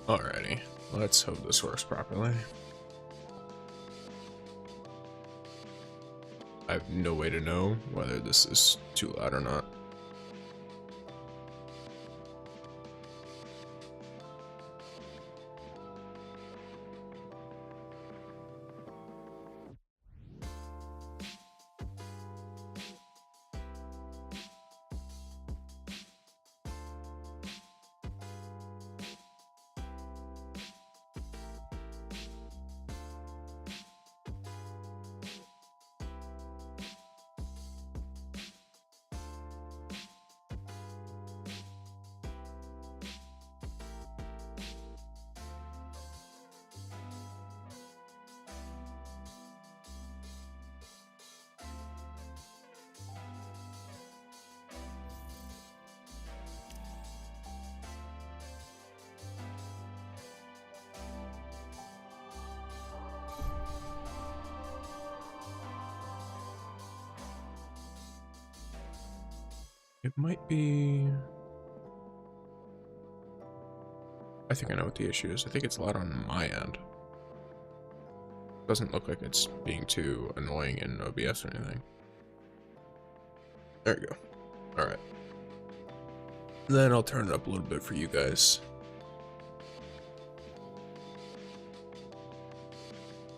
Alrighty, let's hope this works properly. I have no way to know whether this is too loud or not. It might be... I think I know what the issue is. I think it's loud on my end. Doesn't look like it's being too annoying in OBS or anything. There we go. Alright. Then I'll turn it up a little bit for you guys.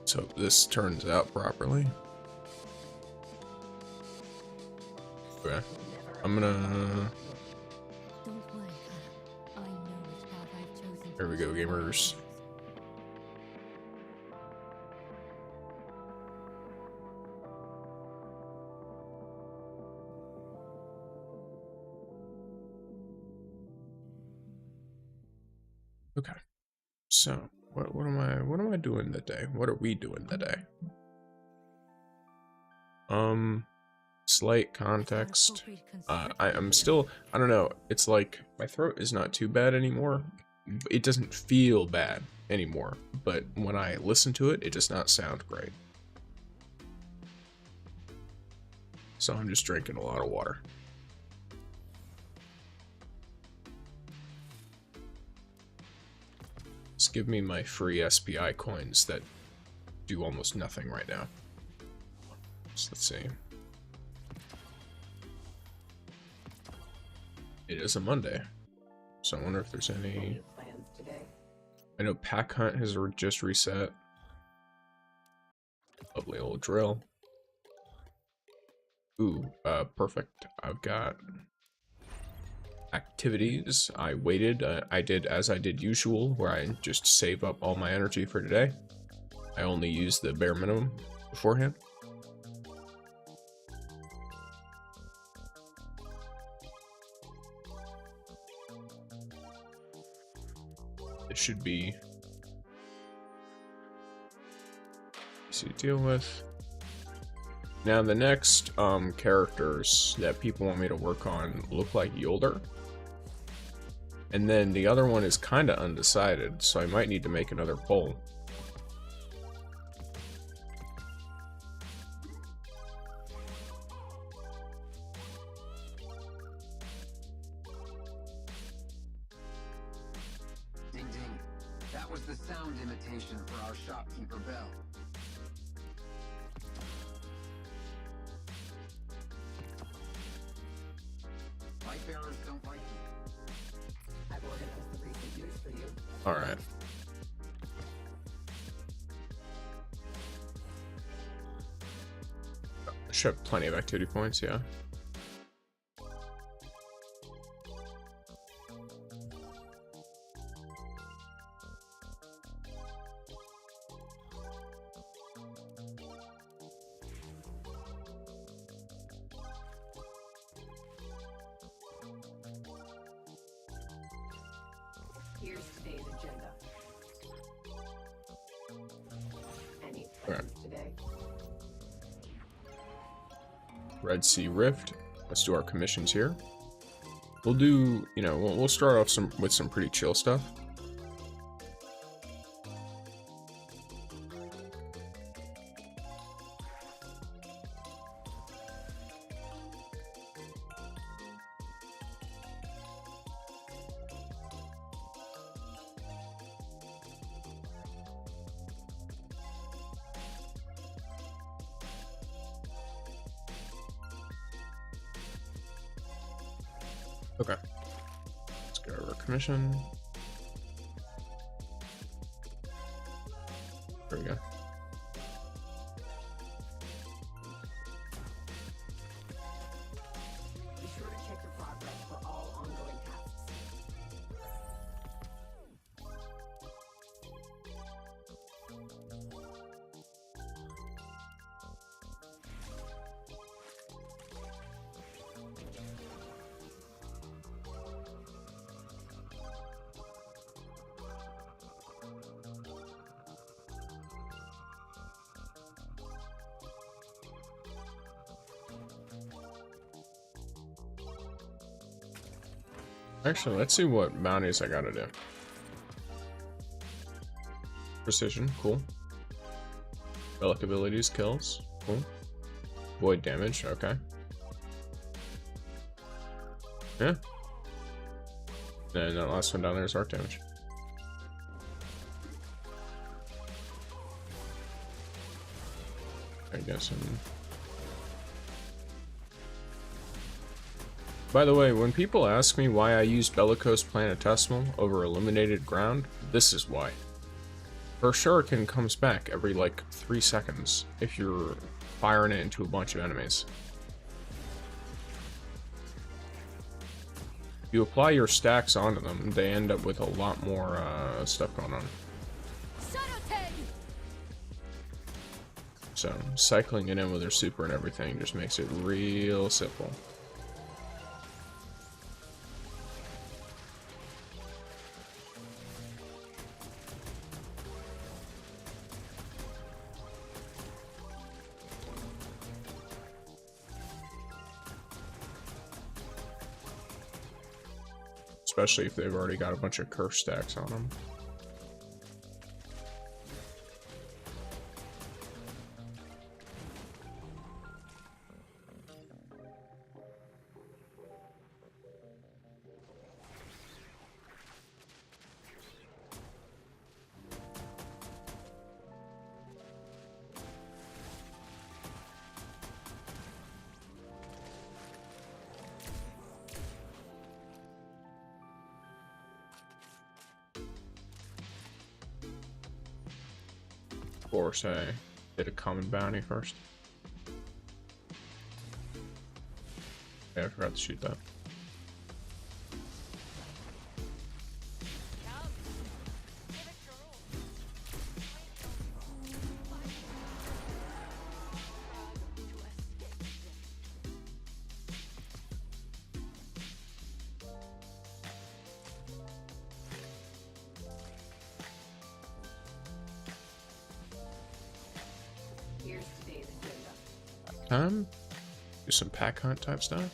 So this turns out properly. Okay. I'm gonna... There we go, gamers. Okay. So, what am I doing today? What are we doing today? Slight context. I'm still, I don't know, it's like my throat is not too bad anymore. It doesn't feel bad anymore, but when I listen to it, it does not sound great. So I'm just drinking a lot of water. Just give me my free SPI coins that do almost nothing right now. So let's see. It is a Monday, so I wonder if there's any... I know Pack Hunt has just reset. Lovely old drill. Ooh, perfect. I've got activities. I waited. I did as I did usual, where I just save up all my energy for today. I only used the bare minimum beforehand. It should be easy to deal with. Now the next characters that people want me to work on look like Yolder. And then the other one is kind of undecided, so I might need to make another poll. Ding ding. That was the sound imitation for our shopkeeper Bell. Light bearers don't like you. I've organized the recent news for you. Alright. I should have plenty of activity points, yeah. Here's today's agenda. Any Right. plans today? Red Sea Rift. Let's do our commissions here. We'll do, you know, we'll start off with some pretty chill stuff. Okay. Let's go over commission. There we go. Be sure to check your progress for all ongoing tasks. Actually, let's see what bounties I gotta do. Precision, cool. Relic abilities, kills, cool. Void damage, okay. Yeah. And that last one down there is arc damage. I guess. By the way, when people ask me why I use Bellicose Planetesimal over Illuminated Ground, this is why. Her shuriken comes back every like 3 seconds if you're firing it into a bunch of enemies. If you apply your stacks onto them, they end up with a lot more stuff going on. So, cycling it in with her super and everything just makes it real simple. Especially if they've already got a bunch of curse stacks on them. Of course, I did a common bounty first. Yeah, I forgot to shoot that. Here's today's agenda. Do some pack hunt type stuff.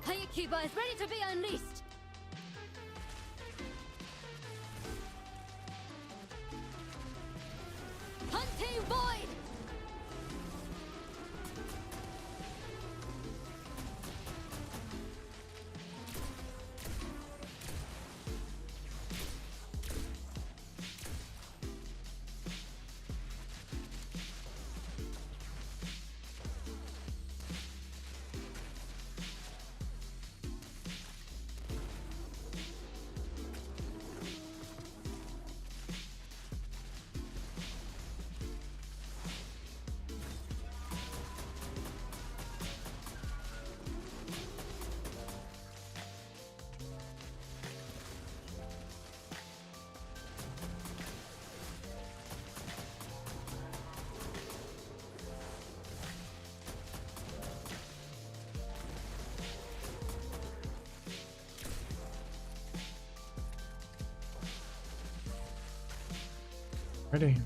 Hayakiba is ready to be unleashed! Hunting Void! Ready.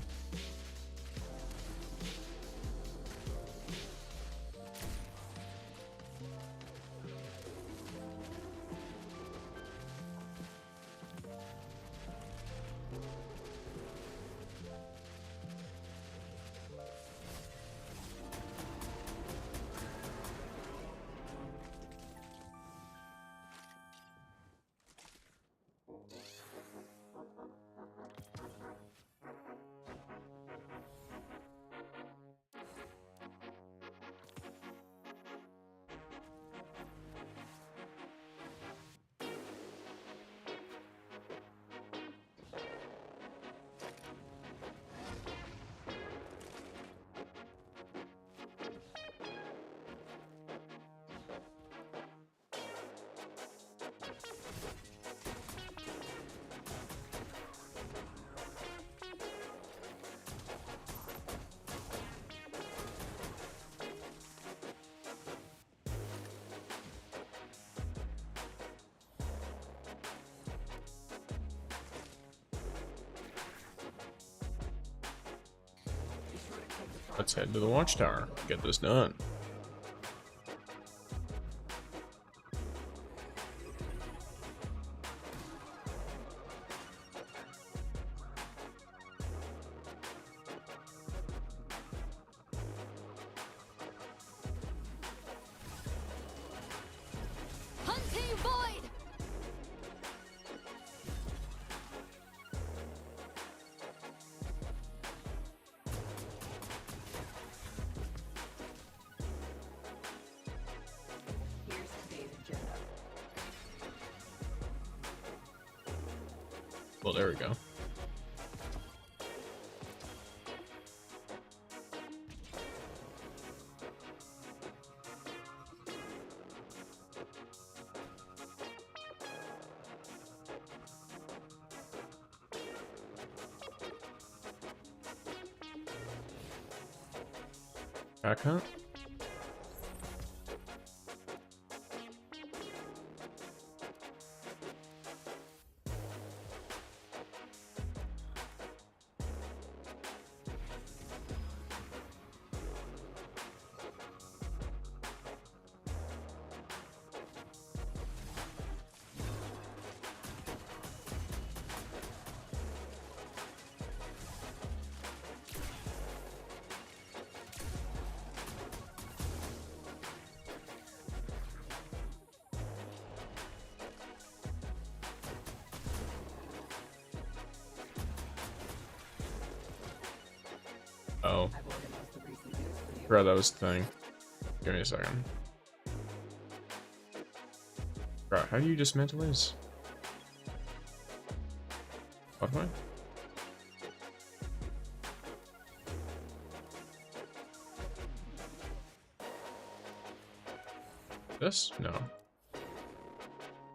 Let's head to the watchtower. Get this done. Hunting void. Here's today's agenda. Well, there we go. Back hunt. Oh, I've organized the recent news for you. bro, that was the thing. Give me a second. Bro, how do you dismantle this? What am I? This? No.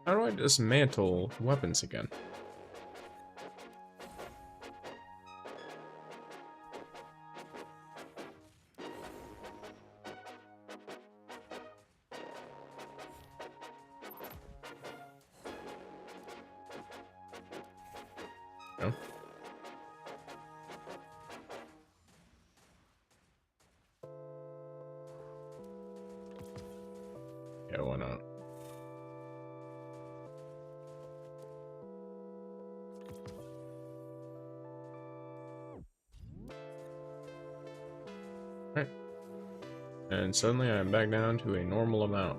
How do I dismantle weapons again? No. Yeah, why not? Right. And suddenly I'm back down to a normal amount.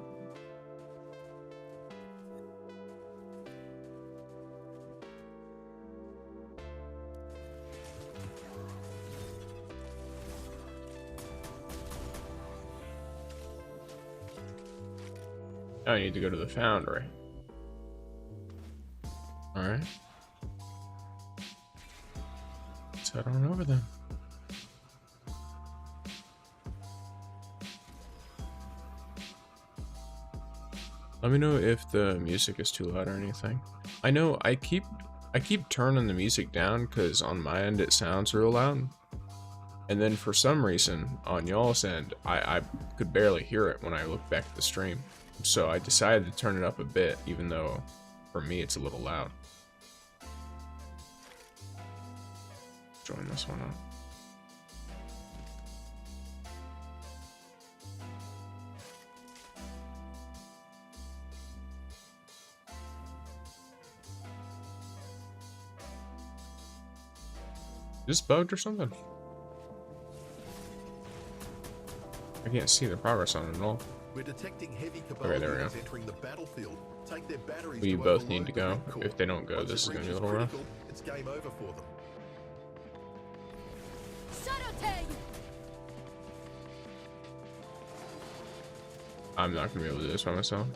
Now I need to go to the foundry. Alright. Let's head on over then. Let me know if the music is too loud or anything. I know I keep turning the music down because on my end it sounds real loud. And then for some reason on y'all's end I could barely hear it when I look back at the stream. So I decided to turn it up a bit, even though for me it's a little loud. Join this one up. Is this bugged or something? I can't see the progress on it at all. We're detecting heavy Okay, there we go. entering the battlefield. Take their batteries We to both need to overload go. the red core. If they don't go, Once this it is gonna be a reaches little rough. critical, it's game over for them. Shadow Tag. I'm not gonna be able to do this by myself.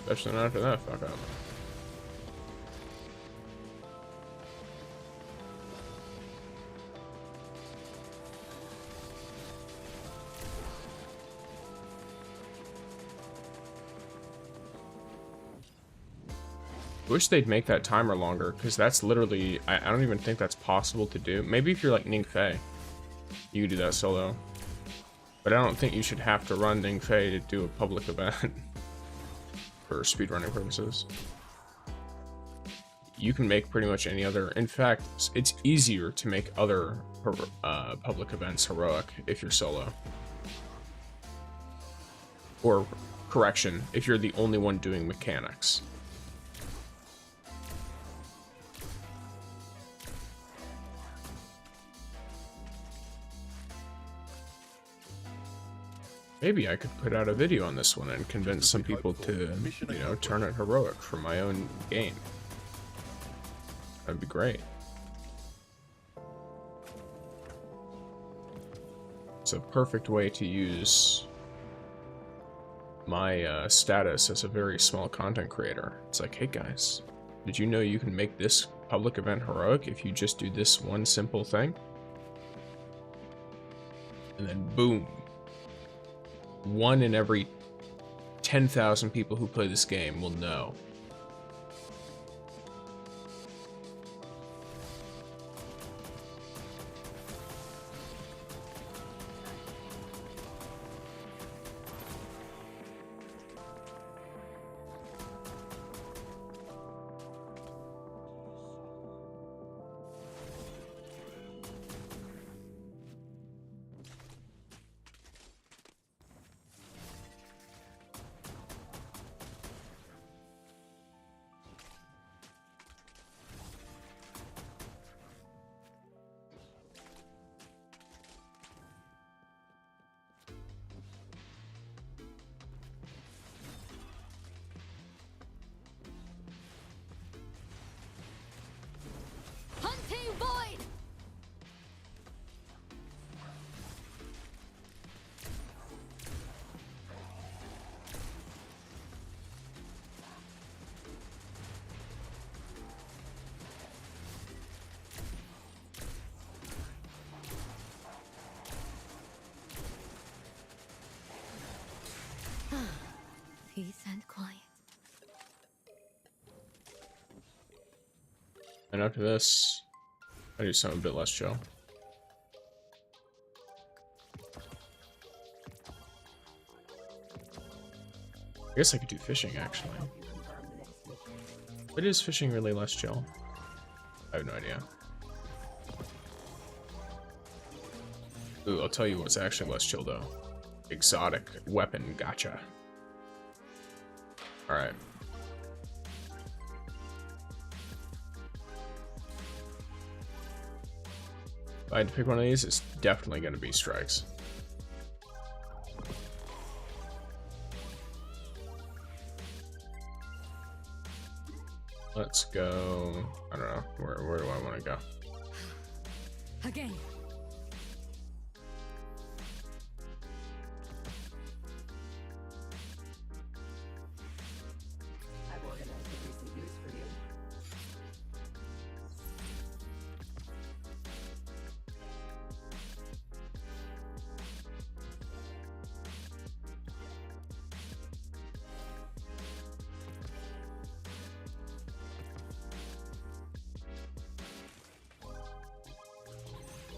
Especially not after that fuck up. Wish they'd make that timer longer, because that's literally, I don't even think that's possible to do. Maybe if you're like Ning Fei, you could do that solo. But I don't think you should have to run Ning Fei to do a public event for speedrunning purposes. You can make pretty much any other. In fact, it's easier to make other public events heroic if you're solo. Or, correction, if you're the only one doing mechanics. Maybe I could put out a video on this one and convince some people to, you know, turn it heroic for my own game. That'd be great. It's a perfect way to use my status as a very small content creator. It's like, hey guys, did you know you can make this public event heroic if you just do this one simple thing? And then boom. 1 in every 10,000 people who play this game will know. Hunting void. Peace and quiet. And after this, I do something a bit less chill. I guess I could do fishing, actually. But is fishing really less chill? I have no idea. Ooh, I'll tell you what's actually less chill, though. Exotic weapon gacha. Alright. If I had to pick one of these, it's definitely going to be strikes. Let's go. I don't know. Where do I want to go? Again. I've organized a recent news for you.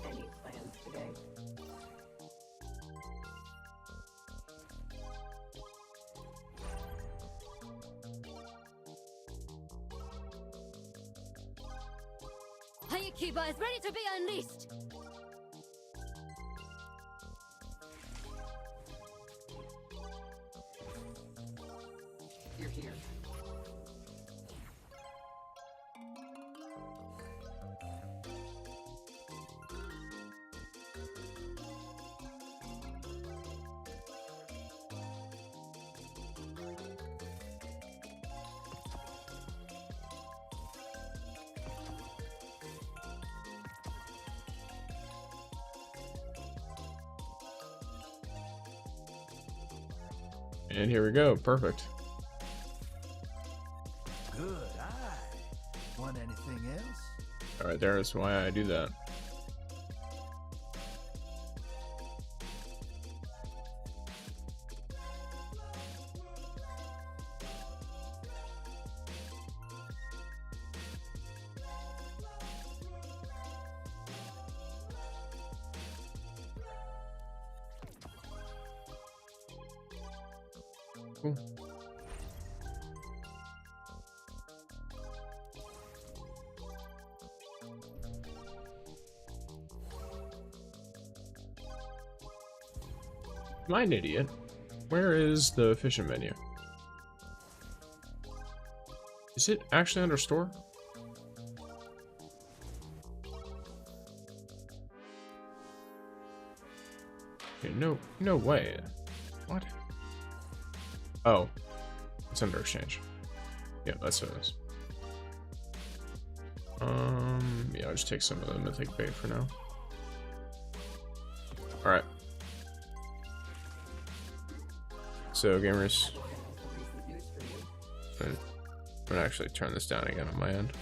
Any plans today? Hayakiba is ready to be unleashed. You're here. And here we go. Perfect. Good eye. Want anything else? Alright, there's why I do that. cool. Am I an idiot? Where is the fishing menu? Is it actually under store? Okay, no way. What? Oh, it's under exchange. Yeah, that's what it is. Yeah, I'll just take some of the mythic bait for now. All right. So, gamers, I'm gonna actually turn this down again on my end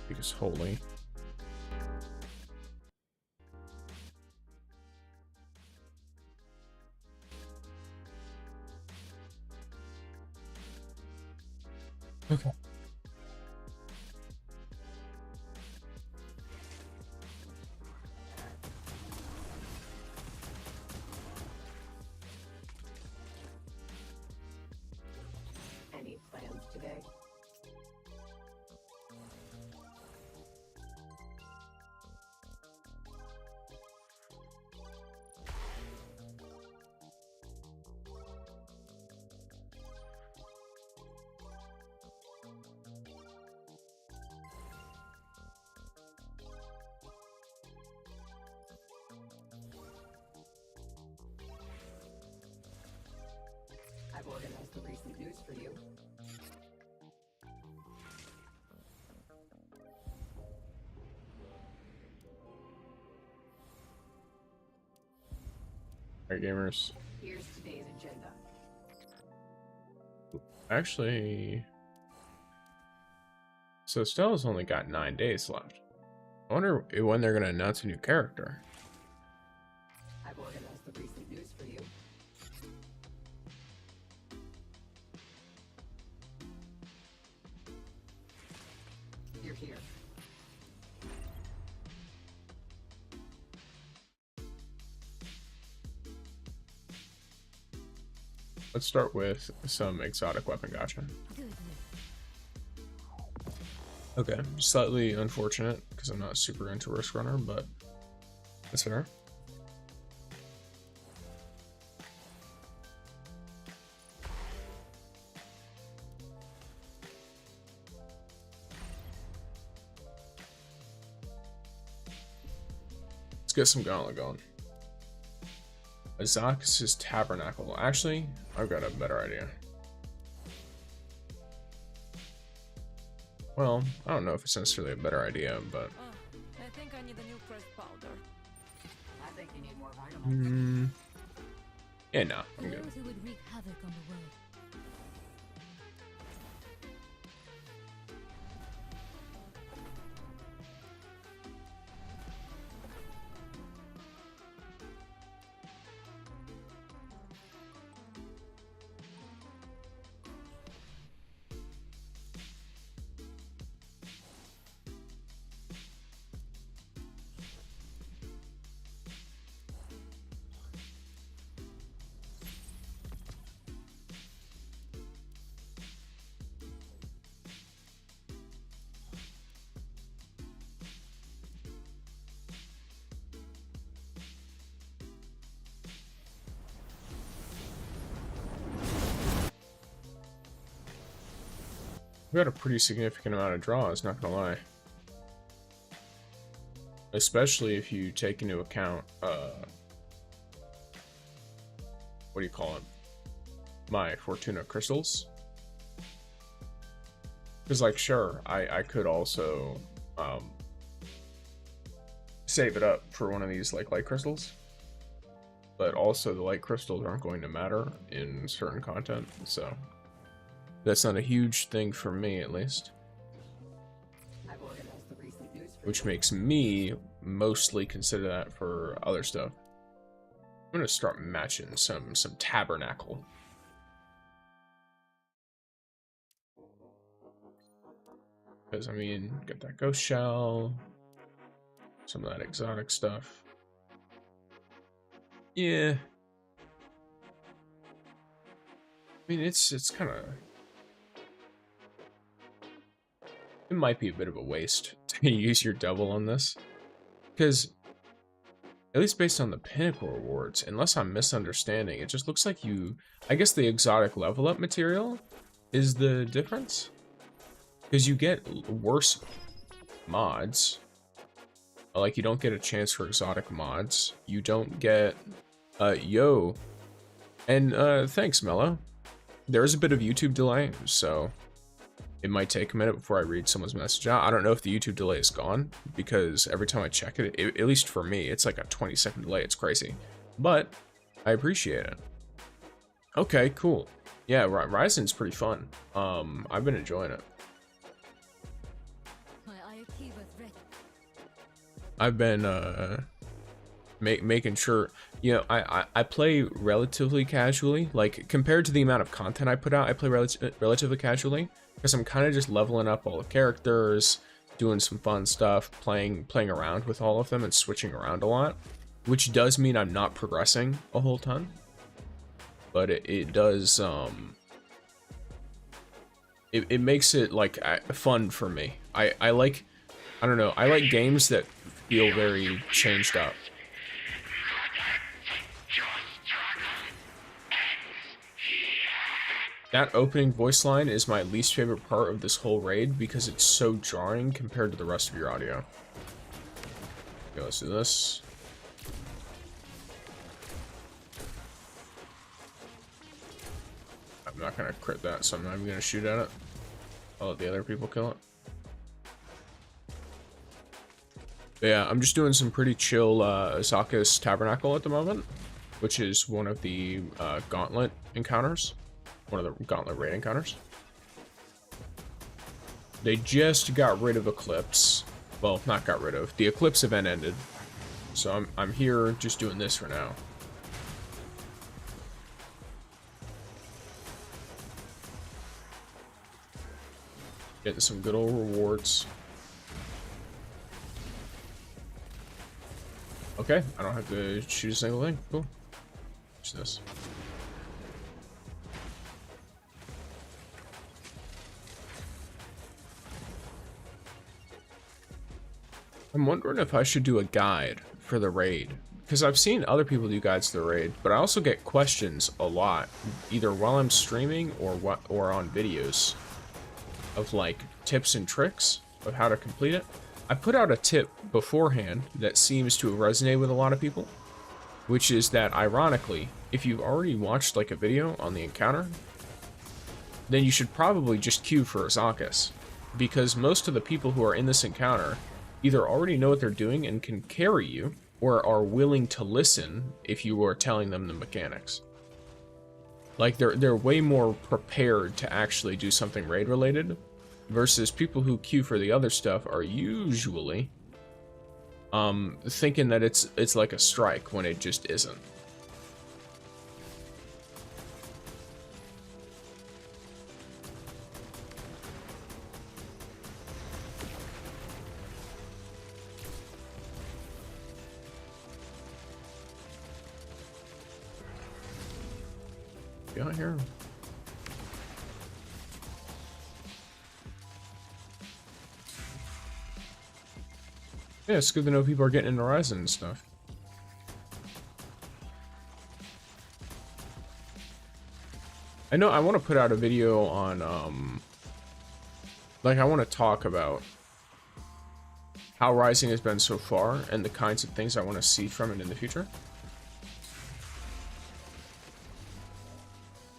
because holy. Okay. Any plans today? I've organized the recent news for you. Alright, gamers. Here's today's agenda. Actually, so Stella's only got 9 days left. I wonder when they're gonna announce a new character. I've organized the recent news for you. You're here. Let's start with some exotic weapon gacha. Goodness. Okay, slightly unfortunate because I'm not super into Risk Runner, but that's fair. Let's get some gauntlet going. Azax's Tabernacle. Actually, I've got a better idea. Well, I don't know if it's necessarily a better idea, but I think I need a new pressed powder. I think you need more vitamins. yeah, no, I'm good. Those who would wreak havoc on the world. We got a pretty significant amount of draws, not gonna lie. Especially if you take into account, what do you call it? My Fortuna crystals. Because, like, sure, I could also, save it up for one of these, like, light crystals. But also, the light crystals aren't going to matter in certain content, so that's not a huge thing for me, at least. I've organized the recent news for Which makes me mostly consider that for other stuff. I'm gonna start matching some Tabernacle. Because, I mean, get that ghost shell, some of that exotic stuff. Yeah. I mean, it's kind of... It might be a bit of a waste to use your double on this. Because, at least based on the pinnacle rewards, unless I'm misunderstanding, it just looks like you... I guess the exotic level up material is the difference. Because you get worse mods. Like, you don't get a chance for exotic mods. You don't get... yo. And, thanks, Mello. There is a bit of YouTube delay, so... It might take a minute before I read someone's message out. I don't know if the YouTube delay is gone, because every time I check it, at least for me, it's like a 20-second delay. It's crazy. But, I appreciate it. Okay, cool. Yeah, Ryzen's pretty fun. I've been enjoying it. I've been, making sure... You know, I play relatively casually. Like, compared to the amount of content I put out, I play relatively casually. Because I'm kind of just leveling up all the characters, doing some fun stuff, playing around with all of them and switching around a lot. Which does mean I'm not progressing a whole ton. But it does, it makes it, like, fun for me. I like, I don't know, I like games that feel very changed up. That opening voice line is my least favorite part of this whole raid because it's so jarring compared to the rest of your audio. Okay, let's do this. I'm not gonna crit that, so I'm not even gonna shoot at it. I'll let the other people kill it. But yeah, I'm just doing some pretty chill Zaka's Tabernacle at the moment, which is one of the Gauntlet encounters. One of the Gauntlet raid encounters. They just got rid of Eclipse. Well, not got rid of. The Eclipse event ended. So I'm here just doing this for now. Getting some good old rewards. Okay, I don't have to shoot a single thing. Cool. What's this? I'm wondering if I should do a guide for the raid, because I've seen other people do guides to the raid, but I also get questions a lot, either while I'm streaming or on videos, of like tips and tricks of how to complete it. I put out a tip beforehand that seems to have resonated with a lot of people, which is that ironically, if you've already watched like a video on the encounter, then you should probably just queue for Azakas, because most of the people who are in this encounter either already know what they're doing and can carry you, or are willing to listen if you are telling them the mechanics. Like, they're way more prepared to actually do something raid related, versus people who queue for the other stuff are usually thinking that it's like a strike when it just isn't. Out here. Yeah, it's good to know people are getting into Ryzen and stuff. I know I want to put out a video on, like, I want to talk about how Rising has been so far and the kinds of things I want to see from it in the future.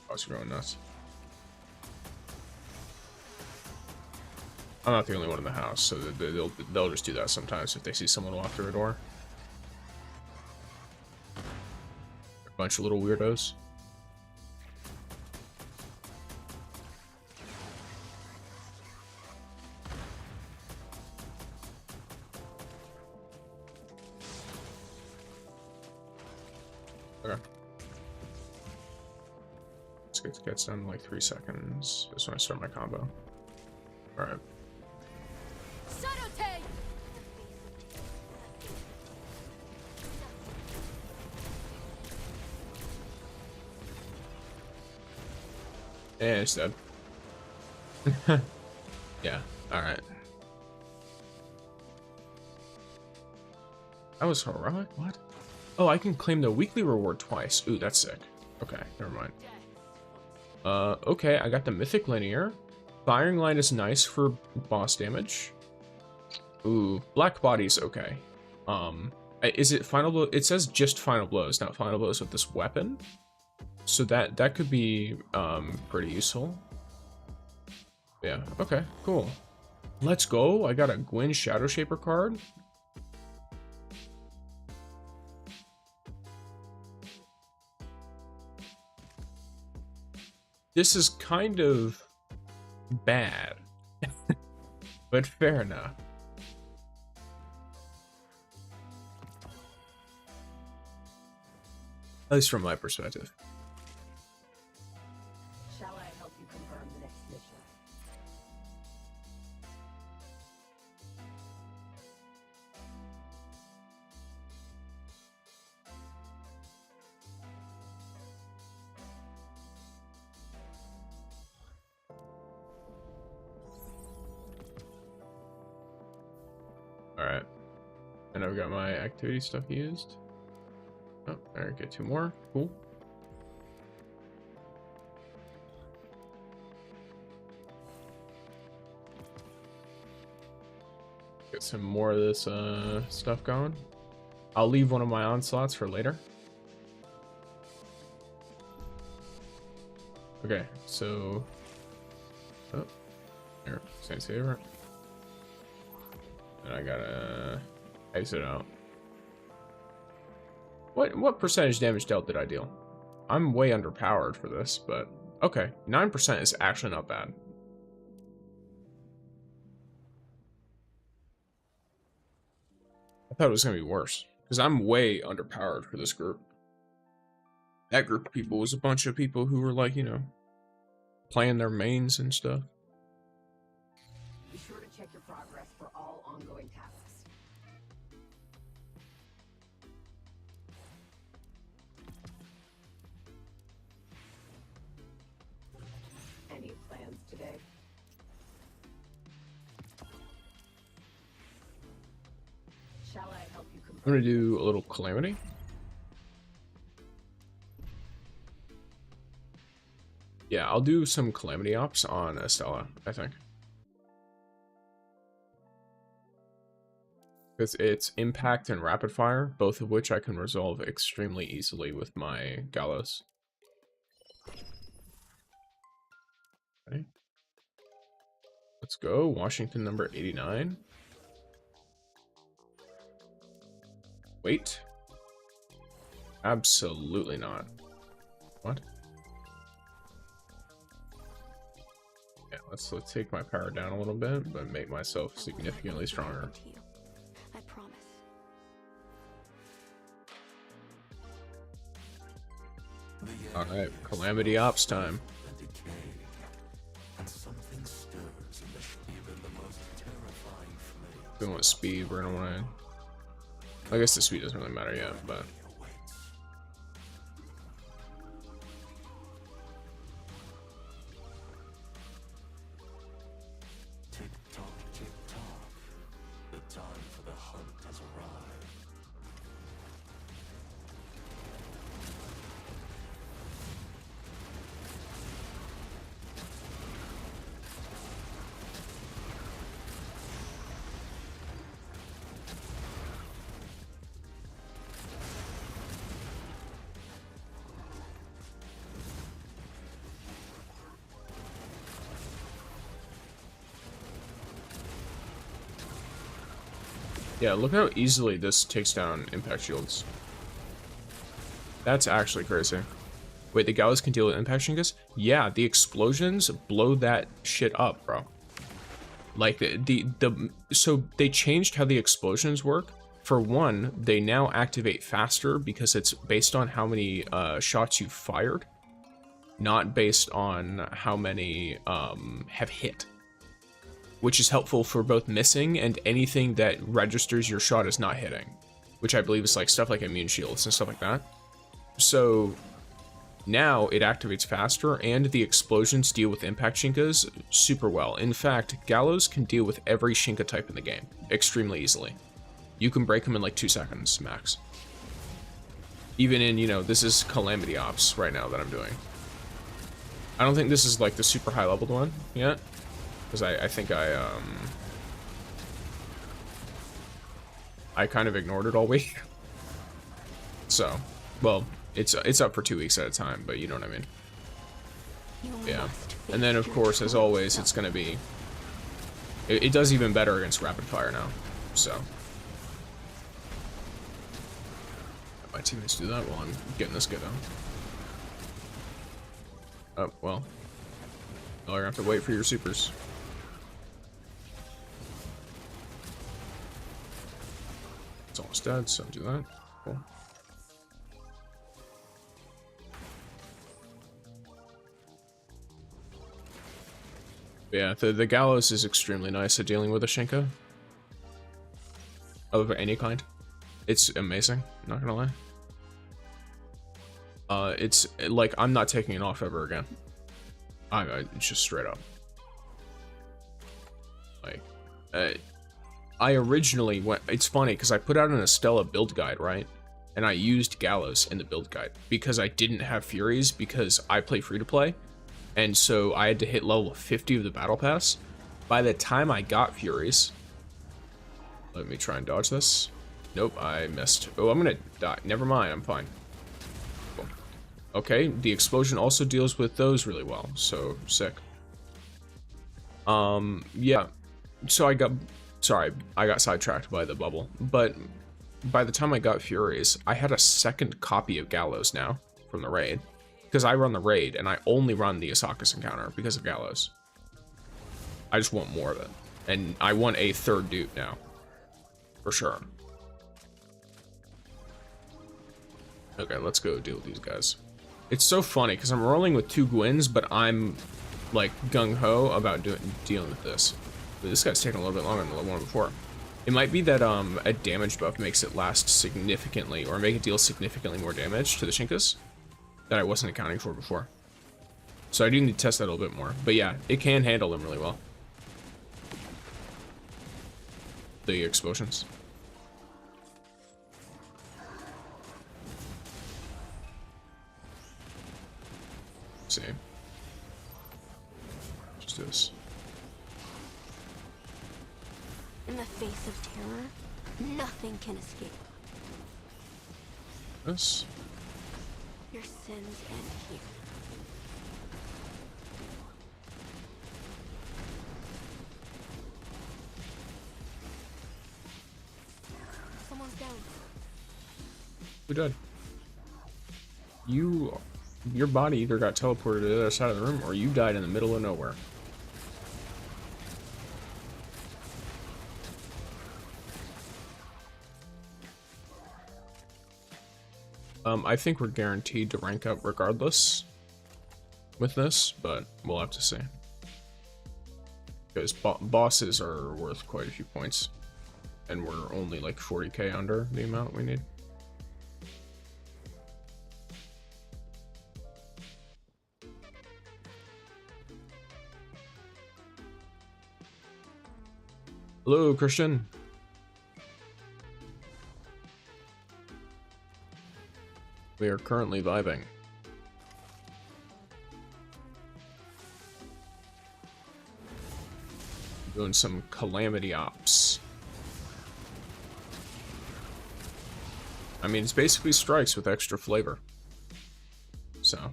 I was growing nuts. I'm not the only one in the house, so they'll just do that sometimes if they see someone walk through a door. A bunch of little weirdos. Okay. It gets done in like 3 seconds. That's when I start my combo. Alright. And it's dead. Yeah, alright. That was heroic? What? Oh, I can claim the weekly reward twice. Ooh, that's sick. Okay, never mind. Okay, I got the mythic linear. Firing line is nice for boss damage. Ooh, black body's okay. Is it final blow? It says just final blows, not final blows with this weapon. So that could be pretty useful. Yeah, okay, cool. Let's go. I got a Gwyn Shadow Shaper card. This is kind of bad, but fair enough. At least from my perspective. Shall I help you confirm the next mission? Alright. And I've got my activity stuff used. Oh, there, get 2 more. Cool. Get some more of this stuff going. I'll leave one of my onslaughts for later. Okay, so... Oh, here, Saint Saver. And I gotta exit out. What percentage damage dealt did I deal? I'm way underpowered for this, but okay. 9% is actually not bad. I thought it was gonna be worse, because I'm way underpowered for this group. That group of people was a bunch of people who were like, you know, playing their mains and stuff. Be sure to check your progress for all ongoing tasks. Any plans today? Shall I help you I'm gonna do a little calamity. Yeah, I'll do some calamity ops on Estella, I think. Because it's impact and rapid fire, both of which I can resolve extremely easily with my Gallows. Okay. Let's go, Washington number 89. Wait. Absolutely not. What? Yeah, let's take my power down a little bit, but make myself significantly stronger. I promise. Alright, Calamity Ops time. We want speed, we're gonna want to... I guess the speed doesn't really matter yet, but... Yeah, look how easily this takes down impact shields. That's actually crazy. Wait, the Gallows can deal with impact shields? Yeah, the explosions blow that shit up, bro. Like, so they changed how the explosions work. For one, they now activate faster because it's based on how many shots you fired, not based on how many have hit. Which is helpful for both missing and anything that registers your shot as not hitting. Which I believe is like stuff like immune shields and stuff like that. So Now it activates faster, and the explosions deal with impact Shinkas super well. In fact, Gallows can deal with every Shinka type in the game extremely easily. You can break them in like 2 seconds max. Even in, you know, this is Calamity Ops right now that I'm doing. I don't think this is like the super high leveled one yet, because I think I kind of ignored it all week. So, well, it's up for 2 weeks at a time, but you know what I mean. Yeah. And then of course, as always, it's gonna be it does even better against rapid fire now. So my teammates do that while I'm getting this guy down. Oh, well. You're gonna have to wait for your supers. It's almost dead, so do that. Cool. Yeah, the Gallows is extremely nice at dealing with a Shinka. Of any kind. It's amazing, not gonna lie. It's like, I'm not taking it off ever again. It's just straight up. Like, I originally went, it's funny, because I put out an Estella build guide, right? And I used Gallows in the build guide, because I didn't have Furies, because I play free-to-play. And so I had to hit level 50 of the battle pass. By the time I got Furies, let me try and dodge this. Nope, I missed. Oh, I'm gonna die. Never mind, I'm fine. Cool. Okay, the explosion also deals with those really well, so sick. Yeah. So I got sidetracked by the bubble. But by the time I got Furies, I had a second copy of Gallows now from the raid. Because I run the raid, and I only run the Asakas encounter because of Gallows. I just want more of it. And I want a third dupe now. For sure. Okay, let's go deal with these guys. It's so funny, because I'm rolling with 2 Gwens, but I'm, like, gung-ho about dealing with this. But this guy's taking a little bit longer than the one before. It might be that a damage buff makes it last significantly, or make it deal significantly more damage to the Shinkas that I wasn't accounting for before. So I do need to test that a little bit more. But yeah, it can handle them really well. The explosions. Let's see. Just do this. In the face of terror, nothing can escape. This. Your sins end here. Someone's down. Who died? Your body either got teleported to the other side of the room, or you died in the middle of nowhere. I think we're guaranteed to rank up regardless with this, but we'll have to see. Because bosses are worth quite a few points, and we're only like 40k under the amount we need. Hello, Christian. We are currently vibing. Doing some Calamity Ops. I mean, it's basically strikes with extra flavor. So,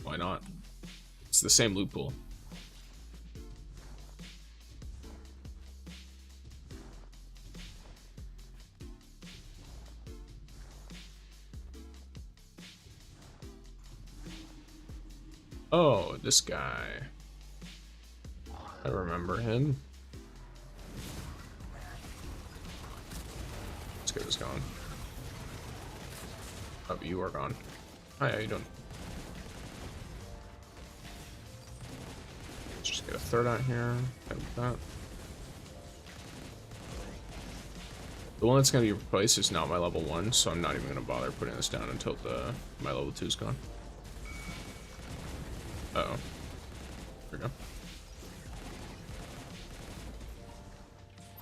why not? It's the same loot pool. Oh, this guy. I remember him. Let's get this going. Oh, you are gone. Hi, how you doing? Let's just get a third out here. Like that. The one that's going to be replaced is not my level 1, so I'm not even going to bother putting this down until my level 2 is gone. Uh-oh. There we go.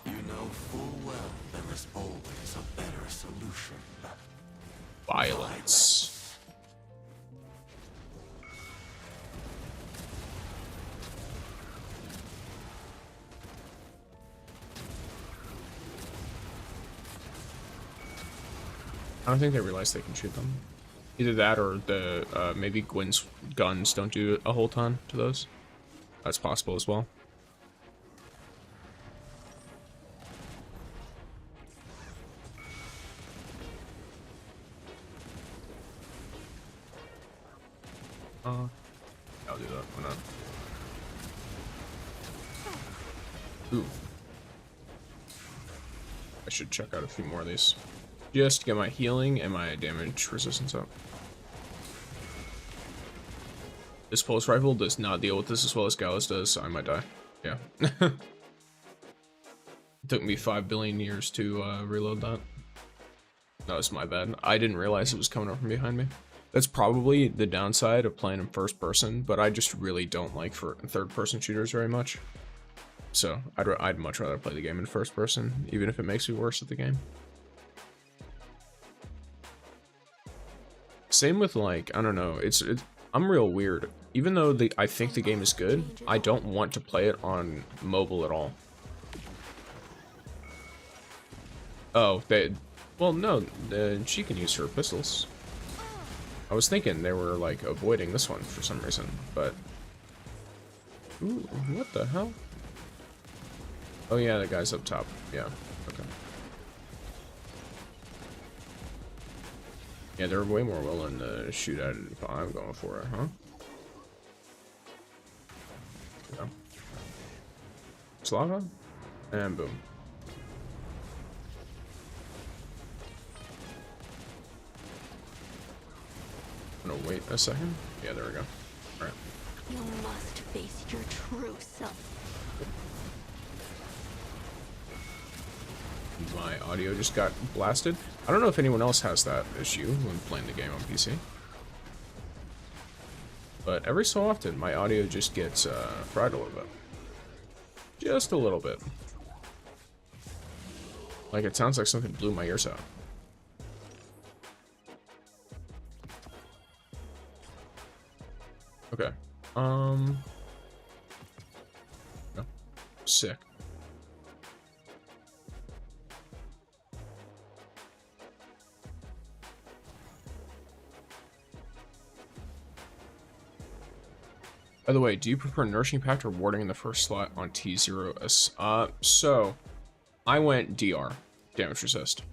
You know full well there is always a better solution. Violence. I don't think they realize they can shoot them. Either that or the maybe Gwen's guns don't do a whole ton to those. That's possible as well. I'll do that. Why not? Ooh. I should check out a few more of these. Just to get my healing and my damage resistance up. This pulse rifle does not deal with this as well as Gallus does, so I might die. Yeah. It took me 5 billion years to reload that. No, it's my bad. I didn't realize it was coming up from behind me. That's probably the downside of playing in first person, but I just really don't like third person shooters very much. So I'd much rather play the game in first person, even if it makes me worse at the game. Same with, like, I don't know, I'm real weird. Even though I think the game is good, I don't want to play it on mobile at all. Oh, well, no, she can use her pistols. I was thinking they were, like, avoiding this one for some reason, but... Ooh, what the hell? Oh yeah, the guy's up top. Yeah, okay. Yeah, they're way more willing to shoot at it if I'm going for it, huh? Yeah. Slava? And boom. I'm gonna wait a second. Yeah, there we go. Alright. You must face your true self. My audio just got blasted. I don't know if anyone else has that issue when playing the game on PC. But every so often, my audio just gets fried a little bit. Just a little bit. Like it sounds like something blew my ears out. Okay. No. Sick. By the way, do you prefer Nourishing Pact or Warding in the first slot on T0? So, I went DR, damage resist.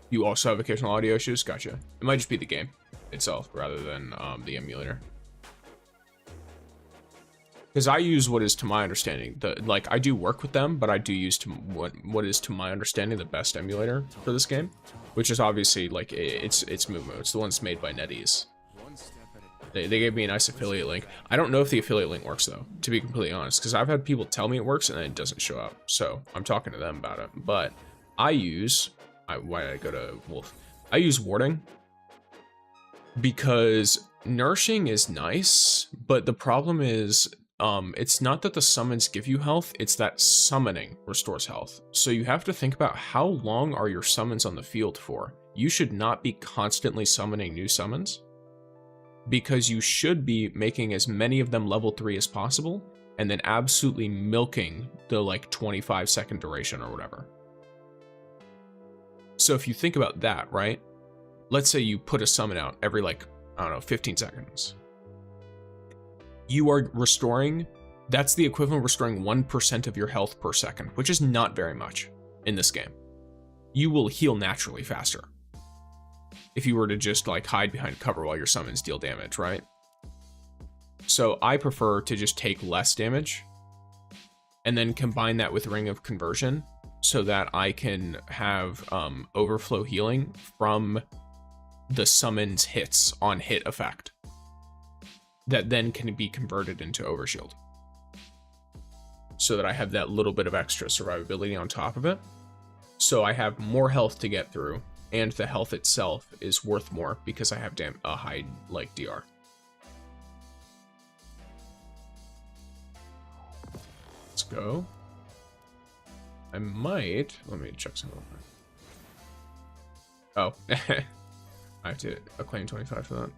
You also have occasional audio issues? Gotcha. It might just be the game itself rather than the emulator. Because I use what is, to my understanding, like I do work with them, but I do use what is, to my understanding, the best emulator for this game, which is obviously like it's Mumu. It's the one that's made by NetEase. They gave me a nice affiliate link. I don't know if the affiliate link works though, to be completely honest, because I've had people tell me it works and then it doesn't show up. So I'm talking to them about it. But I use, why did I go to Wolf? I use Warding because Nourishing is nice, but the problem is, it's not that the summons give you health, it's that summoning restores health. So you have to think about how long are your summons on the field for. You should not be constantly summoning new summons, because you should be making as many of them level 3 as possible, and then absolutely milking the like 25-second duration or whatever. So if you think about that, right? Let's say you put a summon out every like, I don't know, 15 seconds. You are restoring, that's the equivalent of restoring 1% of your health per second, which is not very much in this game. You will heal naturally faster if you were to just like hide behind cover while your summons deal damage, right? So I prefer to just take less damage and then combine that with Ring of Conversion so that I can have overflow healing from the summon's hits on hit effect that then can be converted into Overshield, so that I have that little bit of extra survivability on top of it. So I have more health to get through, and the health itself is worth more because I have a high like DR. Let's go. I might, let me check some. Oh, I have to acclaim 25 for that.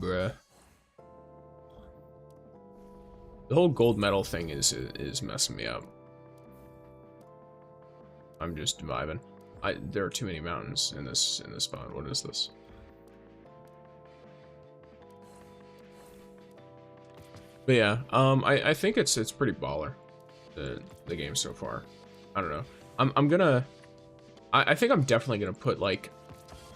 Bruh. The whole gold medal thing is messing me up. I'm just vibing. There are too many mountains in this spot. What is this? But yeah, I think it's pretty baller, the game so far. I don't know. I think I'm definitely gonna put, like,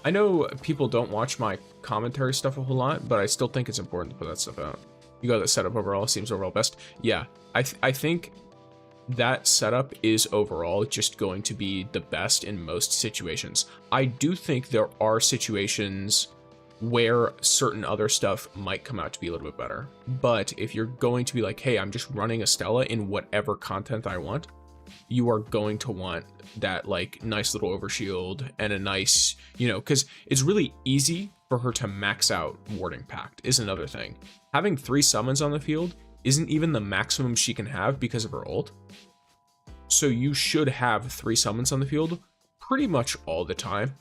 I know people don't watch my commentary stuff a whole lot, but I still think it's important to put that stuff out. You got the setup overall, seems overall best. Yeah, I think that setup is overall just going to be the best in most situations. I do think there are situations where certain other stuff might come out to be a little bit better. But if you're going to be like, hey, I'm just running Estella in whatever content I want, you are going to want that, like, nice little overshield and a nice, you know, because it's really easy for her to max out Warding Pact is another thing. Having 3 summons on the field isn't even the maximum she can have because of her ult. So you should have 3 summons on the field pretty much all the time.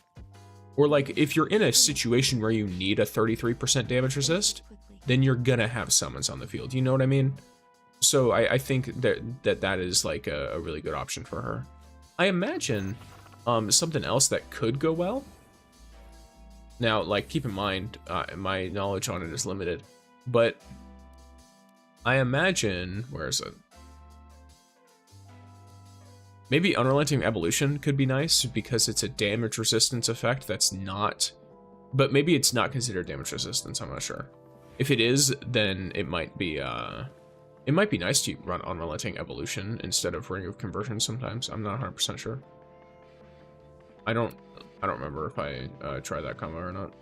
Or, like, if you're in a situation where you need a 33% damage resist, then you're gonna have summons on the field. You know what I mean? So I think that is like a really good option for her. I imagine something else that could go well. Now, like, keep in mind, my knowledge on it is limited, but I imagine, where is it? Maybe Unrelenting Evolution could be nice because it's a damage resistance effect that's not, but maybe it's not considered damage resistance, I'm not sure. If it is, then it might be nice to run Unrelenting Evolution instead of Ring of Conversion sometimes. I'm not 100% sure. I don't remember if I tried that combo or not.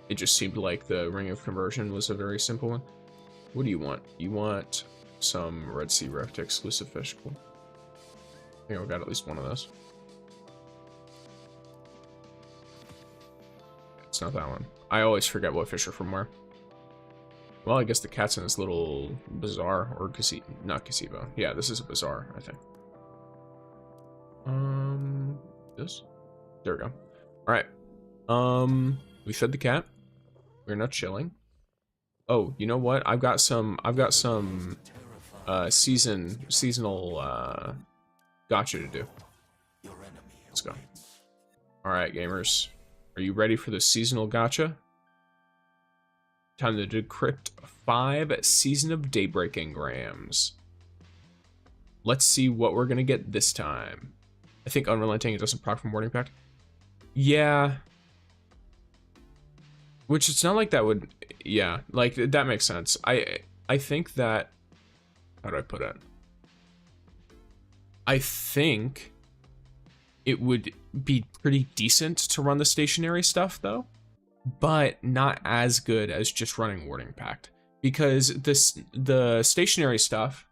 It just seemed like the Ring of Conversion was a very simple one. What do you want? You want some Red Sea Rift exclusive fish. Cool. I think I've got at least one of those. It's not that one. I always forget what fish are from where. Well, I guess the cat's in this little bazaar, or gazebo, not gazebo. Yeah, this is a bazaar, I think. This? There we go. Alright. We fed the cat. We're not chilling. Oh, you know what? I've got some seasonal gotcha to do. Let's go. Alright, gamers. Are you ready for the seasonal gotcha? Time to decrypt 5 Season of Daybreak engrams. Let's see what we're gonna get this time. I think Unrelenting, it doesn't proc from Warding Pact. Yeah. Which it's not like that would, yeah, like that makes sense. I think that, how do I put it? I think it would be pretty decent to run the stationary stuff though, but not as good as just running Warding Pact, because the stationary stuff,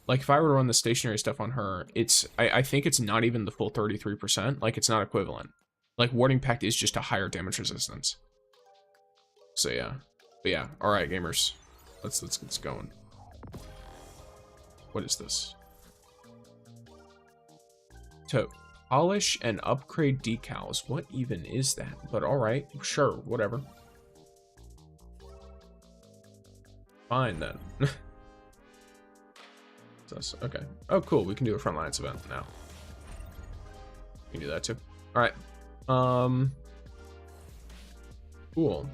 like if I were to run the stationary stuff on her, I think it's not even the full 33%. Like it's not equivalent. Like Warding Pact is just a higher damage resistance. So yeah, but yeah. All right, gamers, let's get going. What is this? To polish and upgrade decals. What even is that? But all right, sure, whatever. Fine then. Okay. Oh, cool. We can do a Frontlines event now. We can do that too. All right. Cool.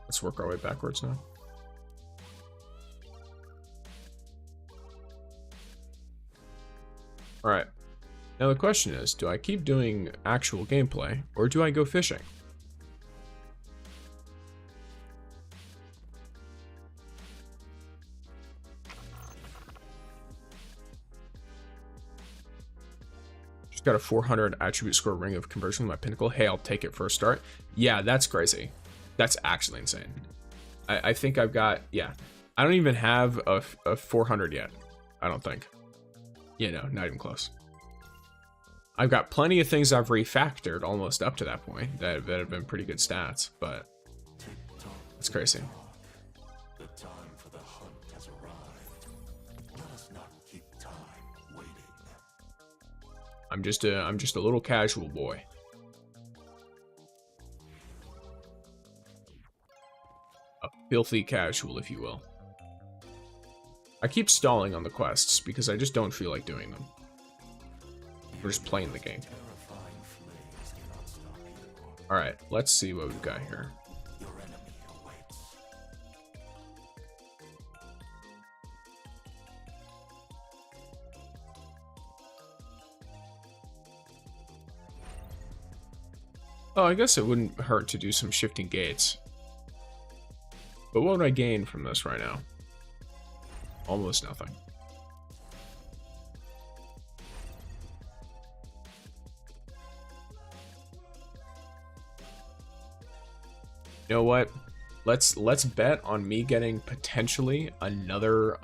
Let's work our way backwards now. All right. Now the question is, do I keep doing actual gameplay or do I go fishing? Just got a 400 attribute score Ring of Conversion with my pinnacle. Hey, I'll take it for a start. Yeah, that's crazy. That's actually insane. I think I've got, yeah. I don't even have a 400 yet. I don't think. You know, not even close. I've got plenty of things I've refactored almost up to that point that have been pretty good stats, but it's crazy. The time for the hunt has arrived. Let us not keep time waiting. I'm just a little casual boy. A filthy casual, if you will. I keep stalling on the quests because I just don't feel like doing them. We're just playing the game. Terrifying flames cannot stop you. Alright, let's see what we've got here. Your enemy awaits. Oh, I guess it wouldn't hurt to do some shifting gates. But what would I gain from this right now? Almost nothing. You know what? Let's bet on me getting potentially another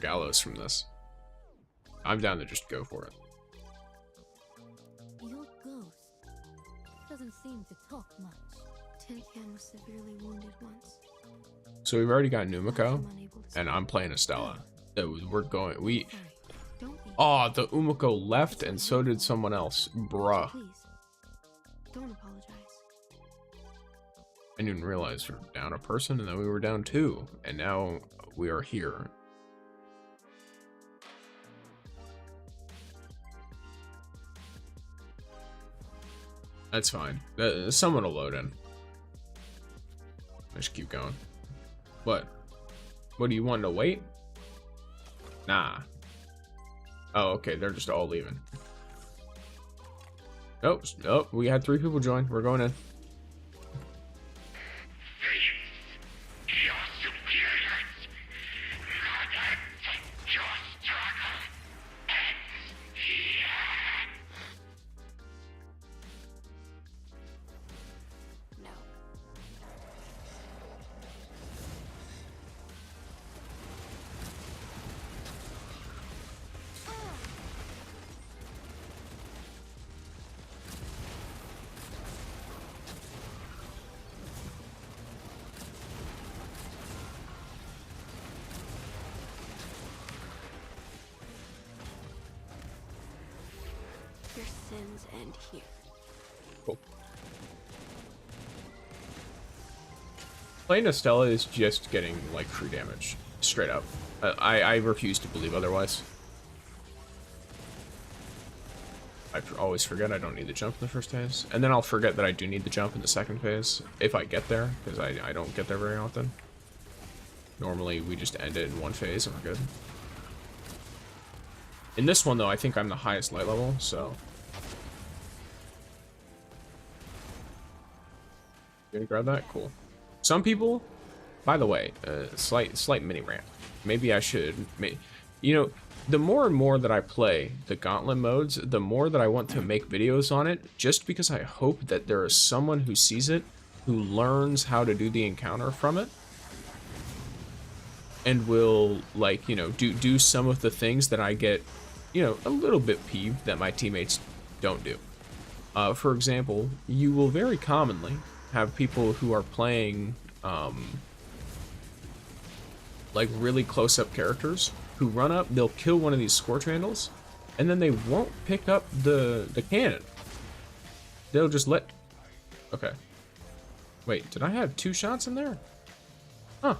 gallows from this. I'm down to just go for it. Your ghost doesn't seem to talk much. Tin Can was severely wounded once. So we've already got Numiko, I'm unable to and I'm playing Estella. So we're going. Sorry, don't be. Oh, the Umiko left, and so did someone else. Bruh. Please, don't apologize. I didn't realize we were down a person, and then we were down two, and now we are here. That's fine. Someone will load in. I just keep going. What? What do you want to wait? Nah. Oh, okay. They're just all leaving. Nope. Nope. We had 3 people join. We're going in. No. Your sins end here. Cool. Playing Estella is just getting, like, free damage. Straight up. I refuse to believe otherwise. I always forget I don't need the jump in the first phase. And then I'll forget that I do need the jump in the second phase, if I get there, because I don't get there very often. Normally, we just end it in one phase and we're good. In this one, though, I think I'm the highest light level, so... You gonna grab that? Cool. Some people, by the way, slight mini rant. Maybe I should, you know, the more and more that I play the gauntlet modes, the more that I want to make videos on it, just because I hope that there is someone who sees it, who learns how to do the encounter from it, and will, like, you know, do some of the things that I get, you know, a little bit peeved that my teammates don't do. For example, you will very commonly have people who are playing, like, really close-up characters who run up, they'll kill one of these Scorch Vandals, and then they won't pick up the cannon. They'll just let... Okay. Wait, did I have 2 shots in there? Huh.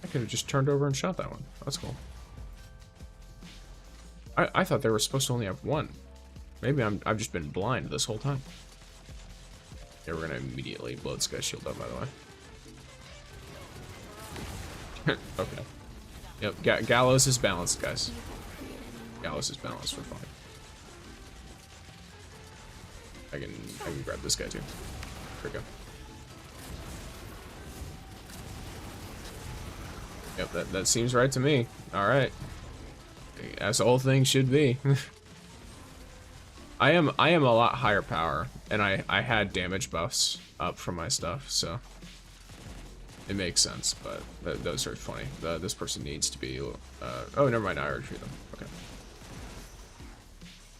I could have just turned over and shot that one. That's cool. I thought they were supposed to only have 1. Maybe I've just been blind this whole time. Yeah, we're gonna immediately blow this guy's shield up, by the way. Okay. Yep, Gallows is balanced, guys. Gallows is balanced for fun. I can grab this guy too. There we go. Yep, that seems right to me. Alright. As all things should be. I am a lot higher power, and I had damage buffs up from my stuff, so it makes sense. But those are funny. This person needs to be. Oh, never mind. I already treated them. Okay.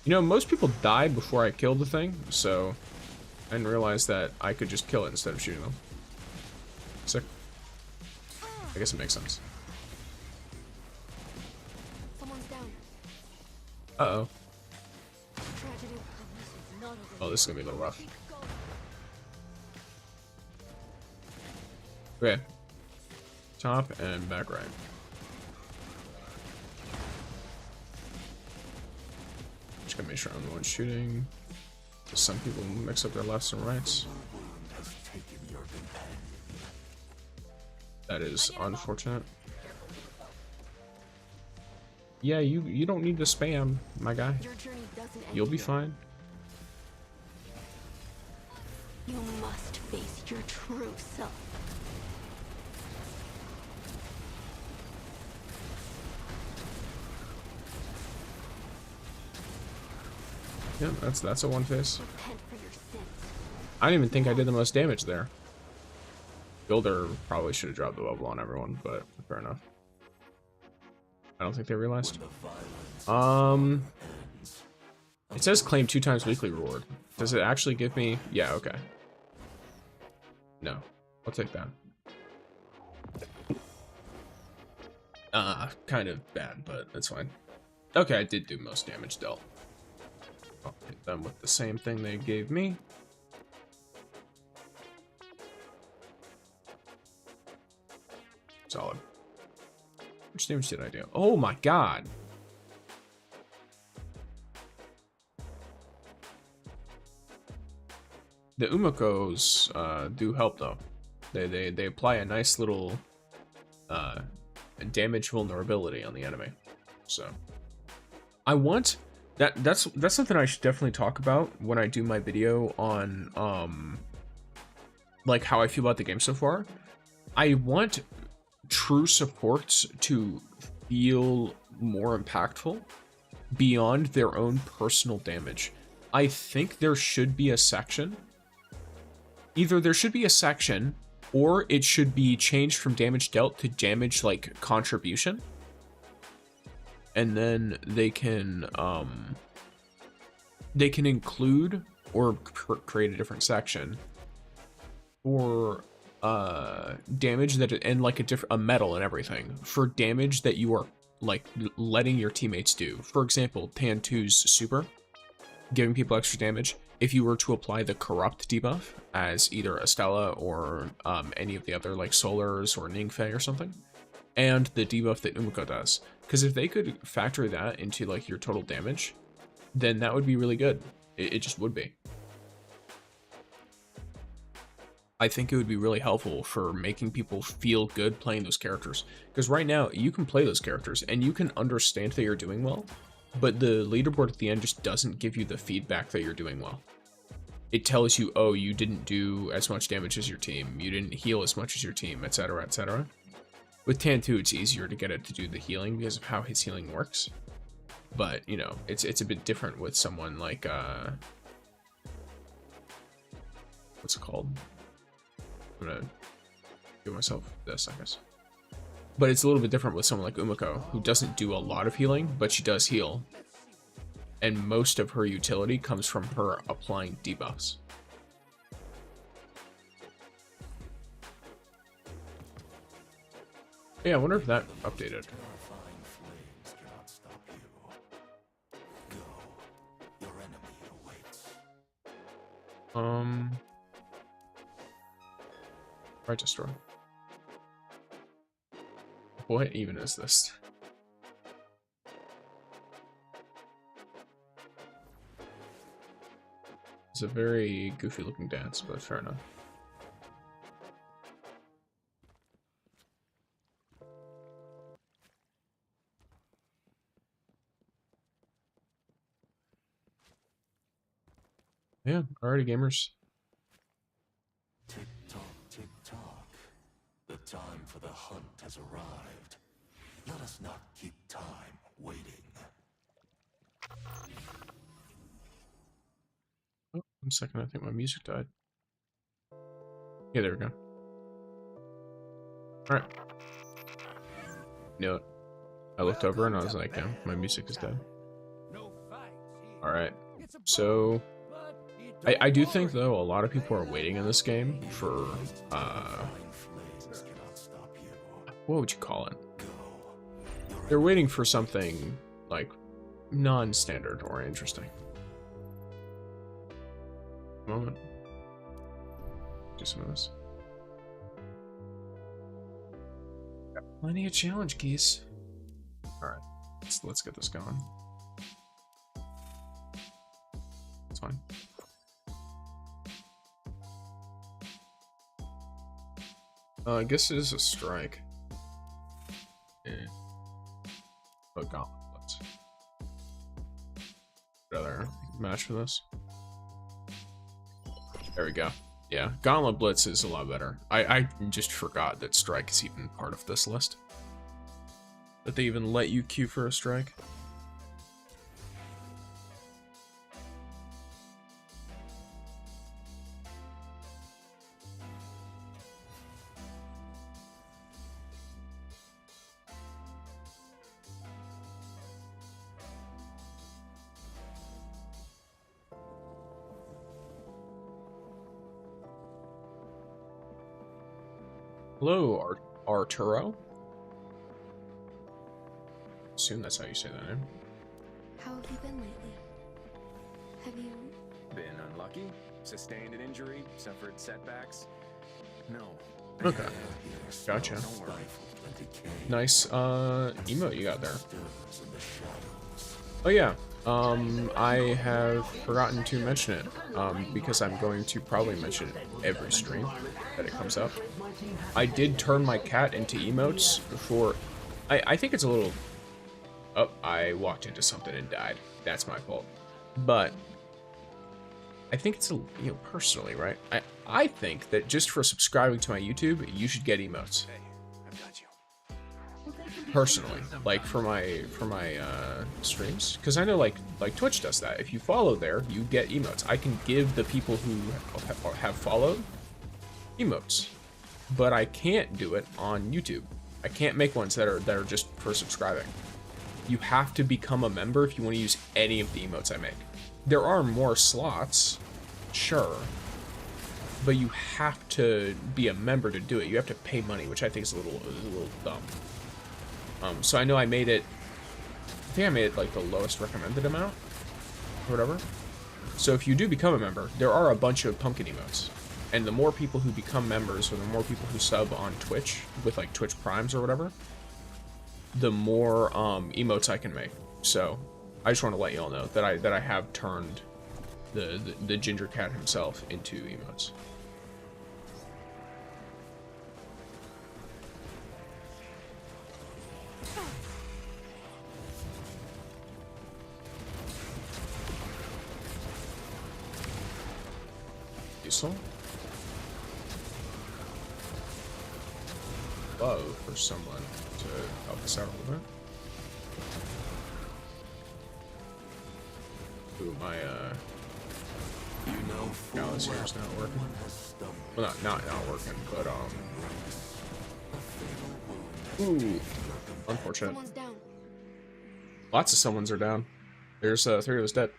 You know, most people died before I killed the thing, so I didn't realize that I could just kill it instead of shooting them. Sick. I guess it makes sense. Someone's down. Uh-oh. Tragedy. Oh, this is gonna be a little rough. Okay. Top and back right. Just gonna make sure I'm the one shooting. Some people mix up their lefts and rights. That is unfortunate. Yeah, you don't need to spam, my guy. Your journey doesn't end You'll be here. fine. You must face your true self. Yeah, that's a one face. Repent for your sins. I didn't even think I did the most damage there. Builder probably should have dropped the bubble on everyone, but fair enough. I don't think they realized. It says claim 2 times weekly reward. Does it actually give me? Yeah, okay. No, I'll take that. Kind of bad, but that's fine. Okay, I did do most damage dealt. I'll hit them with the same thing they gave me. Solid. Which damage did I do? Oh my god! The Umikos do help though. They apply a nice little damage vulnerability on the enemy. So I want that's something I should definitely talk about when I do my video on like how I feel about the game so far. I want true supports to feel more impactful beyond their own personal damage. I think there should be a section. Either there should be a section, or it should be changed from damage dealt to damage like contribution. And then they can include or create a different section for damage that, and like a medal and everything for damage that you are like letting your teammates do. For example, Tan 2's super, giving people extra damage. If you were to apply the corrupt debuff as either Estella or any of the other like Solars or Ningfei or something, and the debuff that Umiko does, because if they could factor that into like your total damage, then that would be really good. It just would be. I think it would be really helpful for making people feel good playing those characters. Because right now, you can play those characters and you can understand that you're doing well, but the leaderboard at the end just doesn't give you the feedback that you're doing well. It tells you, oh, you didn't do as much damage as your team, you didn't heal as much as your team, etc., etc. With Tan 2, it's easier to get it to do the healing because of how his healing works. But, you know, it's a bit different with someone like, what's it called? I'm gonna give myself this, I guess. But it's a little bit different with someone like Umiko, who doesn't do a lot of healing, but she does heal. And most of her utility comes from her applying debuffs. Yeah, I wonder if that updated. Terrifying flames cannot stop you. Go. Your enemy awaits. Right, destroy. What even is this? It's a very goofy looking dance, but fair enough. Yeah, alrighty gamers. Tick tock, tick tock. The time for the hunt has arrived. Let us not keep time waiting. 1 second, I think my music died. Yeah, there we go. Alright. You know what? I looked over and I was like, damn, my music is dead. Alright. So I do think though a lot of people are waiting in this game for what would you call it? They're waiting for something like non-standard or interesting. Moment. Do some of this. Got plenty of challenge keys. Alright, let's get this going. It's fine. I guess it is a strike. Oh, gauntlets. Another match for this. There we go. Yeah, Gauntlet Blitz is a lot better. I just forgot that strike is even part of this list. That they even let you queue for a strike. Hello, Arturo. Assume that's how you say that name. How have you been lately? Have you... Been unlucky? Sustained an injury? Suffered setbacks? No. Okay. Gotcha. Nice emote you got there. Oh yeah. I have forgotten to mention it. Because I'm going to probably mention it every stream that it comes up. I did turn my cat into emotes before. I think it's a little. Oh, I walked into something and died. That's my fault. But I think it's personally, right? I think that just for subscribing to my YouTube, you should get emotes. Hey, I've got you. Personally, like for my streams, because I know like Twitch does that. If you follow there, you get emotes. I can give the people who have followed emotes, but I can't do it on YouTube. I can't make ones that are just for subscribing. You have to become a member if you want to use any of the emotes I make. There are more slots, sure, but you have to be a member to do it. You have to pay money, which I think is a little dumb. So I know I made it. I think I made it like the lowest recommended amount, or whatever. So if you do become a member, there are a bunch of pumpkin emotes, and the more people who become members, or the more people who sub on Twitch with like Twitch Primes or whatever, the more emotes I can make. So I just want to let y'all know that I have turned the ginger cat himself into emotes. Useful. Love for someone to help us out a little bit. Ooh, my Galaxy is not working. Well, not working, but ooh, unfortunate. Someone's down. Lots of someone's are down. There's 3 of us dead.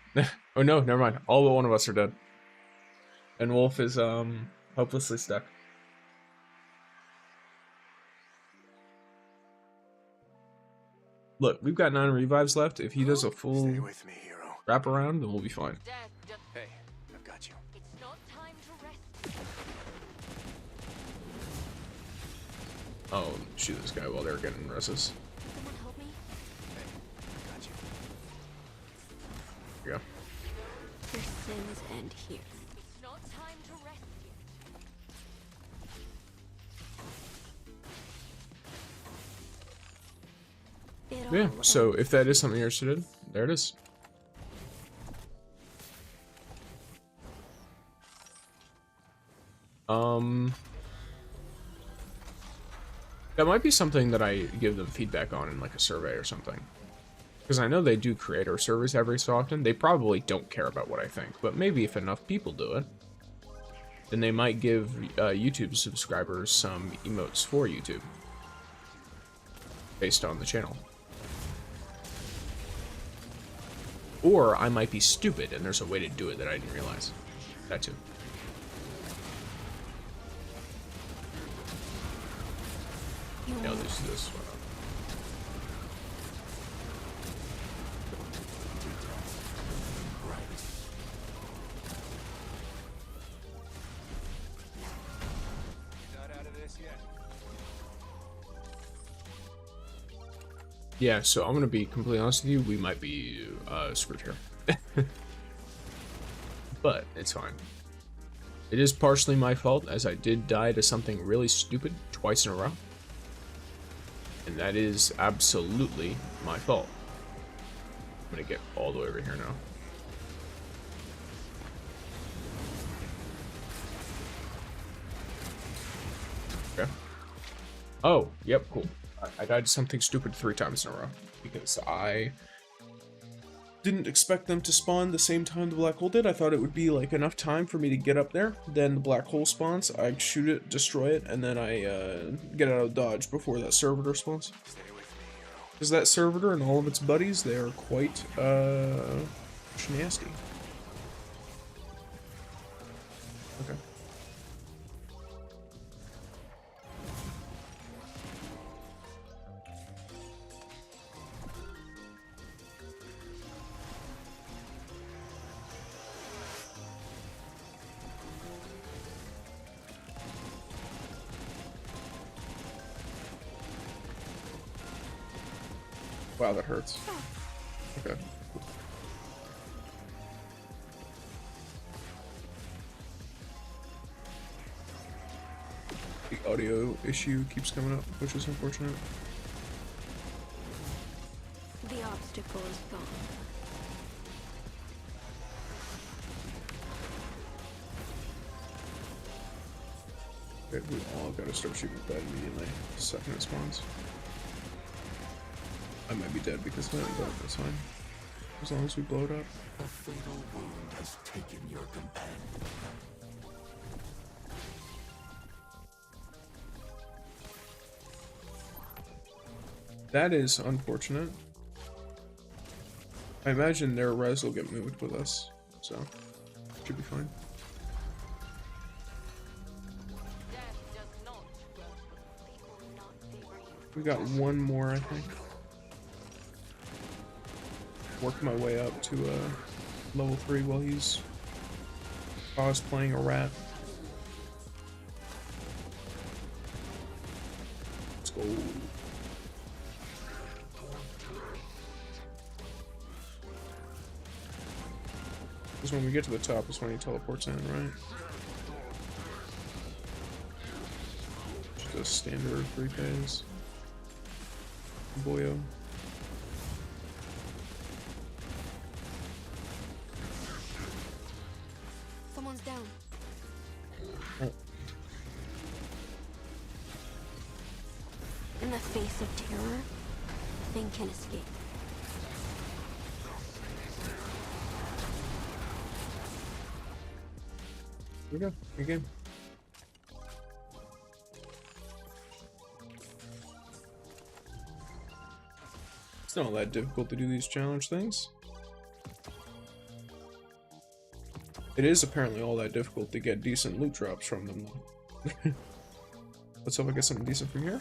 Oh no, never mind. All but 1 of us are dead. And Wolf is hopelessly stuck. Look, we've got 9 revives left. If he does a full Stay with me, hero. wrap around, then we'll be fine. Hey, I've got you. It's not time to rest. Oh, shoot this guy while they're getting reses. Someone help me? Hey, I've got you. Here you go. Your sins end here. It's not time to rest yet. Yeah, so if that is something you're interested in, there it is. That might be something that I give them feedback on in like a survey or something. Because I know they do creator surveys every so often. They probably don't care about what I think, but maybe if enough people do it, then they might give YouTube subscribers some emotes for YouTube based on the channel. Or I might be stupid and there's a way to do it that I didn't realize. That too. Yeah, this one. Yeah, so I'm gonna be completely honest with you, we might be screwed here. But it's fine. It is partially my fault, as I did die to something really stupid twice in a row. And that is absolutely my fault. I'm gonna get all the way over here now. Okay. Oh, yep, cool. I died to something stupid 3 times in a row because I didn't expect them to spawn the same time the black hole did. I thought it would be like enough time for me to get up there. Then the black hole spawns, I shoot it, destroy it, and then I get out of dodge before that servitor spawns. Because that servitor and all of its buddies, they are quite nasty. Okay. Wow, that hurts. Okay. The audio issue keeps coming up, which is unfortunate. The obstacle is gone. Okay, we all gotta start shooting with that immediately, the second it spawns. I might be dead because of that, but that's fine. As long as we blow it up. A fatal wound has taken your companion. That is unfortunate. I imagine their res will get moved with us, so should be fine. We got one more, I think. Work my way up to level 3 while he's cosplaying a rat. Let's go. Because when we get to the top is when he teleports in, right? Just a standard 3-phase. Boyo. Someone's down. Oh. In the face of terror, nothing can escape. Here we go. Good game. It's not that difficult to do these challenge things. It is apparently all that difficult to get decent loot drops from them, though. Let's hope I get something decent from here.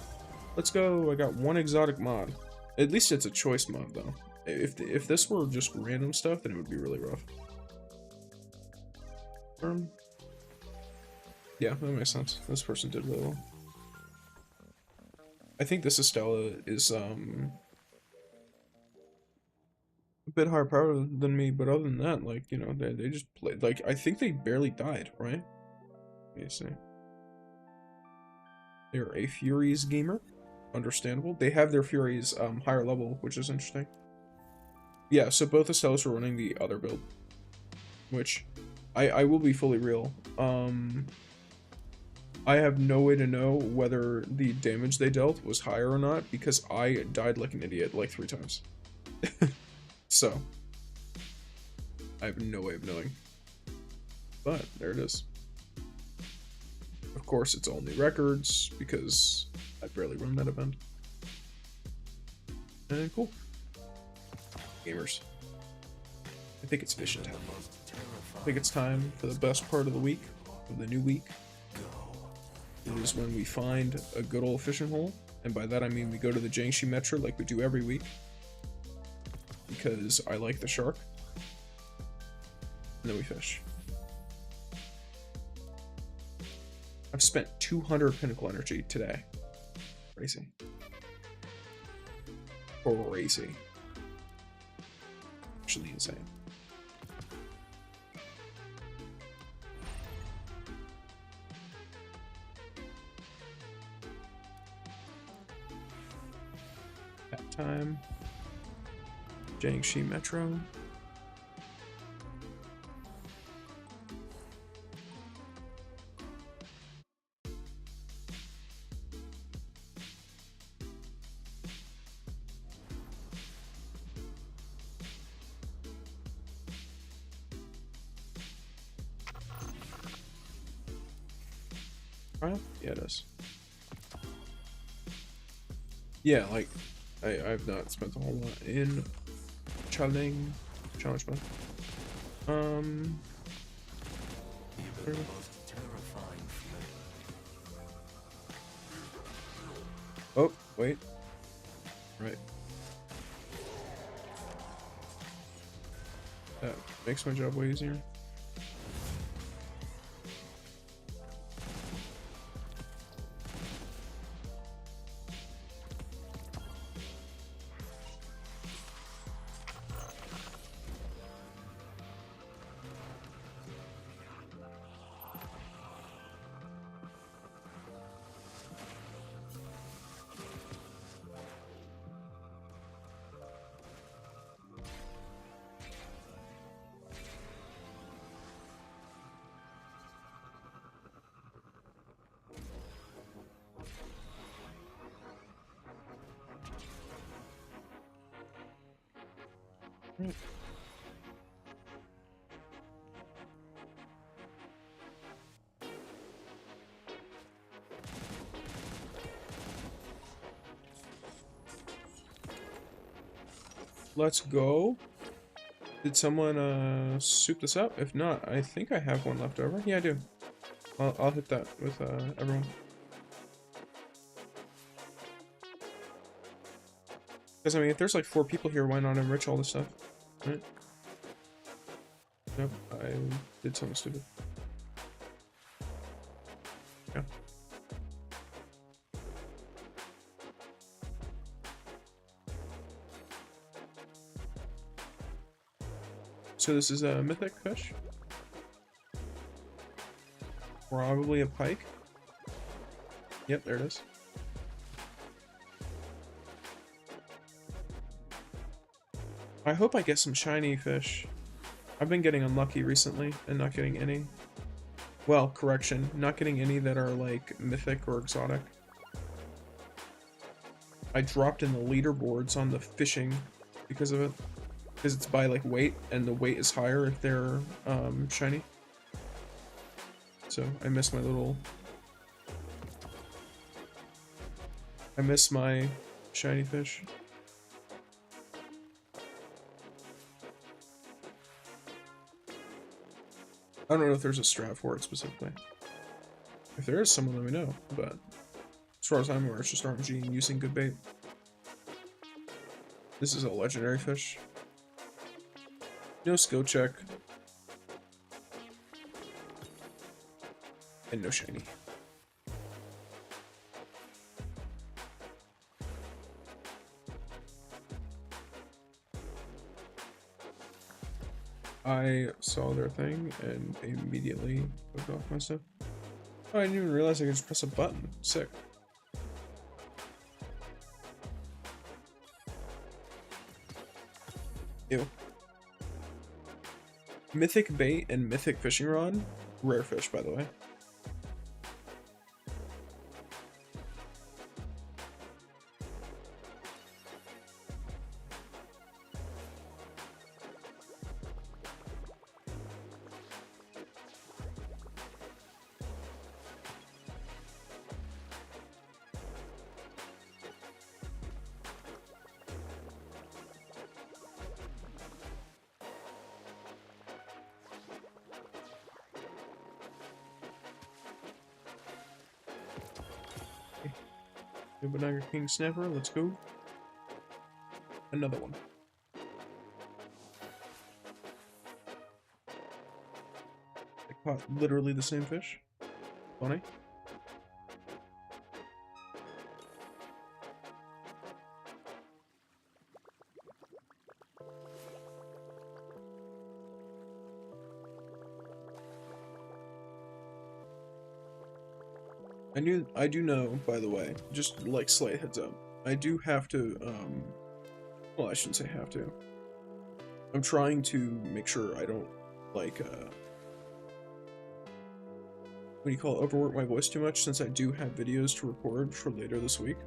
Let's go. I got one exotic mod. At least it's a choice mod, though. If this were just random stuff, then it would be really rough. Yeah, that makes sense. This person did really well. I think this Estella is a bit higher power than me, but other than that, like, you know, they just played, like, I think they barely died, right? Let me see. They're a Furies gamer. Understandable. They have their Furies higher level, which is interesting. Yeah, so both Estellas were running the other build. Which, I will be fully real. I have no way to know whether the damage they dealt was higher or not, because I died like an idiot like 3 times. So, I have no way of knowing. But, there it is. Of course, it's all new records, because I barely run that event. And cool. Gamers. I think it's fishing time. I think it's time for the best part of the week, of the new week. It is when we find a good old fishing hole, and by that I mean we go to the Jiangxi Metro like we do every week, because I like the shark, and then we fish. I've spent 200 pinnacle energy today. Crazy. Crazy. Actually insane. That time. Jiangxi Metro. Yeah, it is. Yeah, like, I've not spent a whole lot in challenge mode. Oh, wait. Right. That makes my job way easier. Right. Let's go. Did someone soup this up? If not, I think I have one left over. Yeah, I do. I'll hit that with everyone. Because I mean, if there's like 4 people here, why not enrich all this stuff? Right? Nope, I did something stupid. Yeah. So this is a mythic fish. Probably a pike. Yep, there it is. I hope I get some shiny fish. I've been getting unlucky recently and not getting any. Well, correction, not getting any that are like mythic or exotic. I dropped in the leaderboards on the fishing because of it. Because it's by like weight, and the weight is higher if they're shiny. So I missed my little... I missed my shiny fish. I don't know if there's a strat for it specifically. If there is, someone let me know, but as far as I'm aware, it's just RNG and using good bait. This is a legendary fish. No skill check. And no shiny. I saw their thing and immediately took off my stuff. Oh, I didn't even realize I could just press a button. Sick. Ew. Mythic bait and mythic fishing rod. Rare fish, by the way. Nobunaga King Snapper, let's go. Another one. I caught literally the same fish. Funny. I do know, by the way, just like slight heads up, I do have to, well, I shouldn't say have to. I'm trying to make sure I don't, like, what do you call it, overwork my voice too much, since I do have videos to record for later this week.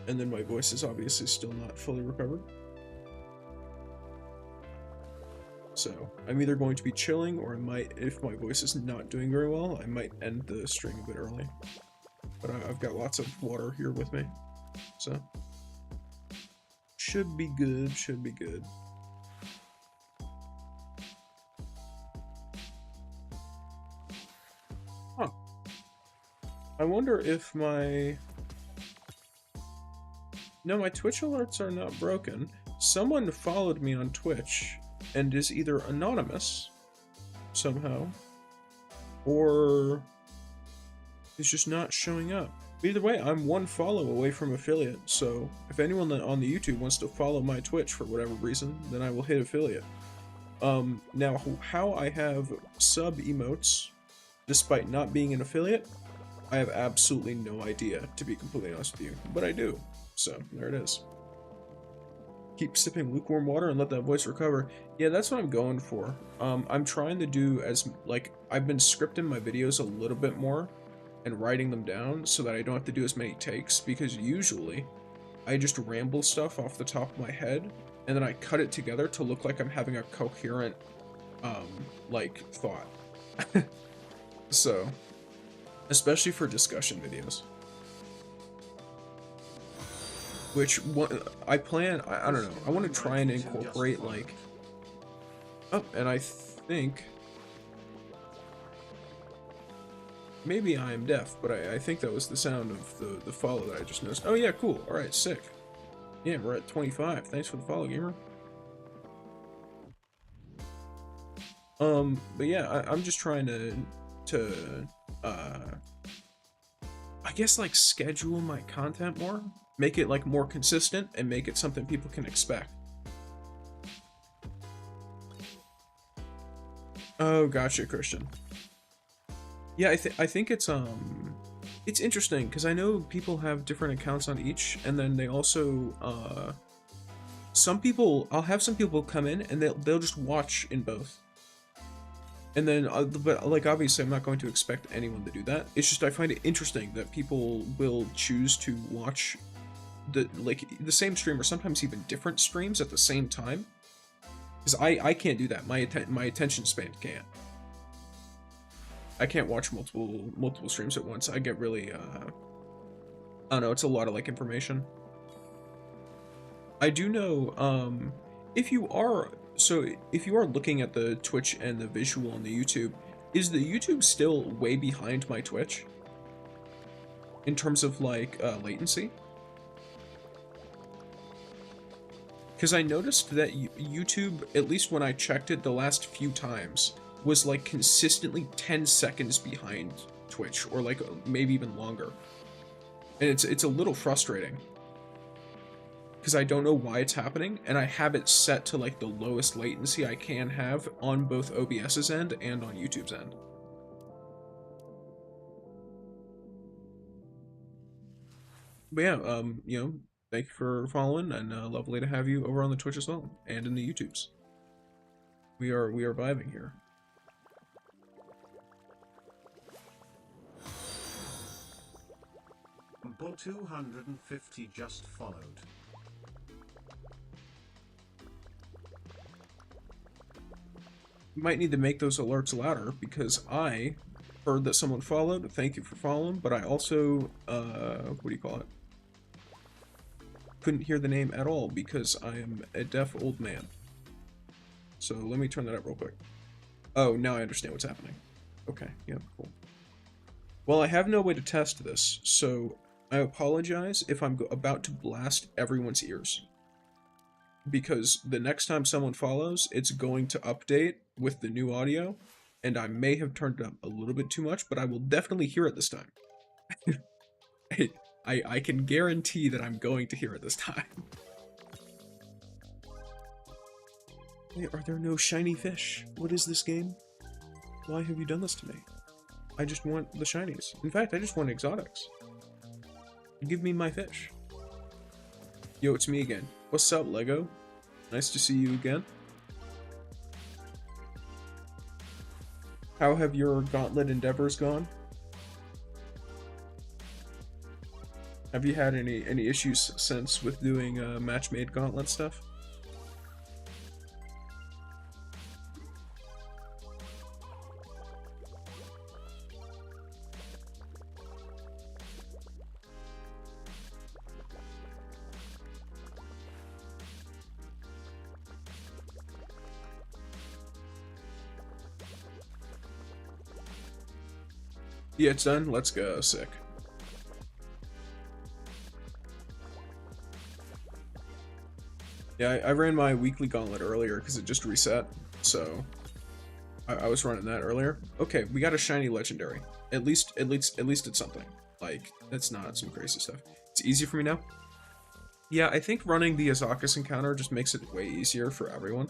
And then my voice is obviously still not fully recovered. So, I'm either going to be chilling, or I might, if my voice is not doing very well, I might end the stream a bit early. But I've got lots of water here with me, so should be good, should be good. Huh. I wonder if my... No, my Twitch alerts are not broken. Someone followed me on Twitch and is either anonymous somehow, or is just not showing up. Either way, I'm one follow away from affiliate, so if anyone on the YouTube wants to follow my Twitch for whatever reason, then I will hit affiliate. Now, how I have sub emotes, despite not being an affiliate, I have absolutely no idea, to be completely honest with you, but I do, so there it is. Keep sipping lukewarm water and let that voice recover. Yeah, that's what I'm going for. I'm trying to do as, like, I've been scripting my videos a little bit more and writing them down so that I don't have to do as many takes, because usually I just ramble stuff off the top of my head and then I cut it together to look like I'm having a coherent, like, thought. So, especially for discussion videos. Which, I plan, I don't know, I want to try and incorporate, like, oh, and I think, maybe I am deaf, but I think that was the sound of the follow that I just noticed. Oh yeah, cool, alright, sick. Yeah, we're at 25, thanks for the follow, gamer. But yeah, I'm just trying to, I guess, like, schedule my content more. Make it, like, more consistent, and make it something people can expect. Oh, gotcha, Christian. Yeah, I think it's interesting, because I know people have different accounts on each, and then they also, some people, I'll have some people come in, and they'll just watch in both. And then, but, like, obviously I'm not going to expect anyone to do that. It's just I find it interesting that people will choose to watch the same stream, or sometimes even different streams at the same time, because I can't do that. My attention span can't. I can't watch multiple streams at once. I get really I don't know, it's a lot of, like, information. I do know if you are looking at the Twitch and the visual on the YouTube, is the YouTube still way behind my Twitch in terms of, like, latency? Because I noticed that YouTube, at least when I checked it the last few times, was, like, consistently 10 seconds behind Twitch, or, like, maybe even longer. And it's a little frustrating, because I don't know why it's happening, and I have it set to, like, the lowest latency I can have on both OBS's end and on YouTube's end. But yeah, you know, thank you for following, and lovely to have you over on the Twitch as well, and in the YouTubes. We are vibing here. Bull 250 just followed. You might need to make those alerts louder, because I heard that someone followed. Thank you for following, but I also, what do you call it? Couldn't hear the name at all because I am a deaf old man. So let me turn that up real quick. Oh, now I understand what's happening. Okay, yeah, cool. Well, I have no way to test this, so I apologize if I'm about to blast everyone's ears. Because the next time someone follows, it's going to update with the new audio, and I may have turned it up a little bit too much, but I will definitely hear it this time. I can guarantee that I'm going to hear it this time. Wait, are there no shiny fish? What is this game? Why have you done this to me? I just want the shinies. In fact, I just want exotics. Give me my fish. Yo, it's me again. What's up, Lego? Nice to see you again. How have your gauntlet endeavors gone? Have you had any issues since with doing match-made gauntlet stuff? Yeah, it's done. Let's go. Sick. Yeah, I ran my weekly gauntlet earlier because it just reset, so I was running that earlier. Okay, we got a shiny legendary. At least it's something. Like, that's not some crazy stuff. It's easy for me now. Yeah, I think running the Azakus encounter just makes it way easier for everyone.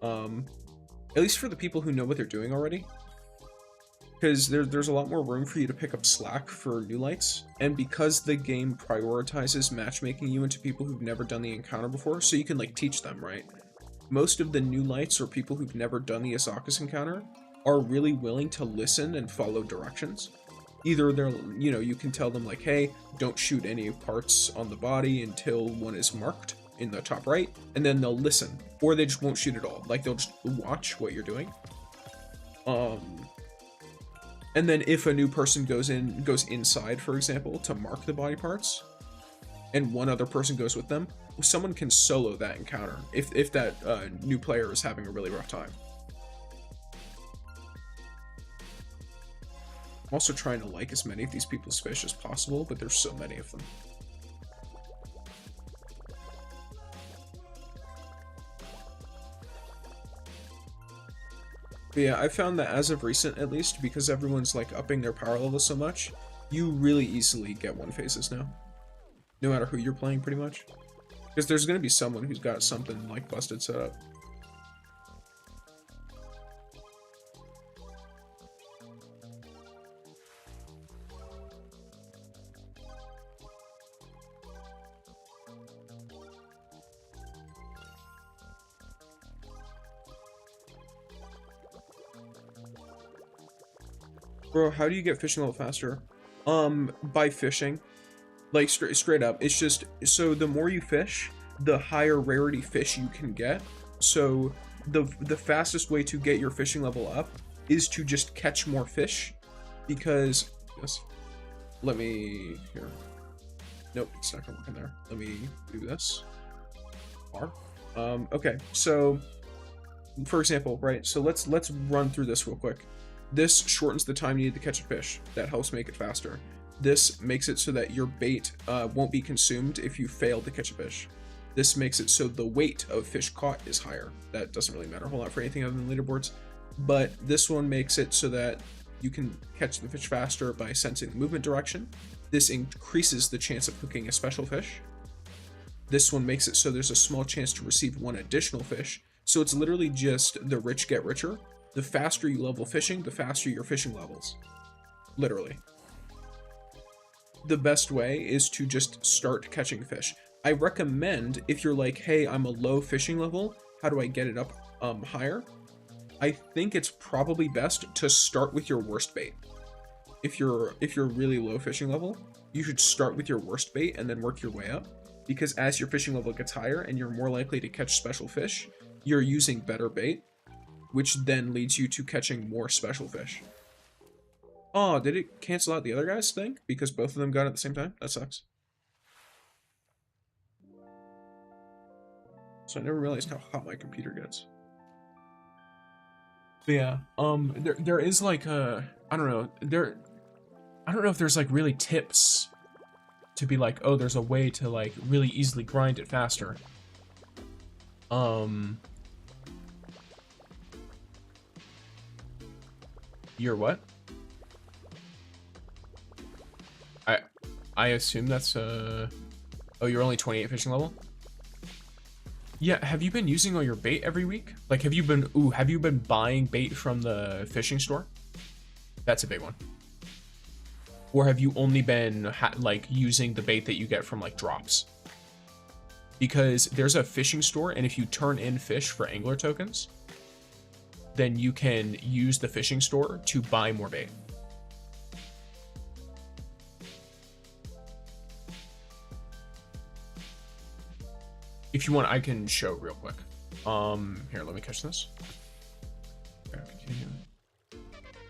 At least for the people who know what they're doing already. Because there's a lot more room for you to pick up slack for new lights, and because the game prioritizes matchmaking you into people who've never done the encounter before, so you can like teach them, right? Most of the new lights or people who've never done the Azakus encounter are really willing to listen and follow directions. Either they're, you know, you can tell them like, hey, don't shoot any parts on the body until one is marked in the top right, and then they'll listen, or they just won't shoot at all. Like, they'll just watch what you're doing. And then if a new person goes inside, for example, to mark the body parts, and one other person goes with them, someone can solo that encounter if that new player is having a really rough time. I'm also trying to like as many of these people's fish as possible, but there's so many of them. But yeah, I found that as of recent, at least, because everyone's like upping their power level so much, you really easily get one phases now. No matter who you're playing, pretty much. Because there's going to be someone who's got something like busted set up. Bro, how do you get fishing level faster? By fishing. Like, straight up. It's just, so the more you fish, the higher rarity fish you can get. So, the fastest way to get your fishing level up is to just catch more fish. Because, yes, let me, here. Nope, it's not gonna work in there. Let me do this. R. Okay, so, for example, right, so let's run through this real quick. This shortens the time needed to catch a fish. That helps make it faster. This makes it so that your bait won't be consumed if you fail to catch a fish. This makes it so the weight of fish caught is higher. That doesn't really matter a whole lot for anything other than leaderboards. But this one makes it so that you can catch the fish faster by sensing the movement direction. This increases the chance of hooking a special fish. This one makes it so there's a small chance to receive one additional fish. So it's literally just the rich get richer. The faster you level fishing, the faster your fishing levels. Literally. The best way is to just start catching fish. I recommend, if you're like, hey, I'm a low fishing level, how do I get it up higher? I think it's probably best to start with your worst bait. If you're really low fishing level, you should start with your worst bait and then work your way up. Because as your fishing level gets higher and you're more likely to catch special fish, you're using better bait, which then leads you to catching more special fish. Oh, did it cancel out the other guy's thing? Because both of them got it at the same time? That sucks. So I never realized how hot my computer gets. But yeah, there is like I don't know if there's like really tips to be like, oh, there's a way to like really easily grind it faster. You're what? I assume that's oh, you're only 28 fishing level? Yeah, have you been using all your bait every week? Like, have you been buying bait from the fishing store? That's a big one. Or have you only been like using the bait that you get from like drops? Because there's a fishing store, and if you turn in fish for angler tokens, then you can use the fishing store to buy more bait. If you want, I can show real quick. Here, let me catch this. Okay, continue.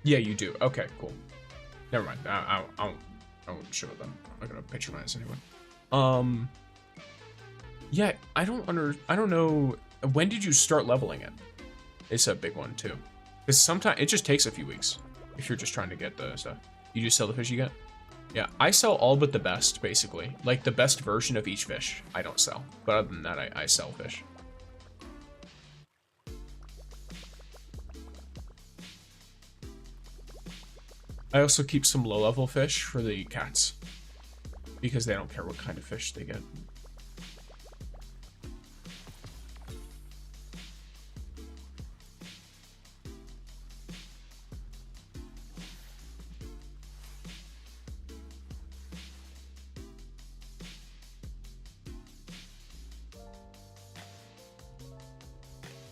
Yeah, you do. Okay, cool. Never mind. I won't show them. I'm not gonna patronize anyone. Yeah, I don't know. When did you start leveling it? It's a big one too. Because sometimes it just takes a few weeks if you're just trying to get the stuff. You just sell the fish you get? Yeah, I sell all but the best, basically. Like, the best version of each fish, I don't sell. But other than that, I sell fish. I also keep some low-level fish for the cats. Because they don't care what kind of fish they get.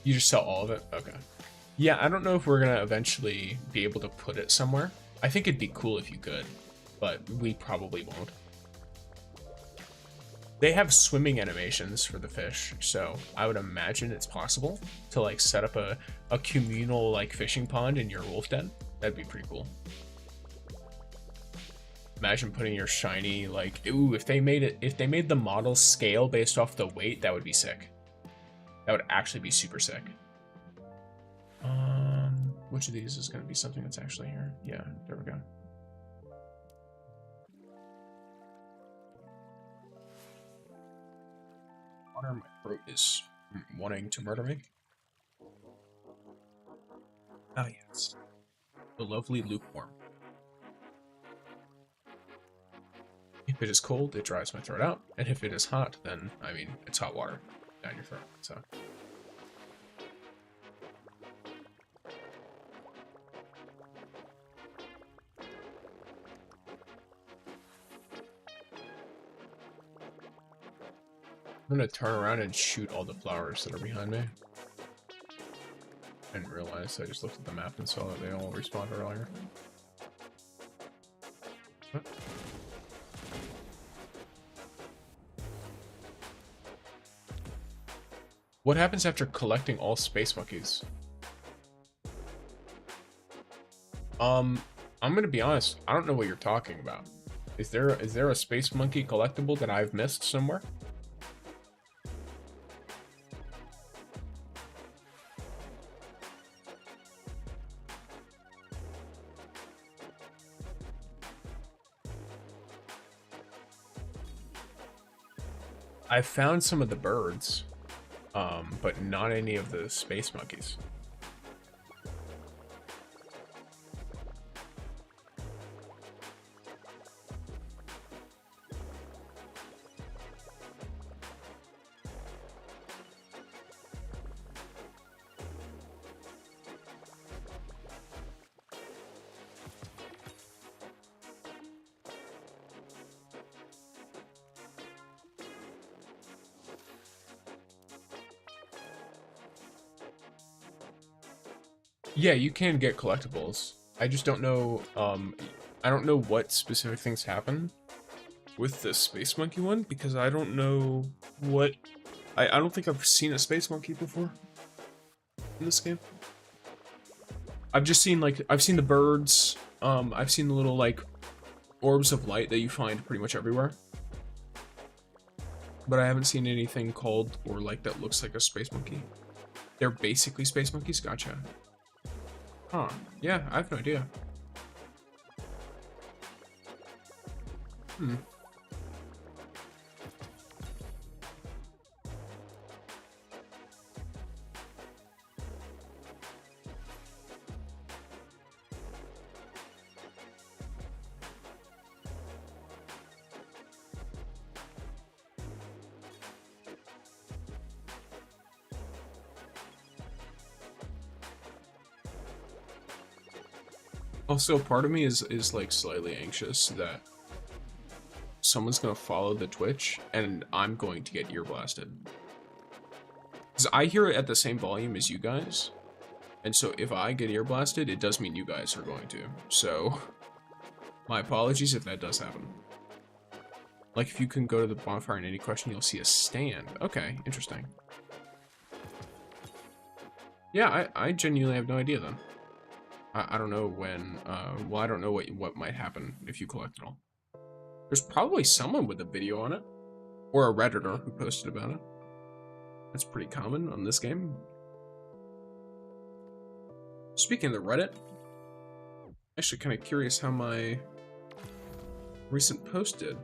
You just sell all of it? Okay. Yeah, I don't know if we're gonna eventually be able to put it somewhere. I think it'd be cool if you could, but we probably won't. They have swimming animations for the fish, so I would imagine it's possible to like set up a communal like fishing pond in your wolf den. That'd be pretty cool. Imagine putting your shiny, like, ooh, if they made the model scale based off the weight, that would be sick. That would actually be super sick. Which of these is going to be something that's actually here? Yeah, there we go. Water, my throat is wanting to murder me. Oh yes, the lovely lukewarm. If it is cold, it dries my throat out, and if it is hot, then I mean it's hot water down your throat. So. I'm gonna turn around and shoot all the flowers that are behind me. I didn't realize, I just looked at the map and saw that they all respawned earlier. What? What happens after collecting all space monkeys? I'm gonna be honest, I don't know what you're talking about. Is there a space monkey collectible that I've missed somewhere? I found some of the birds, but not any of the space monkeys. Yeah, you can get collectibles. I just don't know, I don't know what specific things happen with the Space Monkey one, because I don't know what... I don't think I've seen a Space Monkey before in this game. I've just seen, like, I've seen the birds, I've seen the little, like, orbs of light that you find pretty much everywhere. But I haven't seen anything called, or, like, that looks like a Space Monkey. They're basically Space Monkeys? Gotcha. Huh. Yeah, I have no idea. Also, part of me is like slightly anxious that someone's gonna follow the Twitch and I'm going to get ear blasted. Because I hear it at the same volume as you guys. And so if I get ear blasted, it does mean you guys are going to. So my apologies if that does happen. Like if you can go to the bonfire and any question, you'll see a stand. Okay, interesting. Yeah, I genuinely have no idea then. I don't know when, well, I don't know what might happen if you collect it all. There's probably someone with a video on it. Or a Redditor who posted about it. That's pretty common on this game. Speaking of the Reddit, actually kind of curious how my recent post did.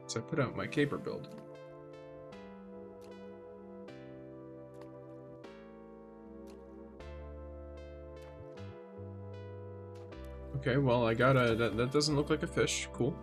So I put out my caper build. Okay, well I got a, that doesn't look like a fish, cool.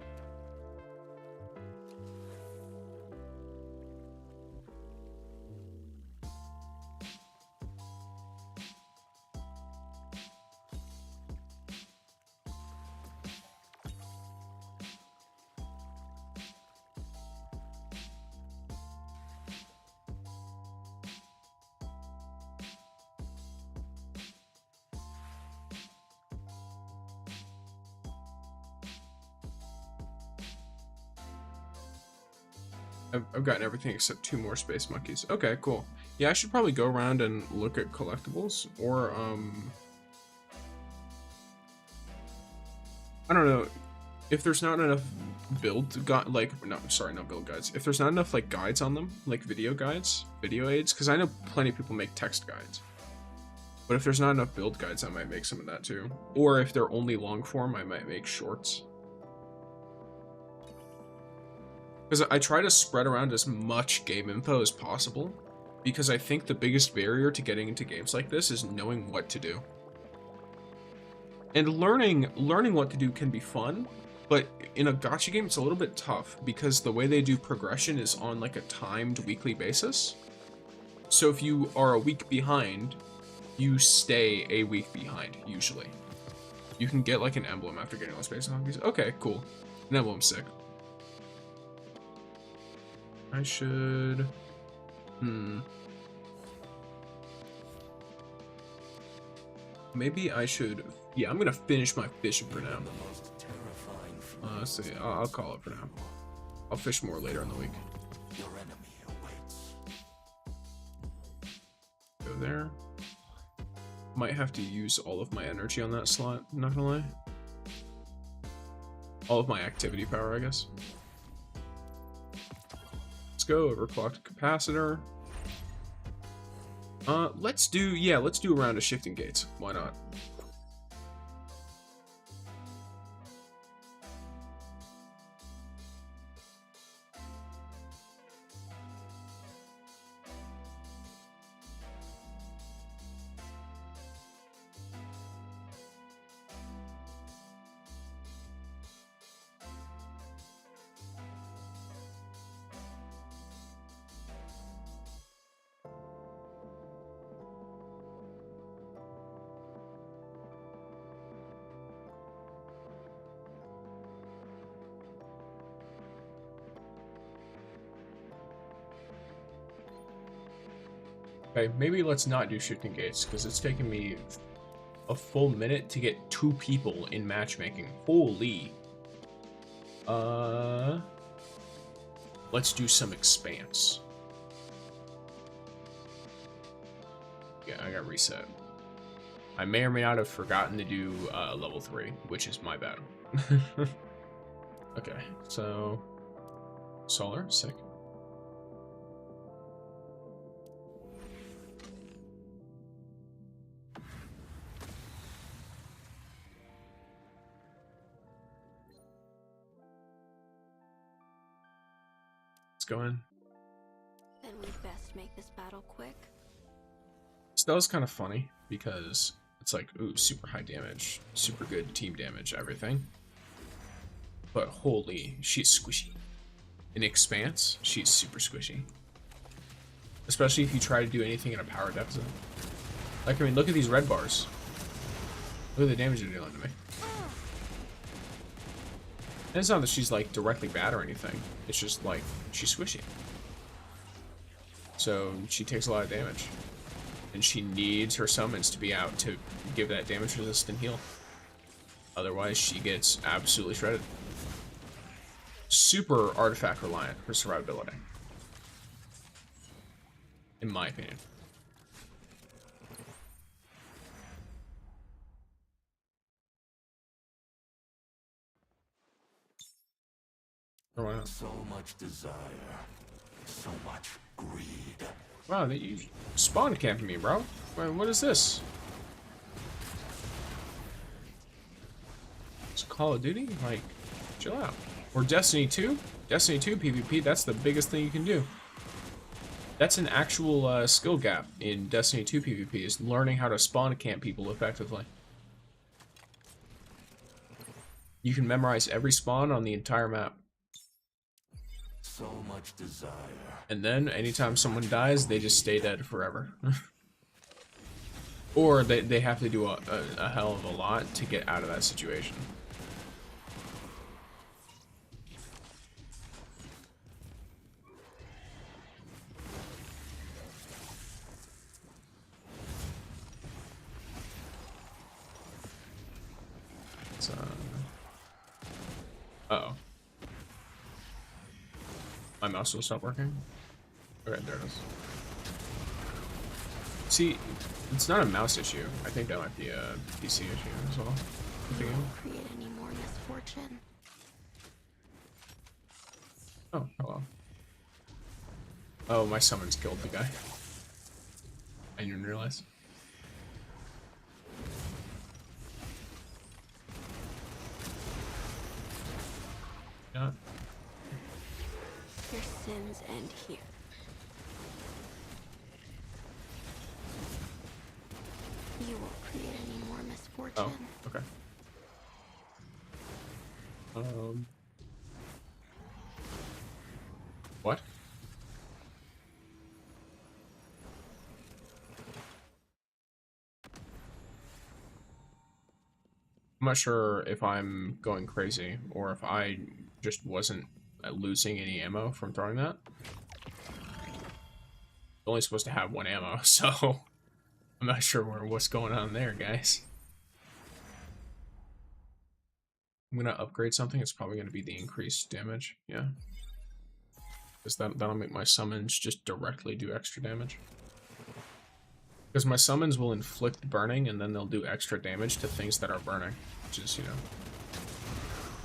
I've gotten everything except 2 more space monkeys. Okay, cool. Yeah, I should probably go around and look at collectibles, or, I don't know, if there's not enough build guide, like, no, sorry, not build guides. If there's not enough, like, guides on them, like video guides, video aids, because I know plenty of people make text guides. But if there's not enough build guides, I might make some of that too. Or if they're only long form, I might make shorts. Because I try to spread around as much game info as possible, because I think the biggest barrier to getting into games like this is knowing what to do. And learning what to do can be fun, but in a gacha game it's a little bit tough, because the way they do progression is on like a timed weekly basis. So if you are a week behind, you stay a week behind, usually. You can get like an emblem after getting all the space monkeys. Okay, cool. An emblem's sick. I should... Maybe I should... Yeah, I'm gonna finish my fishing for now. Let's see, I'll call it for now. I'll fish more later in the week. Go there. Might have to use all of my energy on that slot, not gonna lie. All of my activity power, I guess. Let's go, overclocked capacitor. Let's do a round of shifting gates. Why not? Okay, maybe let's not do shifting gates, because it's taken me a full minute to get 2 people in matchmaking. Holy. Let's do some expanse. Yeah, I got reset. I may or may not have forgotten to do level 3, which is my bad. Okay, so solar, sick. Go in. Then we'd best make this battle quick. So that was kind of funny because it's like, ooh, super high damage, super good team damage, everything. But holy, she's squishy. In Expanse, she's super squishy. Especially if you try to do anything in a power deficit. Like, I mean, look at these red bars. Look at the damage they're dealing to me. And it's not that she's like directly bad or anything. It's just like she's squishy. So she takes a lot of damage. And she needs her summons to be out to give that damage resistant heal. Otherwise she gets absolutely shredded. Super artifact reliant for survivability. In my opinion. Oh, wow. So much desire, so much greed. Wow, you spawn camping me, bro. Wait, what is this? It's Call of Duty? Like, chill out. Or Destiny 2? Destiny 2 PvP, that's the biggest thing you can do. That's an actual skill gap in Destiny 2 PvP, is learning how to spawn camp people effectively. You can memorize every spawn on the entire map. So much desire. And then, anytime someone dies, they just stay dead forever. Or they have to do a hell of a lot to get out of that situation. So, uh-oh. My mouse will stop working. Okay, there it is. See, it's not a mouse issue. I think that might be a PC issue as well. You won't create any more misfortune. Oh, hello. Oh, my summons killed the guy. I didn't realize. Yeah. Your sins end here. You won't create any more misfortune. Oh, okay. What? I'm not sure if I'm going crazy or if I just wasn't losing any ammo from throwing that. Only supposed to have one ammo, so I'm not sure what's going on there, guys. I'm gonna upgrade something. It's probably gonna be the increased damage. Yeah, because that'll make my summons just directly do extra damage. Because my summons will inflict burning, and then they'll do extra damage to things that are burning, which is, you know,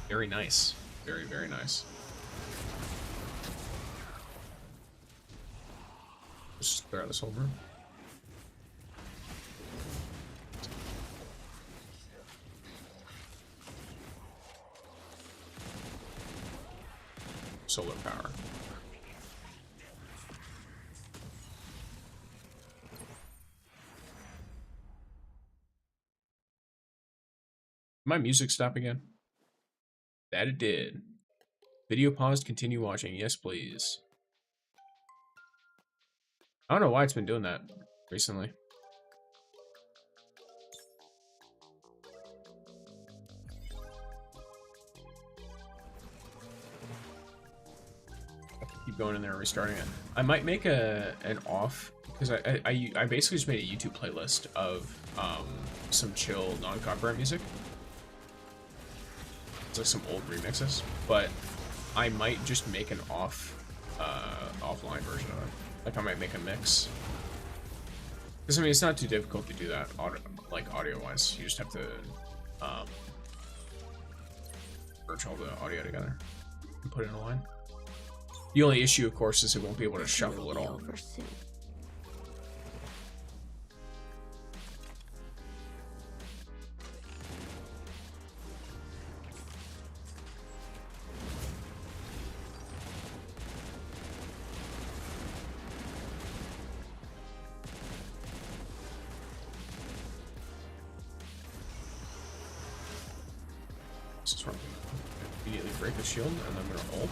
very nice. Very, very nice. Let's just clear out this whole room. Solar power. My music stop again? That it did. Video paused, continue watching. Yes, please. I don't know why it's been doing that recently. Keep going in there and restarting it. I might make an off, because I basically just made a YouTube playlist of some chill non-copyright music. It's like some old remixes, but I might just make an offline version of it. Like I might make a mix. Because I mean, it's not too difficult to do that, audio-wise. You just have to merge all the audio together and put it in a line. The only issue, of course, is it won't be able to shuffle it all. This is wrong. Immediately break the shield, and then I'm gonna ult.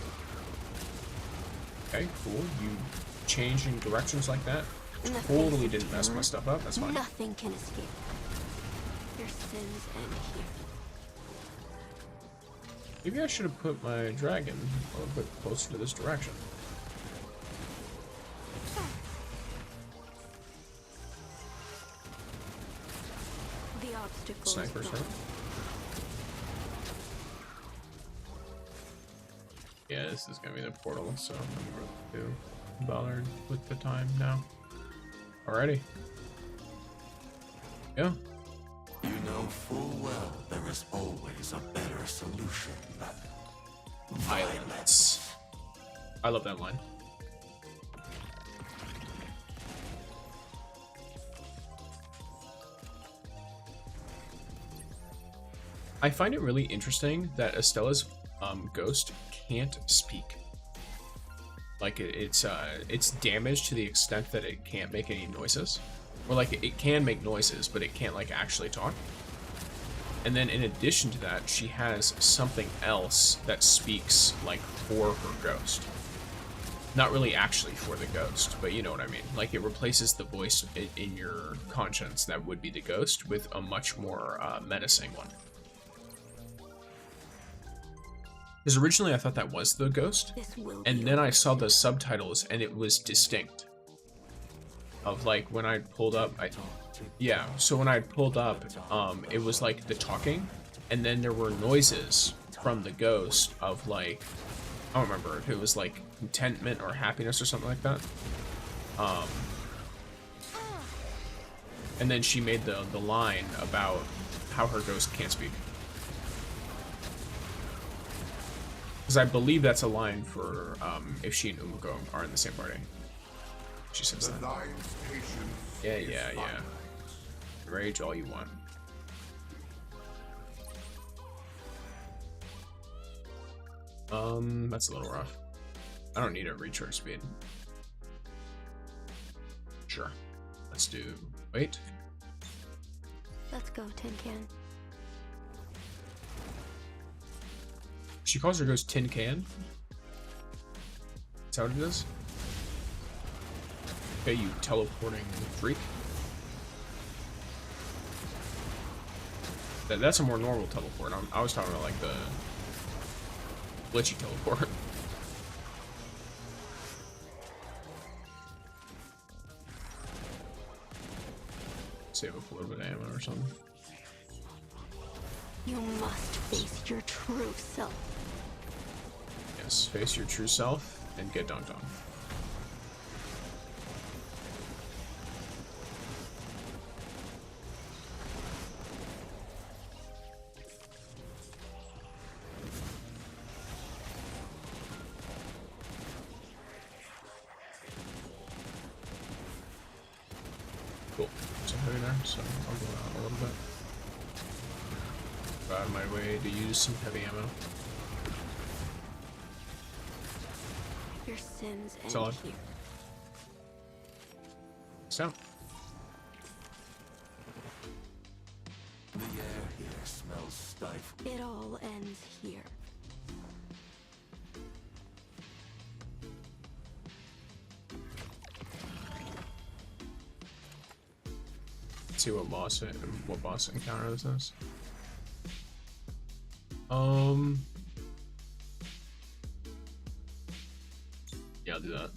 Okay, cool. You changing directions like that totally didn't mess my stuff up. That's fine. Nothing can escape. Your sins end here. Maybe I should have put my dragon a little bit closer to this direction. The obstacle Snipers, is right? gone. Yeah, this is gonna be the portal, so I'm not too bothered with the time now. Alrighty. Yeah. You know full well there is always a better solution. Violence. I love that line. I find it really interesting that Estella's ghost can't speak. Like it's damaged to the extent that it can't make any noises, or like it can make noises, but it can't like actually talk. And then in addition to that, she has something else that speaks like for her ghost. Not really actually for the ghost, but you know what I mean. Like it replaces the voice in your conscience that would be the ghost with a much more menacing one. Because originally I thought that was the ghost, and then I saw the subtitles and it was distinct. Of like when I pulled up, yeah, so when I pulled up, it was like the talking, and then there were noises from the ghost of like, I don't remember if it was like contentment or happiness or something like that. And then she made the line about how her ghost can't speak. Because I believe that's a line for if she and Umiko are in the same party. She says that. Yeah. Rage all you want. That's a little rough. I don't need a recharge speed. Sure. Let's do... Wait. Let's go, Tin Can. She calls her ghost Tin Can? That's how it is? Okay, you teleporting freak. That's a more normal teleport. I was talking about like the glitchy teleport. Save up a little bit of ammo or something. You must face your true self. Yes, face your true self and get dunked on. Cool. Some heavy there, so I'll go out a little bit. Go out of my way to use some heavy ammo. Your sins end Solid. here. So. The air here smells stifling. It all ends here. Let's see what boss encounter this is. Yeah, I'll do that.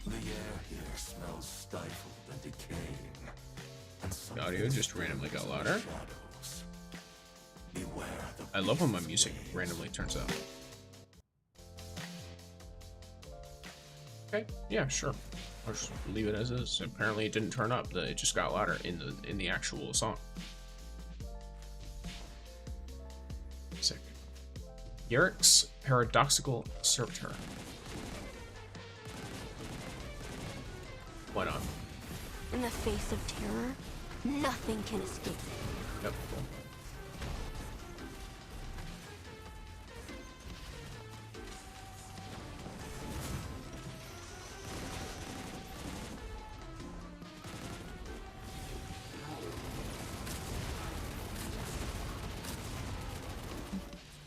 The air here smells stifled and decaying. And The audio just randomly got louder. shadows. Beware the I love when my music randomly turns up. Okay, yeah, sure. I'll just leave it as is. Apparently it didn't turn up. It just got louder in the actual song. Sick. Garrick's Paradoxical Servitor. Why not? In the face of terror, nothing can escape. Yep, cool.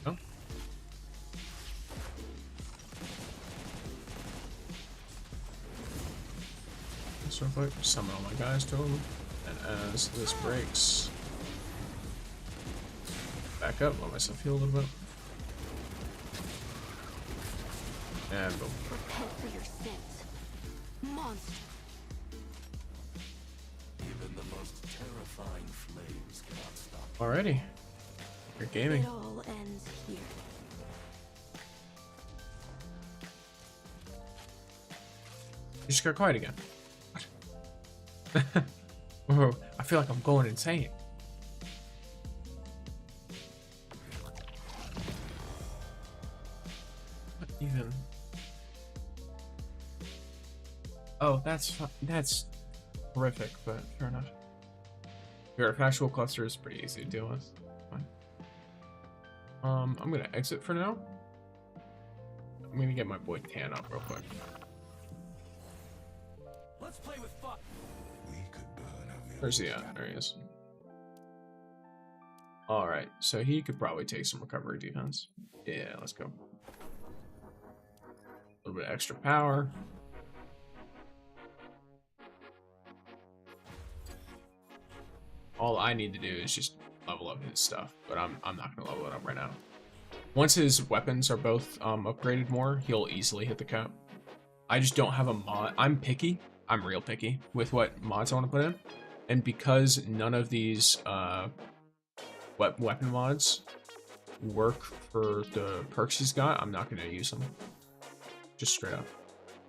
Oh. So quick, summon all my guys to him, and as this breaks, Back up, let myself heal a little bit. And boom. Repent for your sins. Monster. Even the most terrifying flames cannot stop. Alrighty. You're gaming. It all ends here. You just got quiet again. What? Whoa, I feel like I'm going insane. What even? Oh, that's horrific, but fair enough. Your factual cluster is pretty easy to deal with. Fine. I'm gonna exit for now. I'm gonna get my boy Tan up real quick. Let's play with fire. We could burn a Where's he at? There he is. Alright, so he could probably take some recovery defense. Yeah, let's go. A little bit extra power. All I need to do is just level up his stuff, but I'm not gonna level it up right now. Once his weapons are both upgraded more, he'll easily hit the cap. I just don't have a mod. I'm picky. I'm real picky with what mods I want to put in, and because none of these weapon mods work for the perks he's got, I'm not gonna use them. Just straight up.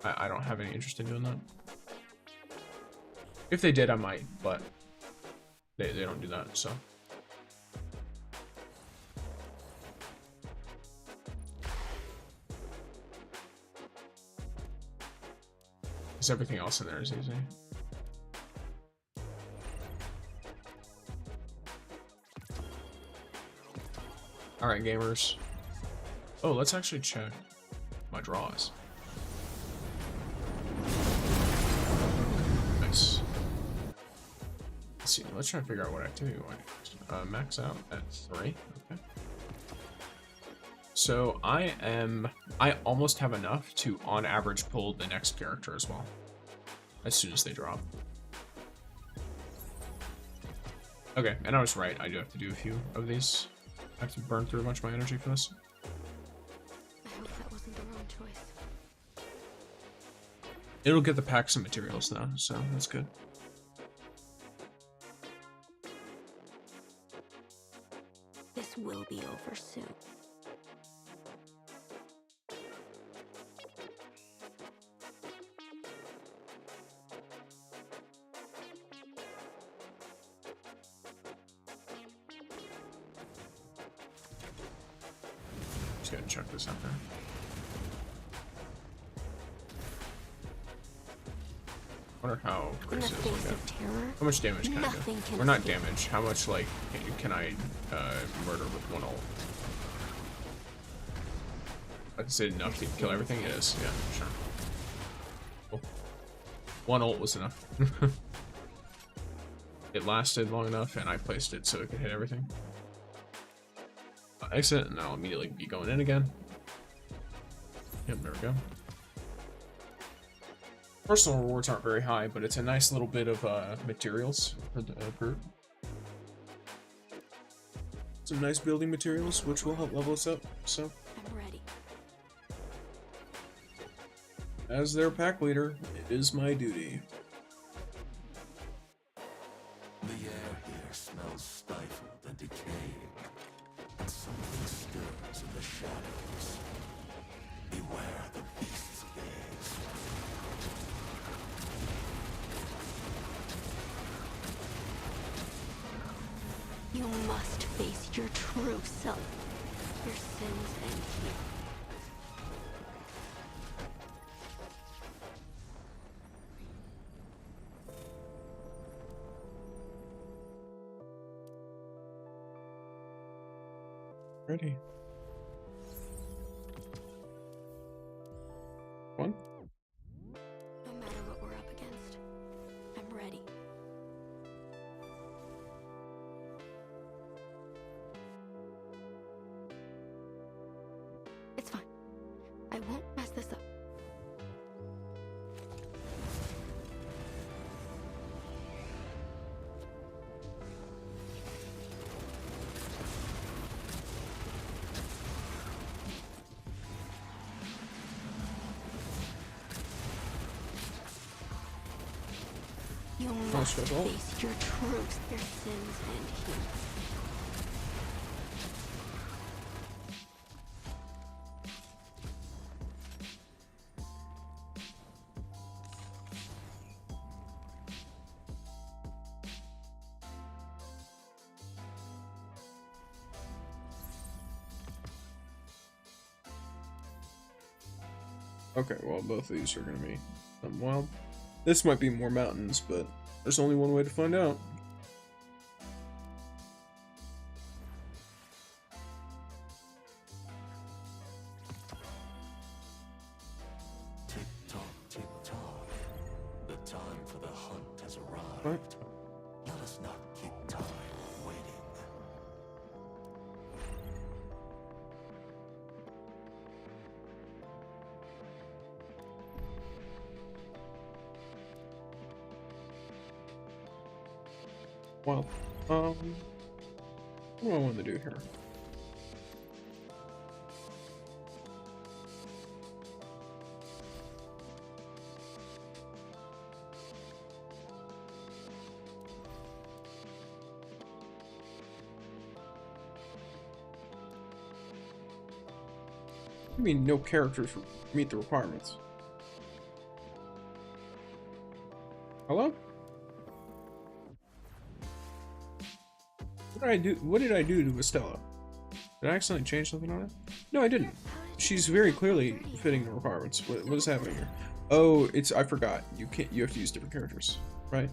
I don't have any interest in doing that. If they did, I might, but they don't do that, so. Because everything else in there is easy. Alright, gamers. Oh, let's actually check my draws. Nice. Let's see, let's try to figure out what activity we want. Max out at 3, okay. So I almost have enough to, on average, pull the next character as well, as soon as they drop. Okay, and I was right, I do have to do a few of these. I have to burn through a bunch of my energy for this. I hope that wasn't the wrong choice. It'll get the packs and materials though, so that's good. This will be over soon. Just gotta check this out there. I wonder how In the Chris is face looking. of terror, How much damage can I nothing do? can Or not escape. damage, how much, like, can I murder with one ult? Like I said, enough to kill everything? It is, yeah, sure. Cool. One ult was enough. It lasted long enough, and I placed it so it could hit everything. Exit, and I'll immediately be going in again. Yep, there we go. Personal rewards aren't very high, but it's a nice little bit of materials for the group. Some nice building materials, which will help level us up, so. I'm ready. As their pack leader, it is my duty. The air here smells stifled and decaying, and something stirs in the shadows. Beware the beast's gaze. You must face your true self. Your sins end here. Ready. One. No matter what we're up against, I'm ready. It's fine. I won't mess this up. You must face your truth, your sins, and heal. Okay, well, both of these are going to be something wild. This might be more mountains, but there's only one way to find out. Tick tock, tick tock. The time for the hunt has arrived. What? Let us not keep time waiting. Well, what do I want to do here? I mean, no characters meet the requirements. Hello? What did I do to Estella? Did I accidentally change something on it? No, I didn't. She's very clearly fitting the requirements. What is happening here? Oh, I forgot. You have to use different characters, right?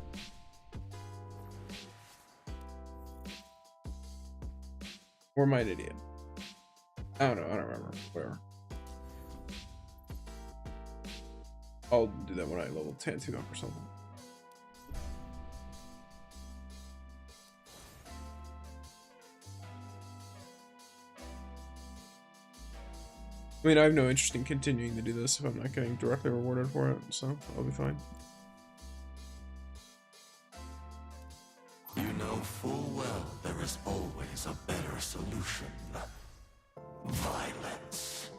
Or am I an idiot? I don't know, I don't remember. Whatever. I'll do that when I level 10 up or something. I mean, I have no interest in continuing to do this if I'm not getting directly rewarded for it, so I'll be fine. You know full well there is always a better solution. Violence.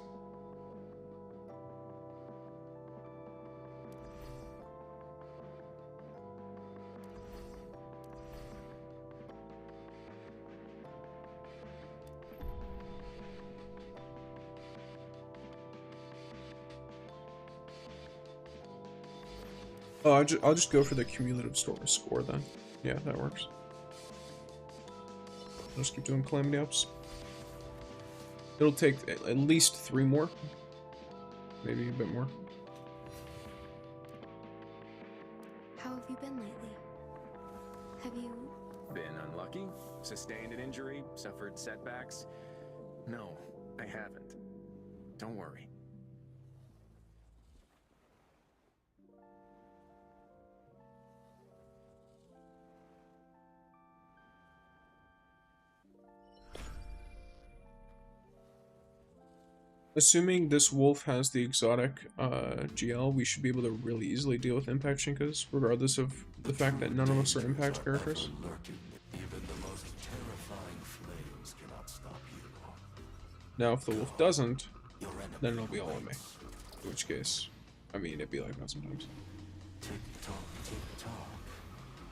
Oh, I'll just go for the cumulative score then. Yeah, that works. I'll just keep doing calamity ups. It'll take at least 3 more. Maybe a bit more. How have you been lately? Have you... Been unlucky? Sustained an injury? Suffered setbacks? No, I haven't. Don't worry. Assuming this wolf has the exotic GL, we should be able to really easily deal with impact Shinkas, regardless of the fact that none of us are impact characters. Even the most terrifying flames cannot stop you. Now, if the wolf doesn't, then it'll be all on me. In which case, I mean, it'd be like that sometimes. Tick tock, tick tock.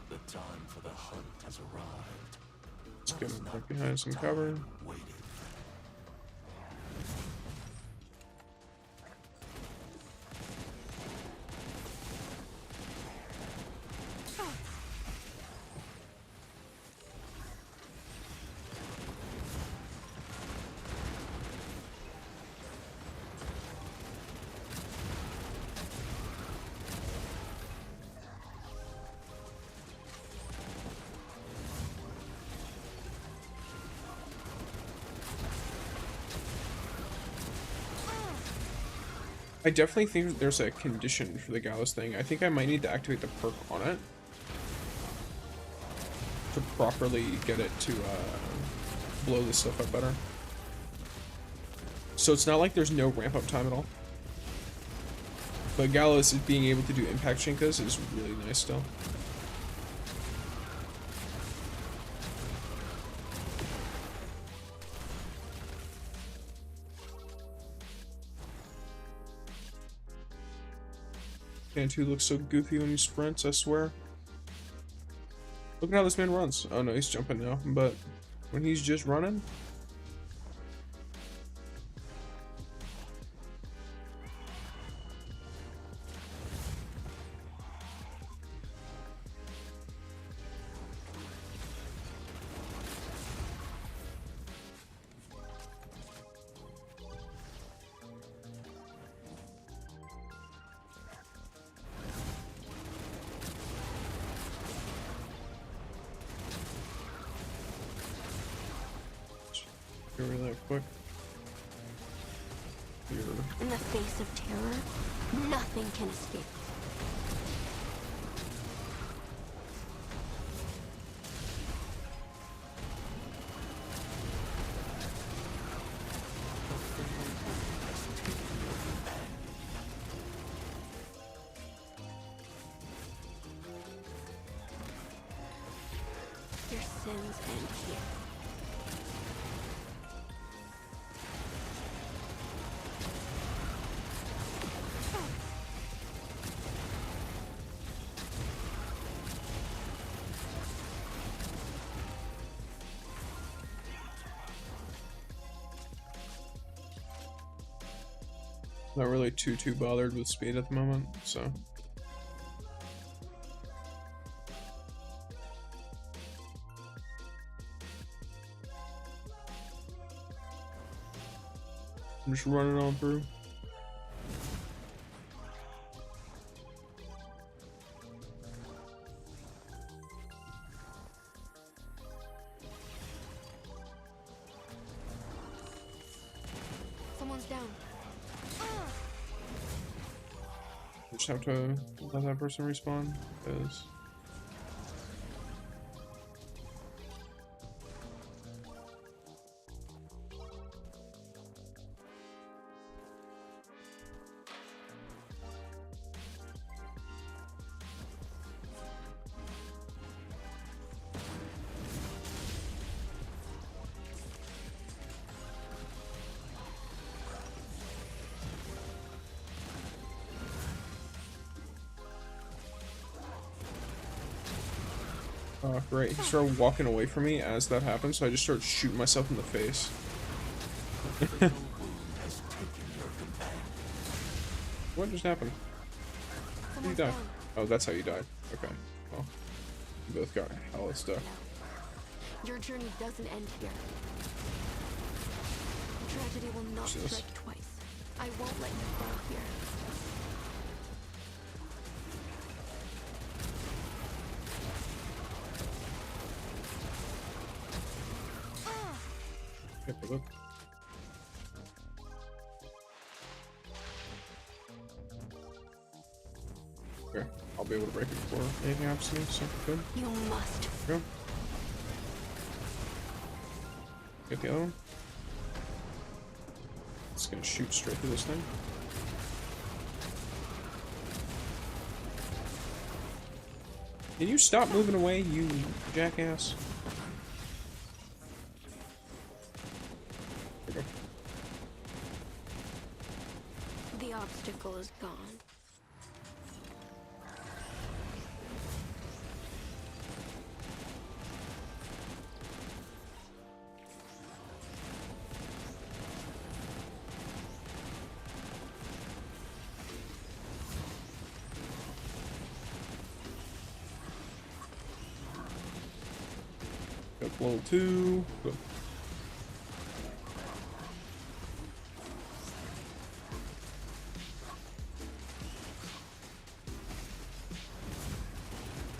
The time for the hunt has arrived. Let's get him right behind some cover. Waiting. I definitely think there's a condition for the Gallows thing. I think I might need to activate the perk on it to properly get it to blow this stuff up better. So it's not like there's no ramp up time at all. But Gallows being able to do impact Shinkas is really nice still. Cantu looks so goofy when he sprints, I swear. Look at how this man runs. Oh no, he's jumping now, but when he's just running. Get rid of that quick. Here. In the face of terror, nothing can escape. Your sins end here. Not really too bothered with speed at the moment, so. I'm just running on through. Someone's down. Just have to let that person respawn, because oh, great. He started walking away from me as that happened, so I just started shooting myself in the face. What just happened? How did you die? Oh, that's how you died. Okay. Well, you both got hella stuck. Your journey doesn't end here. Tragedy will not strike twice. I won't let you fall here. Okay, look. Okay, I'll be able to break it before anything happens to me, so good. You must. Go. Get the other one. It's gonna shoot straight through this thing. Can you stop moving away, you jackass? There we go. The obstacle is gone. Got level 2. Go.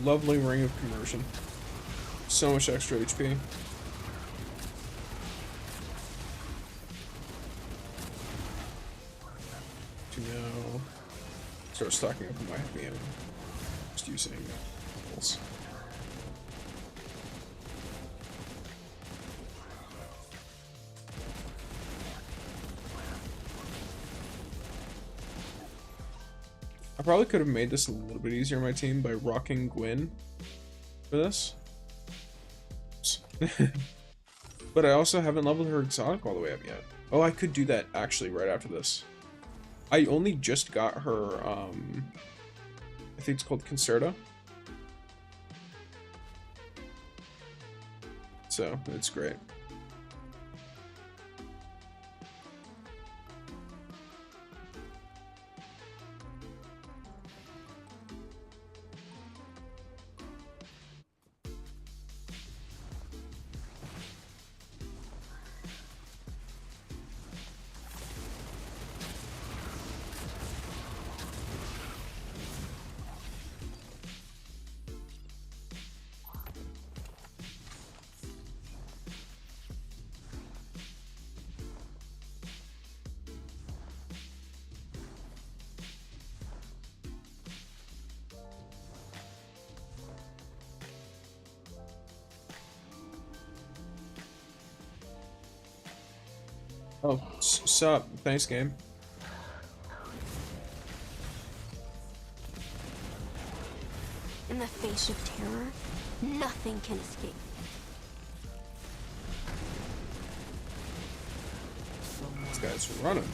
Lovely ring of conversion. So much extra HP. To now start stocking up on my heavy ammo. Just using pulse. I probably could have made this a little bit easier on my team by rocking Gwyn for this. But I also haven't leveled her exotic all the way up yet. Oh, I could do that actually right after this. I only just got her, I think it's called Concerta. So it's great. Oh, sup? Thanks, game. In the face of terror, nothing can escape. This guy's running.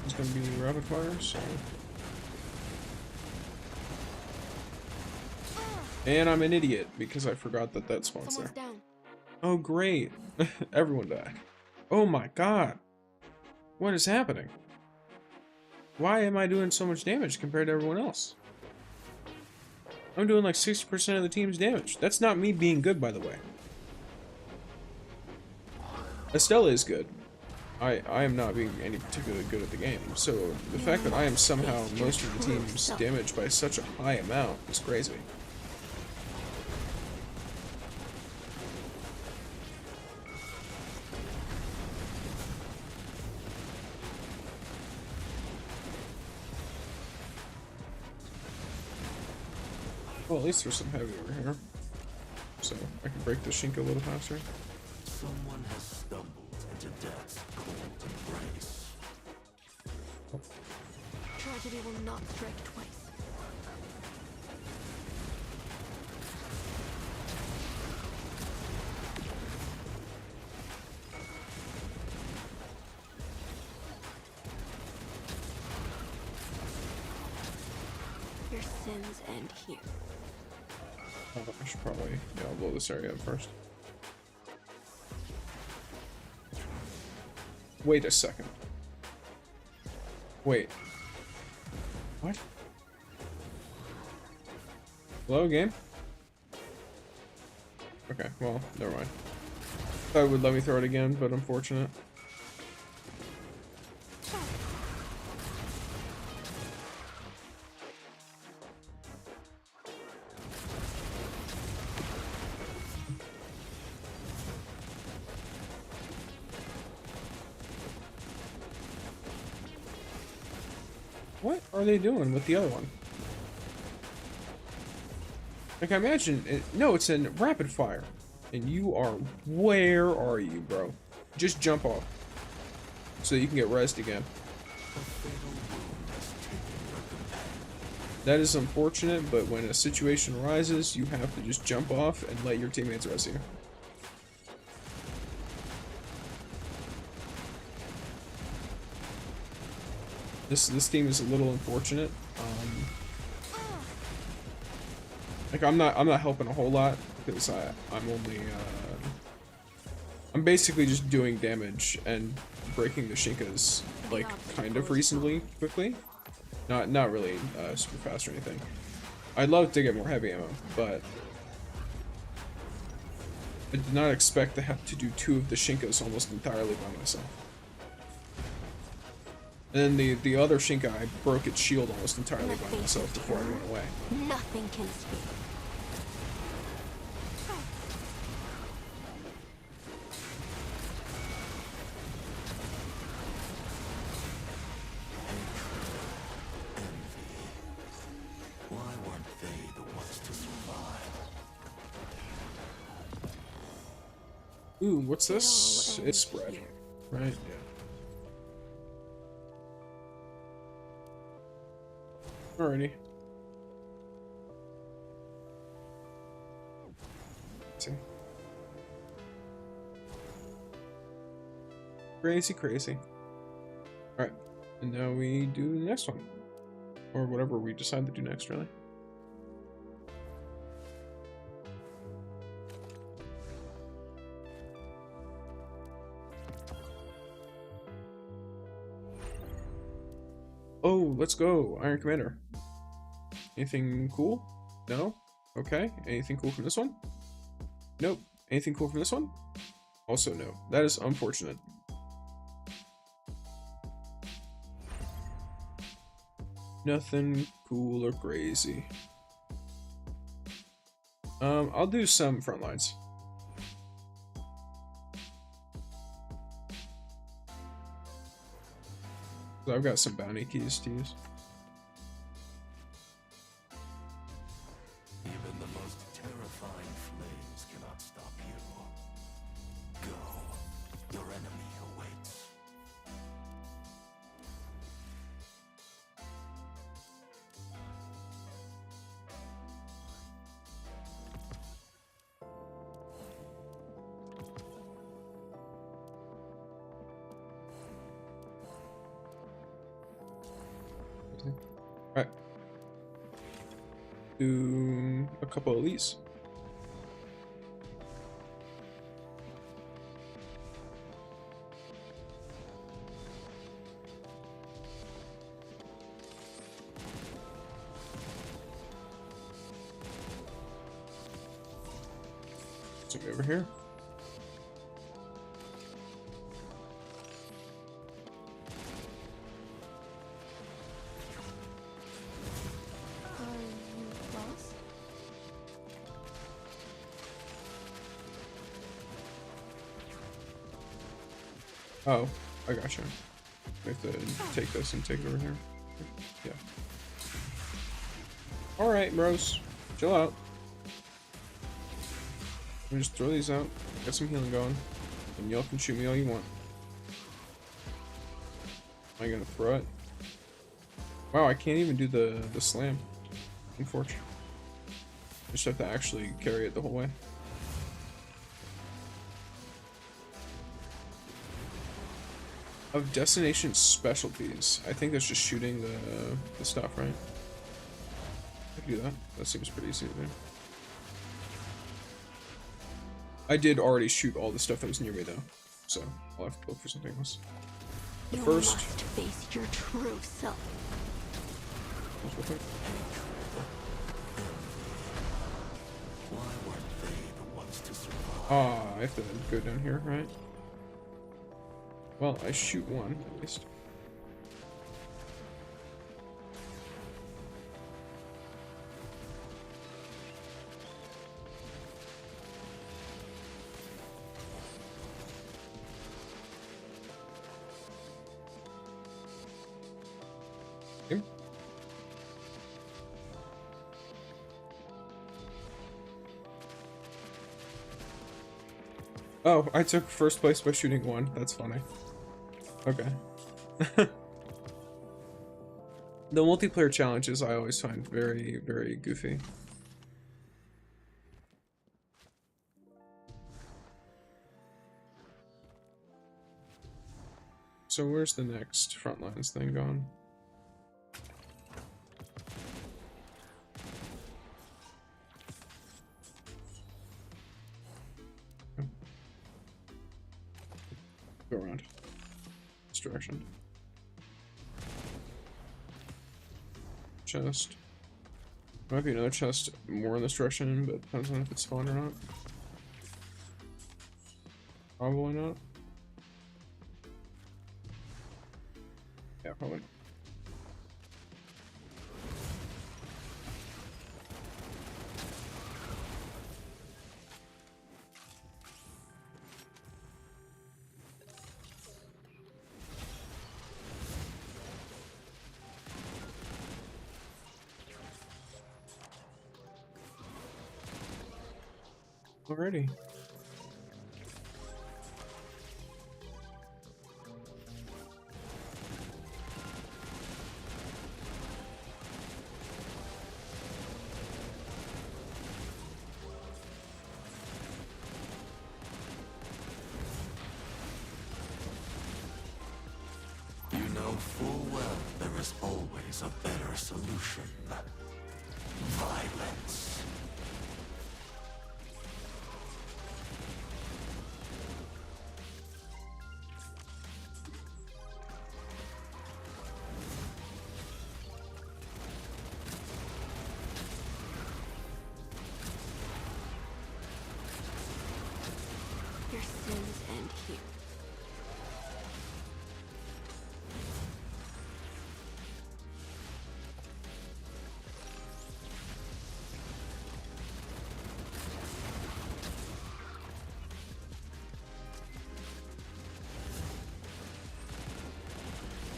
It's gonna be rapid fire, so. And I'm an idiot because I forgot that that spawns there. Down. Oh, great. Everyone died. Oh my god. What is happening? Why am I doing so much damage compared to everyone else? I'm doing like 60% of the team's damage. That's not me being good, by the way. Estella is good. I am not being any particularly good at the game, so the fact that I am somehow most of the team's damaged by such a high amount is crazy. Well, at least there's some heavy over here, so I can break the Shinka a little faster. Someone has stumbled into death's cold embrace. Tragedy will not strike twice. Your sins end here. I should probably, yeah, I'll blow this area up first. Wait a second. Wait. What? Hello, game? Okay, well, never mind. Thought it would let me throw it again, but unfortunate. What are they doing with the other one? Like, I imagine it, no, it's in rapid fire. And you are, where are you, bro? Just jump off. So you can get rezzed again. That is unfortunate, but when a situation arises, you have to just jump off and let your teammates res you. This team is a little unfortunate. Like I'm not helping a whole lot because I'm basically just doing damage and breaking the Shinkas like kind of reasonably quickly. Not really super fast or anything. I'd love to get more heavy ammo, but I did not expect to have to do 2 of the Shinkas almost entirely by myself. And then the other Shinka, I broke its shield almost entirely by myself before I went away. Nothing can escape. Why weren't they the ones to survive? Ooh, what's this? It's spread, right? Yeah. Alrighty. See. Crazy, crazy. Alright, and now we do the next one. Or whatever we decide to do next, really. Oh, let's go, Iron Commander. Anything cool? No? Okay. Anything cool from this one? Nope. Anything cool from this one? Also no. That is unfortunate. Nothing cool or crazy. I'll do some front lines. So I've got some bounty keys to use. Even the most terrifying flames cannot stop you. Go. Your enemy awaits. Alright. Do a couple of these. So over here. Oh, I gotcha. We have to take this and take it over here. Yeah. Alright, bros. Chill out. Let me just throw these out. Get some healing going. And y'all can shoot me all you want. Am I gonna throw it? Wow, I can't even do the slam. Unfortunately. I just have to actually carry it the whole way. Of destination specialties. I think that's just shooting the stuff, right? I can do that. That seems pretty easy to do. I did already shoot all the stuff that was near me though, so I'll have to look for something else. But first, must face your true self. Why weren't they the ones to survive? Ah, I have to go down here, right? Well, I shoot one at least. Okay. Oh, I took first place by shooting one. That's funny. Okay. The multiplayer challenges I always find very, very goofy. So where's the next frontlines thing going? Go around. This direction. Chest. Might be another chest more in this direction, but depends on if it's spawned or not. Probably not. Yeah, probably. Alrighty. always a better solution. Violence. Your sins end here.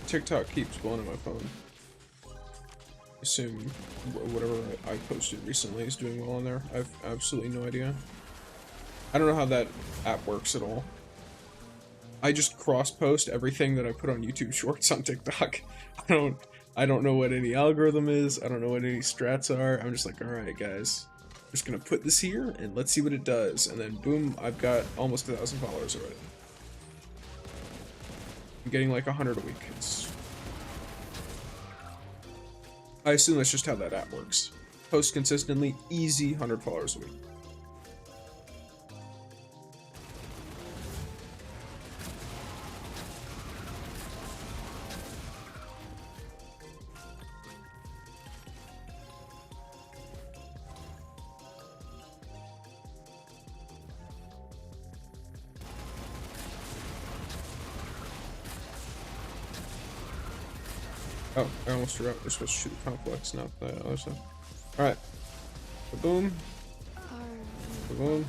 TikTok keeps blowing up my phone. Assume whatever I posted recently is doing well on there. I've absolutely no idea. I don't know how that app works at all. I just cross-post everything that I put on YouTube Shorts on TikTok. I don't know what any algorithm is. I don't know what any strats are. I'm just like, all right, guys, I'm just gonna put this here and let's see what it does. And then boom, I've got almost 1,000 followers already. I'm getting like 100 a week. I assume that's just how that app works. Post consistently, easy 100 followers a week. Oh, I almost forgot we're supposed to shoot the complex, not the other stuff. Alright. Boom. Boom.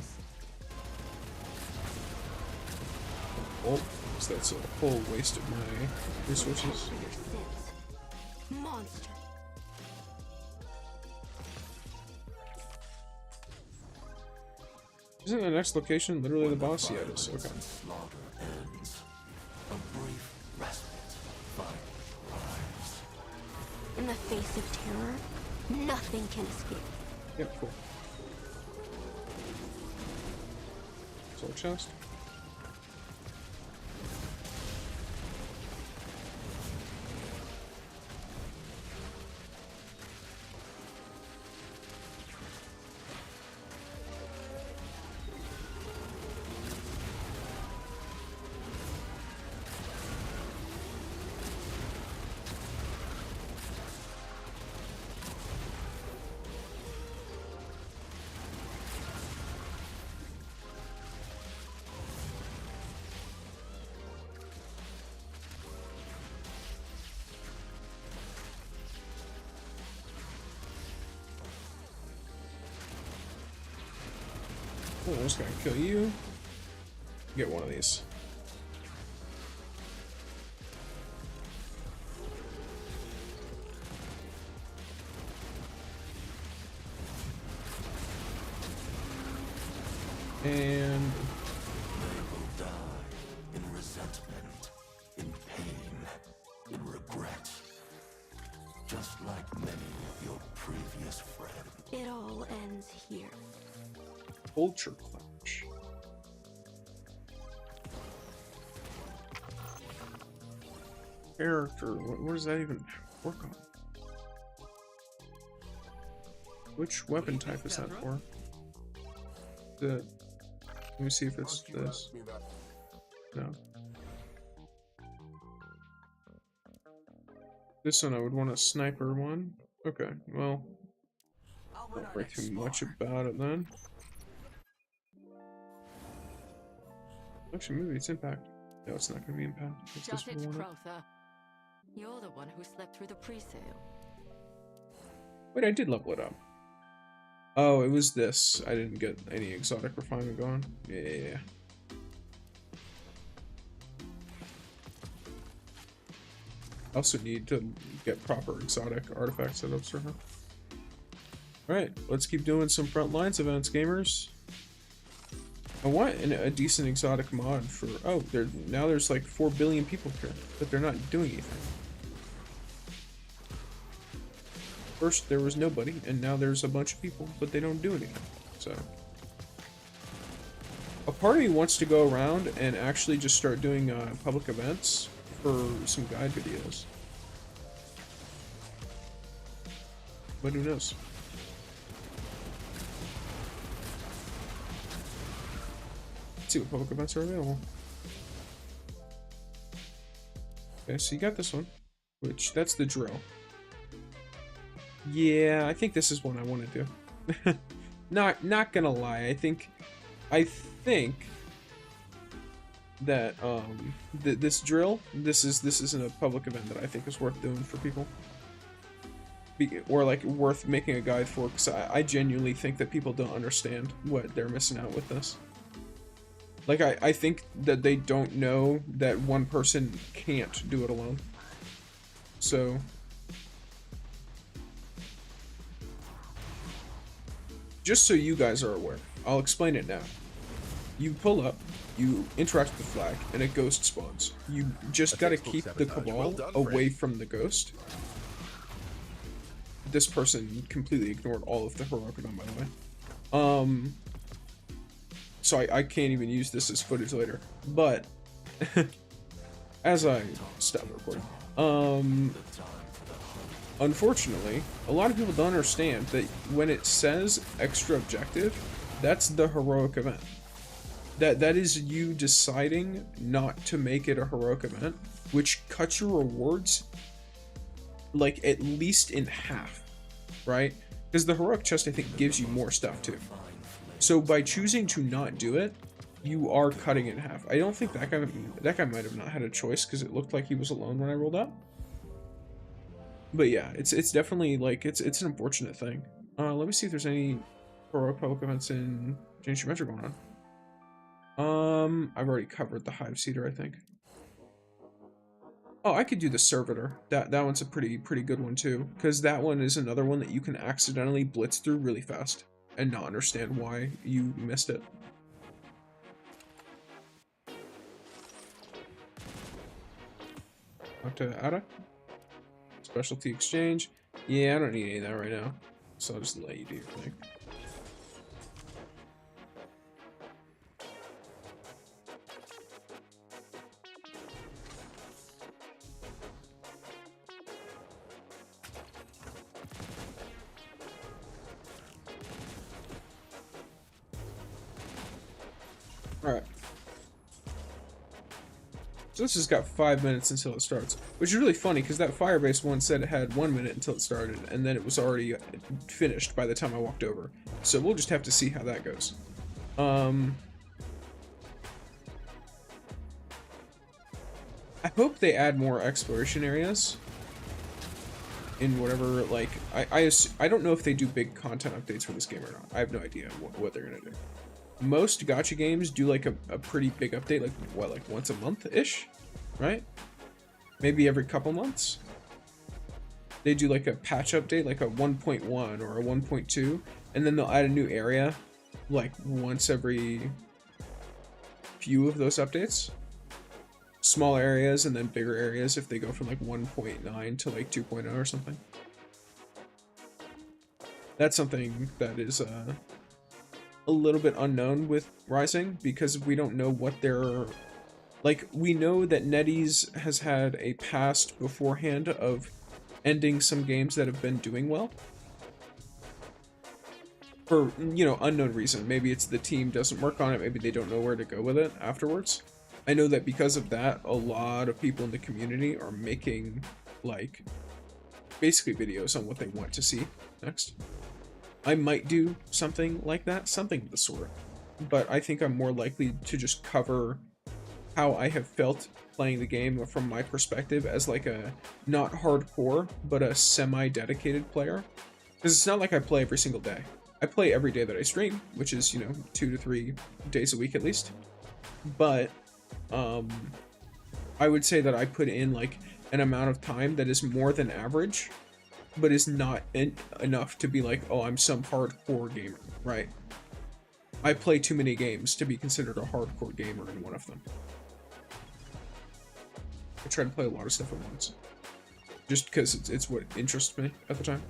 Oh, so that's a whole waste of my resources. Monster. Isn't the next location literally the boss? Yeah, it is. Okay. In the face of terror, nothing can escape. Yeah, cool. Soul chest. Oh, I'm just gonna kill you. Get one of these. And They will die in resentment, in pain, in regret. Just like many of your previous friends. It all ends here. Vulture Clutch. Character, what does that even work on? Which weapon type is that for? Let me see if it's this. No. This one I would want a sniper one. Okay, well, don't worry too much about it then. Actually, maybe it's impact. No, it's not going to be impact. It's Shut this it, one. Crowther. You're the one who slept through the pre-sale. Wait, I did level it up. Oh, it was this. I didn't get any exotic refinement going. Yeah. I also need to get proper exotic artifact setups for her. Alright, let's keep doing some front lines events, gamers. I want a decent exotic mod for... Oh, now there's like 4 billion people here, but they're not doing anything. First, there was nobody, and now there's a bunch of people, but they don't do anything. So, a part of me wants to go around and actually just start doing public events for some guide videos. But who knows? Let's see what public events are available. Okay, so you got this one, which that's the drill. Yeah, I think this is one I want to do. Not gonna lie, I think that this drill, this isn't a public event that I think is worth doing for people, or like worth making a guide for, because I genuinely think that people don't understand what they're missing out with this. Like I think that they don't know that one person can't do it alone. So just so you guys are aware, I'll explain it now. You pull up, you interact with the flag, and a ghost spawns. You just gotta keep the Cabal away from the ghost. This person completely ignored all of the Heroicodon, by the way. So I can't even use this as footage later. But as I stop recording, unfortunately, a lot of people don't understand that when it says extra objective, that's the heroic event. That is you deciding not to make it a heroic event, which cuts your rewards like at least in half, right? Because the heroic chest, I think, gives you more stuff too. So by choosing to not do it, you are cutting it in half. I don't think that guy might have not had a choice, because it looked like he was alone when I rolled up. But yeah, it's definitely like it's an unfortunate thing. Let me see if there's any heroic public events in Jane's Metro going on. I've already covered the Hive Seeder, I think. Oh, I could do the Servitor. That one's a pretty good one too, because that one is another one that you can accidentally blitz through really fast and not understand why you missed it. Talk to Ada. Specialty exchange. Yeah, I don't need any of that right now, so I'll just let you do your thing. Alright. So this has got 5 minutes until it starts, which is really funny because that Firebase one said it had 1 minute until it started, and then it was already finished by the time I walked over. So we'll just have to see how that goes. I hope they add more exploration areas in whatever, like, I don't know if they do big content updates for this game or not. I have no idea what they're gonna do. Most gacha games do like a pretty big update, like what, like once a month-ish, right? Maybe every couple months. They do like a patch update, like a 1.1 or a 1.2, and then they'll add a new area like once every few of those updates. Small areas and then bigger areas if they go from like 1.9 to like 2.0 or something. That's something that is a little bit unknown with Rising, because we don't know what they're like. We know that NetEase has had a past beforehand of ending some games that have been doing well for, you know, unknown reason. Maybe it's the team doesn't work on it, maybe they don't know where to go with it afterwards. I know that because of that, a lot of people in the community are making like basically videos on what they want to see next. I might do something like that, something of the sort, but I think I'm more likely to just cover how I have felt playing the game from my perspective as like a not hardcore, but a semi-dedicated player. Because it's not like I play every single day. I play every day that I stream, which is, you know, 2 to 3 days a week at least. But I would say that I put in like an amount of time that is more than average, but is not enough to be like, oh, I'm some hardcore gamer, right? I play too many games to be considered a hardcore gamer in one of them. I try to play a lot of stuff at once, just because it's what interests me at the time.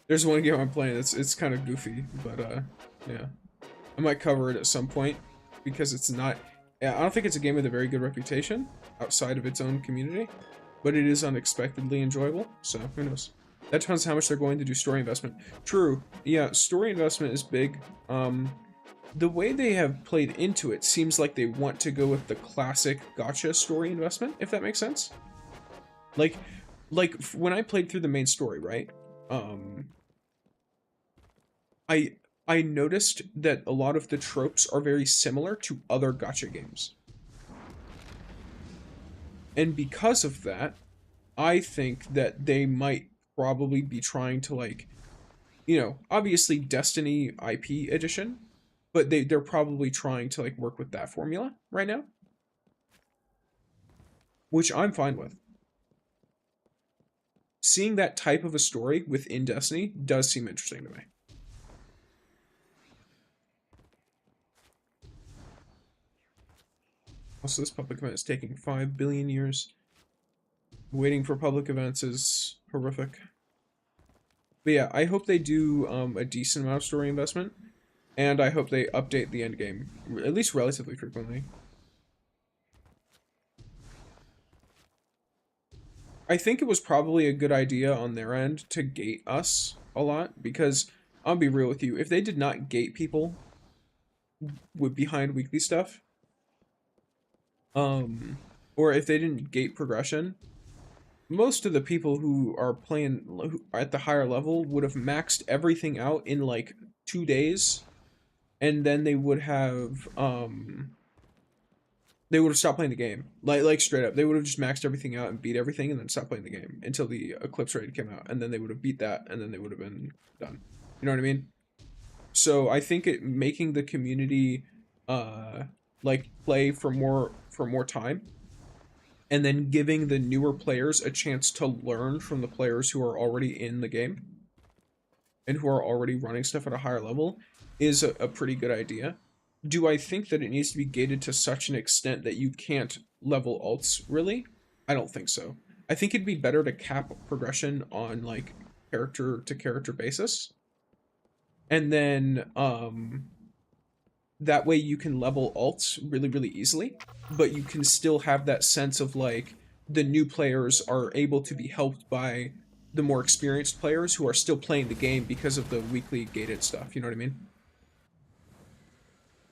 There's one game I'm playing it's kind of goofy, but yeah, I might cover it at some point, because it's not, I don't think it's a game with a very good reputation outside of its own community. but it is unexpectedly enjoyable, so who knows. That depends how much they're going to do story investment. True, yeah, story investment is big. The way they have played into it seems like they want to go with the classic gacha story investment, if that makes sense. Like when I played through the main story, right? I noticed that a lot of the tropes are very similar to other gacha games. And because of that, I think that they might probably be trying to, like, you know, obviously Destiny IP edition, but they're probably trying to, like, work with that formula right now, which I'm fine with. Seeing that type of a story within Destiny does seem interesting to me. Also, this public event is taking 5 billion years. Waiting for public events is horrific. But yeah, I hope they do a decent amount of story investment, and I hope they update the end game, at least relatively frequently. I think it was probably a good idea on their end to gate us a lot, because I'll be real with you, if they did not gate people behind weekly stuff, or if they didn't gate progression, most of the people who are playing at the higher level would have maxed everything out in like 2 days, and then they would have stopped playing the game. Like straight up, they would have just maxed everything out and beat everything, and then stopped playing the game until the Eclipse raid came out, and then they would have beat that, and then they would have been done. You know what I mean? So I think making the community like play for more time, and then giving the newer players a chance to learn from the players who are already in the game and who are already running stuff at a higher level is a pretty good idea. Do I think that it needs to be gated to such an extent that you can't level alts, really? I don't think so. I think it'd be better to cap progression on, like, character-to-character basis. And then, that way you can level alts really, really easily, but you can still have that sense of, like, the new players are able to be helped by the more experienced players who are still playing the game because of the weekly gated stuff, you know what I mean?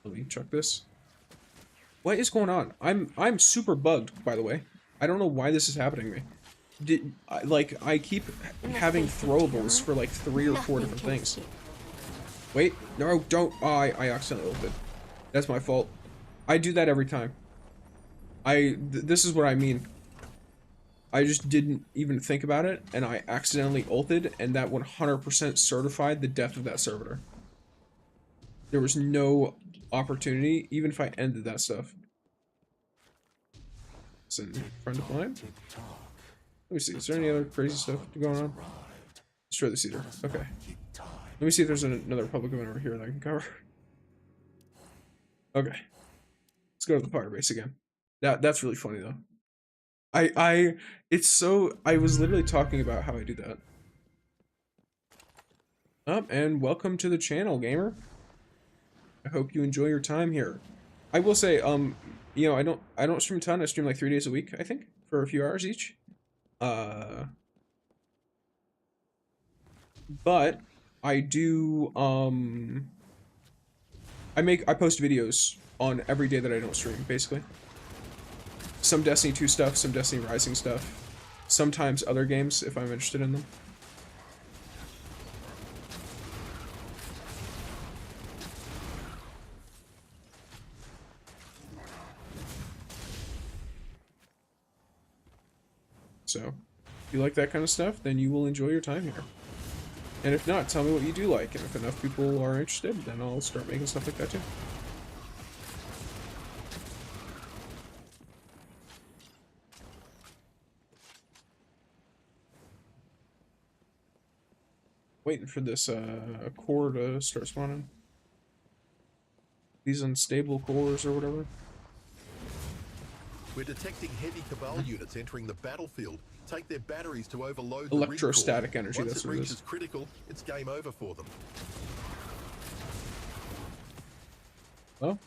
Let me check this. What is going on? I'm super bugged, by the way. I don't know why this is happening to me. I keep having throwables for like 3 or 4 different things. Wait, no, don't. Oh, I accidentally ulted. That's my fault. I do that every time. This is what I mean. I just didn't even think about it, and I accidentally ulted, and that 100% certified the death of that servitor. There was no opportunity, even if I ended that stuff. Listen, friend of mine. Let me see, is there any other crazy stuff going on? Destroy the cedar. Okay. Let me see if there's another public event over here that I can cover. Okay. Let's go to the fire base again. That's really funny though. I was literally talking about how I do that. And welcome to the channel, gamer. I hope you enjoy your time here. I will say, you know, I don't stream a ton. I stream like 3 days a week, I think, for a few hours each. But I do, I post videos on every day that I don't stream, basically. Some Destiny 2 stuff, some Destiny Rising stuff. Sometimes other games, if I'm interested in them. So, if you like that kind of stuff, then you will enjoy your time here. And if not, tell me what you do like, and if enough people are interested, then I'll start making stuff like that too. Waiting for this core to start spawning. These unstable cores or whatever. We're detecting heavy Cabal units entering the battlefield. Take their batteries to overload Electrostatic the rig core. energy, that's what it is. Once it reaches critical, it's game over for them. Oh.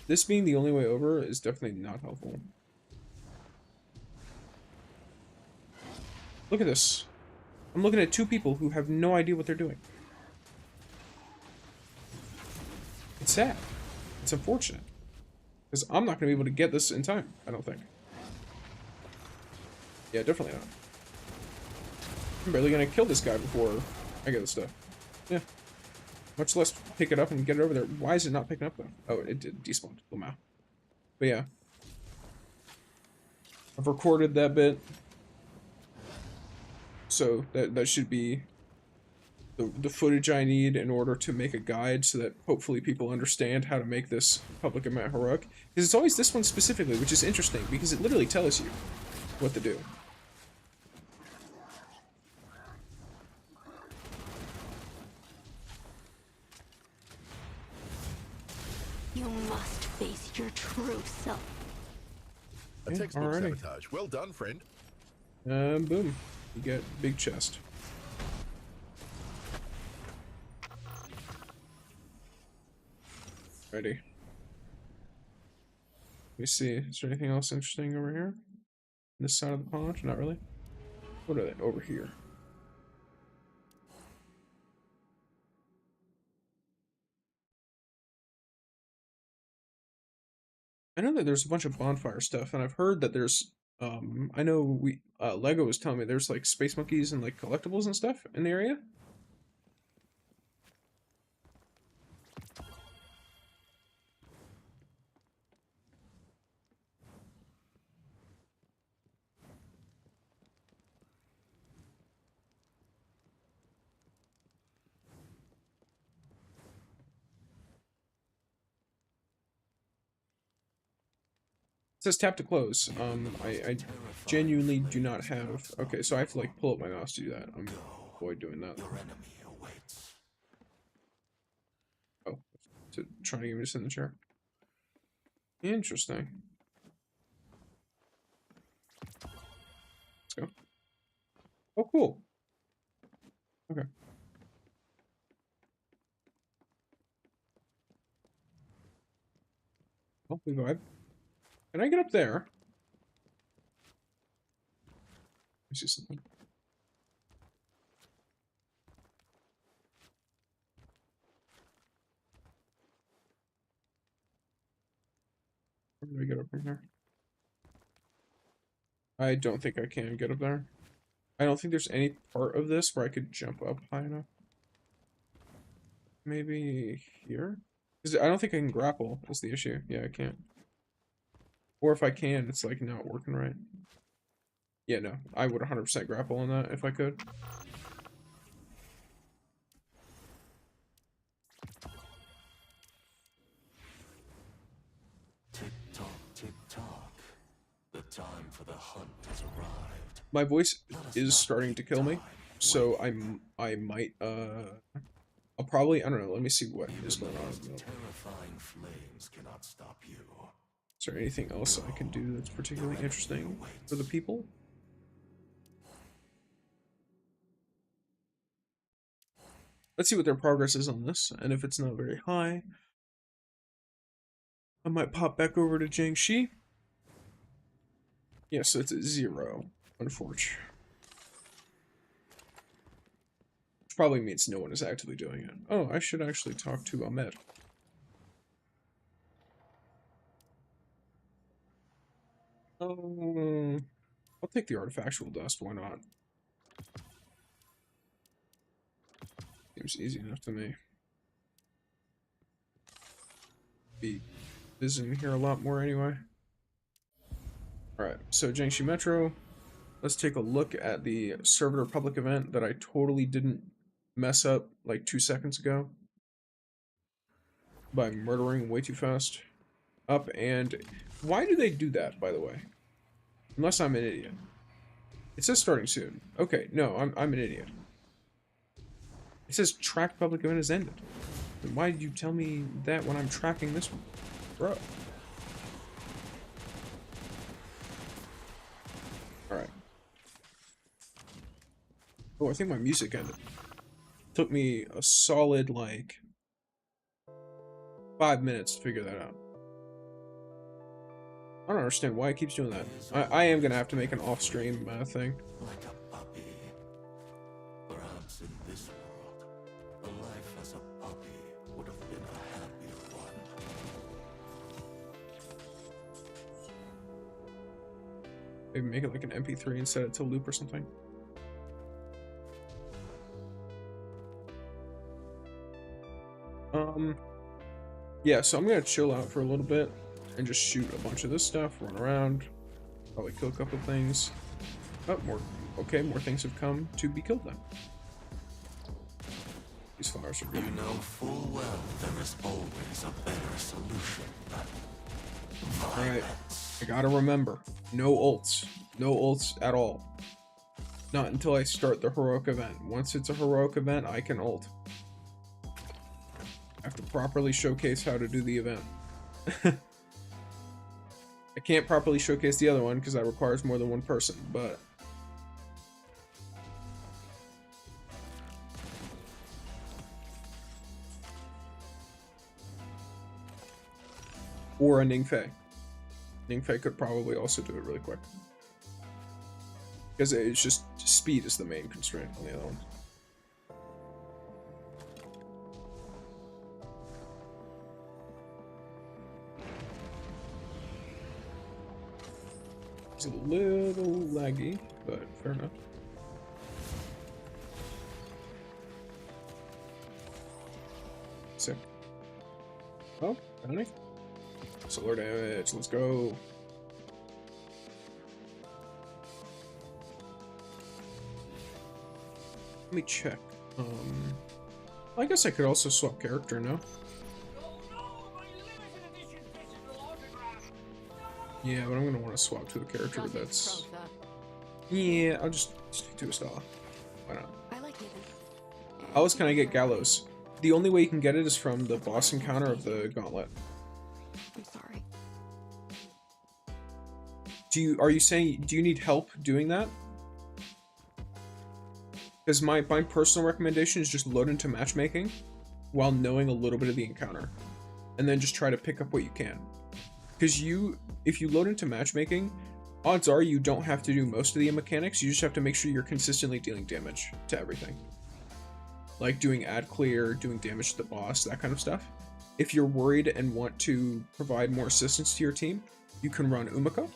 This being the only way over is definitely not helpful. Look at this. I'm looking at two people who have no idea what they're doing. It's sad. It's unfortunate. Because I'm not going to be able to get this in time, I don't think. Yeah, definitely not. I'm barely going to kill this guy before I get the stuff. Yeah. Much less pick it up and get it over there. Why is it not picking up, though? Oh, it did despawn. Lamau. But yeah. I've recorded that bit. So that should be the footage I need in order to make a guide so that hopefully people understand how to make this public event heroic. Because it's always this one specifically, which is interesting because it literally tells you what to do. You must face your true self. A Yeah, textbook alrighty. sabotage. Well done, friend. Boom. You get big chest. Ready. Let me see. Is there anything else interesting over here? This side of the pond? Not really. What are they? Over here. I know that there's a bunch of bonfire stuff, and I've heard that there's I know Lego was telling me there's like space monkeys and like collectibles and stuff in the area. It says tap to close. I genuinely do not have. Okay, so I have to like pull up my mouse to do that. I'm avoid doing that. Oh, to try to get me to sit in the chair. Interesting. Let's go. Oh, cool. Okay. Oh, we vibe. Can I get up there? Let me see something. Where do I get up from here? I don't think I can get up there. I don't think there's any part of this where I could jump up high enough. Maybe here? Because I don't think I can grapple is the issue. Yeah, I can't. Or if I can, it's like not working right. Yeah, no. I would 100% grapple on that if I could. Tick tock, tick tock. The time for the hunt has arrived. My voice is starting to kill me, so I might I'll probably, I don't know, let me see what is going on. Terrifying flames cannot stop you. Is there anything else I can do that's particularly interesting for the people? Let's see what their progress is on this, and if it's not very high, I might pop back over to Jiangxi. Yeah, so it's at 0, unfortunately. Which probably means no one is actively doing it. Oh, I should actually talk to Ahmed. I'll take the artifactual dust, why not? Seems easy enough to me. Be visiting here a lot more anyway. Alright, so Jiangxi Metro. Let's take a look at the Servitor public event that I totally didn't mess up like 2 seconds ago by murdering way too fast. Up and... Why do they do that, by the way? Unless I'm an idiot. It says starting soon. Okay, no, I'm an idiot. It says track public event has ended. Then why did you tell me that when I'm tracking this one? Bro. Alright. Oh, I think my music ended. Took me a solid, like, 5 minutes to figure that out. I don't understand why it keeps doing that. I am gonna have to make an off-stream thing. Like a puppy. Perhaps in this world, a life as a puppy would have been a happier one. Maybe make it like an MP3 and set it to loop or something. Yeah, so I'm gonna chill out for a little bit and just shoot a bunch of this stuff, run around, probably kill a couple things. Oh, more things have come to be killed then. These flowers are good. You know full well there is always a better solution than Alright, I gotta remember, no ults. No ults at all. Not until I start the heroic event. Once it's a heroic event, I can ult. I have to properly showcase how to do the event. I can't properly showcase the other one because that requires more than one person, but... Or a Ningfei. Ningfei could probably also do it really quick. Because it's just speed is the main constraint on the other one. It's a little laggy, but fair enough. Sick. Oh, bounty. Solar damage, let's go. Let me check. I guess I could also swap character now. Yeah, but I'm gonna want to swap to a character that's... Yeah, I'll just stick to a style. Why not? I like it. How else can I get Gallows? The only way you can get it is from the boss encounter of the Gauntlet. I'm sorry. Are you saying, do you need help doing that? Because my personal recommendation is just load into matchmaking while knowing a little bit of the encounter. And then just try to pick up what you can. Because if you load into matchmaking, odds are you don't have to do most of the mechanics, you just have to make sure you're consistently dealing damage to everything. Like doing ad clear, doing damage to the boss, that kind of stuff. If you're worried and want to provide more assistance to your team, you can run Umiko.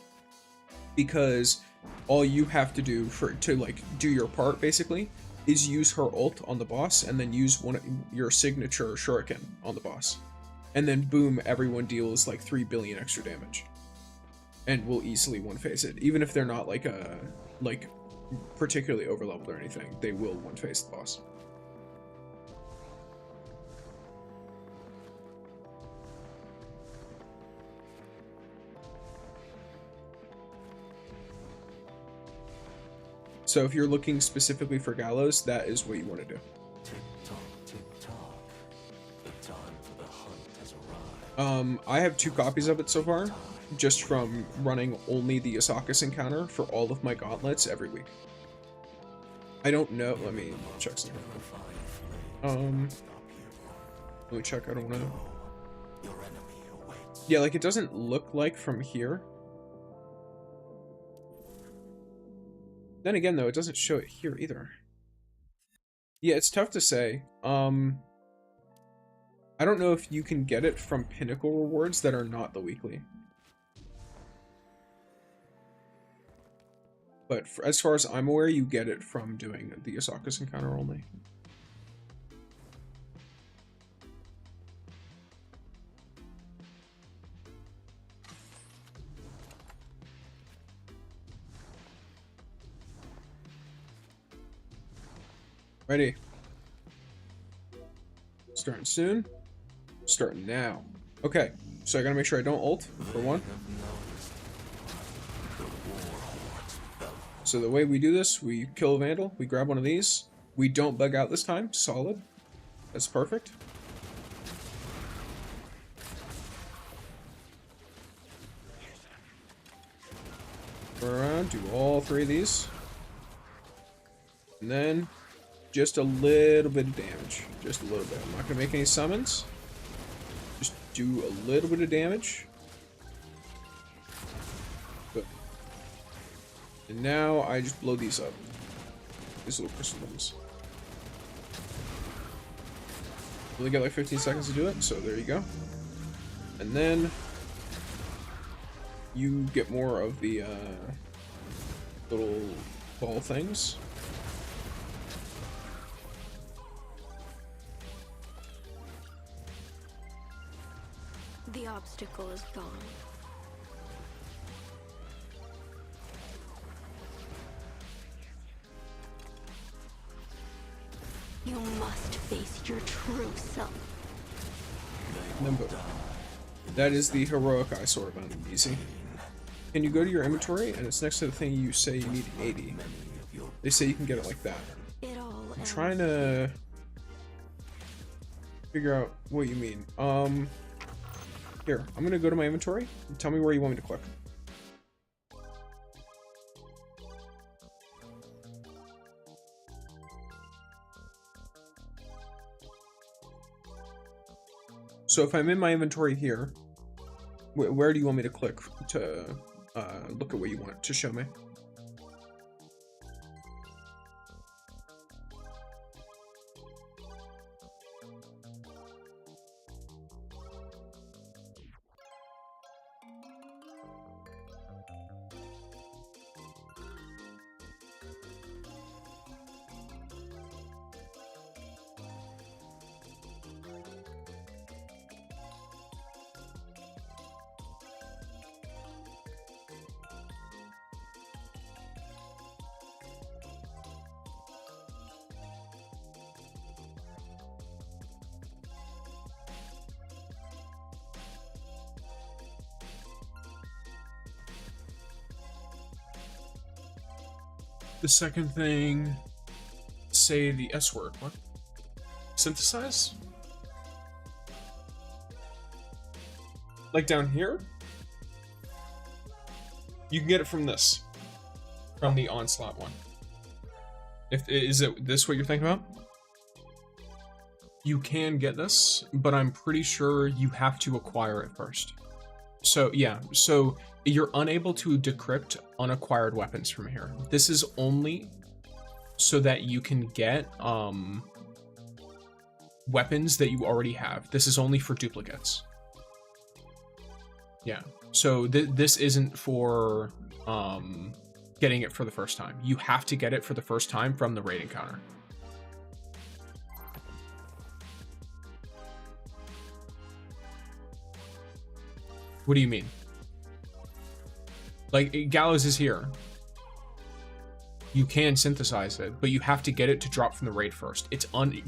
Because all you have to do to like do your part basically is use her ult on the boss and then use your signature shuriken on the boss. And then boom, everyone deals like 3 billion extra damage. And will easily one-face it. Even if they're not like particularly overleveled or anything, they will one-face the boss. So if you're looking specifically for Gallows, that is what you want to do. I have 2 copies of it so far, just from running only the Asaka's encounter for all of my gauntlets every week. I don't know. Let me check something. Let me check. I don't know. Yeah, like it doesn't look like from here. Then again, though, it doesn't show it here either. Yeah, it's tough to say. I don't know if you can get it from pinnacle rewards that are not the weekly. But as far as I'm aware, you get it from doing the Asaka's encounter only. Ready? Starting soon. Starting now. Okay, so I gotta make sure I don't ult, for one. So the way we do this, we kill a Vandal, we grab one of these. We don't bug out this time, solid. That's perfect. Turn around, do all 3 of these. And then just a little bit of damage. Just a little bit. I'm not going to make any summons. Just do a little bit of damage. And now I just blow these up. These little crystal bombs. Only got like 15 seconds to do it, so there you go. And then you get more of the little ball things. The obstacle is gone. You must face your true self. Limbo. That is the heroic eye sword event. Easy. Can you go to your inventory and it's next to the thing you say you need 80. They say you can get it like that. I'm trying to figure out what you mean. Here, I'm gonna go to my inventory and tell me where you want me to click. So if I'm in my inventory here, where do you want me to click to look at what you want to show me? The second thing, say the S word. What? Synthesize? Like down here? You can get it from this. From the Onslaught one. Is it this what you're thinking about? You can get this, but I'm pretty sure you have to acquire it first. So yeah, so you're unable to decrypt unacquired weapons from here. This is only so that you can get weapons that you already have. This is only for duplicates. Yeah, so this isn't for getting it for the first time. You have to get it for the first time from the raid encounter. What do you mean? Like, Gallows is here. You can synthesize it, but you have to get it to drop from the raid first.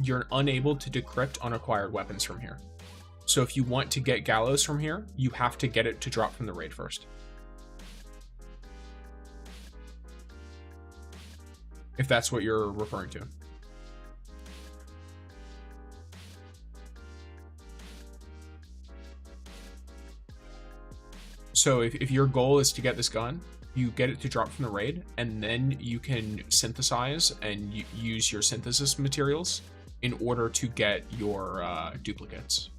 You're unable to decrypt unacquired weapons from here. So if you want to get Gallows from here, you have to get it to drop from the raid first. If that's what you're referring to. So if your goal is to get this gun, you get it to drop from the raid, and then you can synthesize and use your synthesis materials in order to get your duplicates.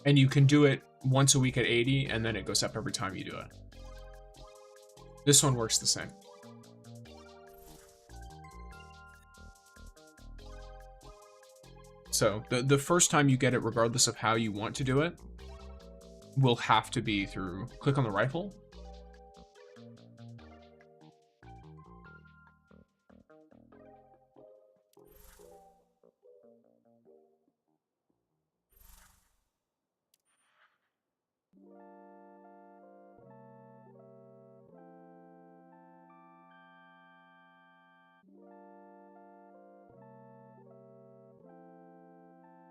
And you can do it once a week at 80, and then it goes up every time you do it. This one works the same. So the first time you get it, regardless of how you want to do it, will have to be through click on the rifle.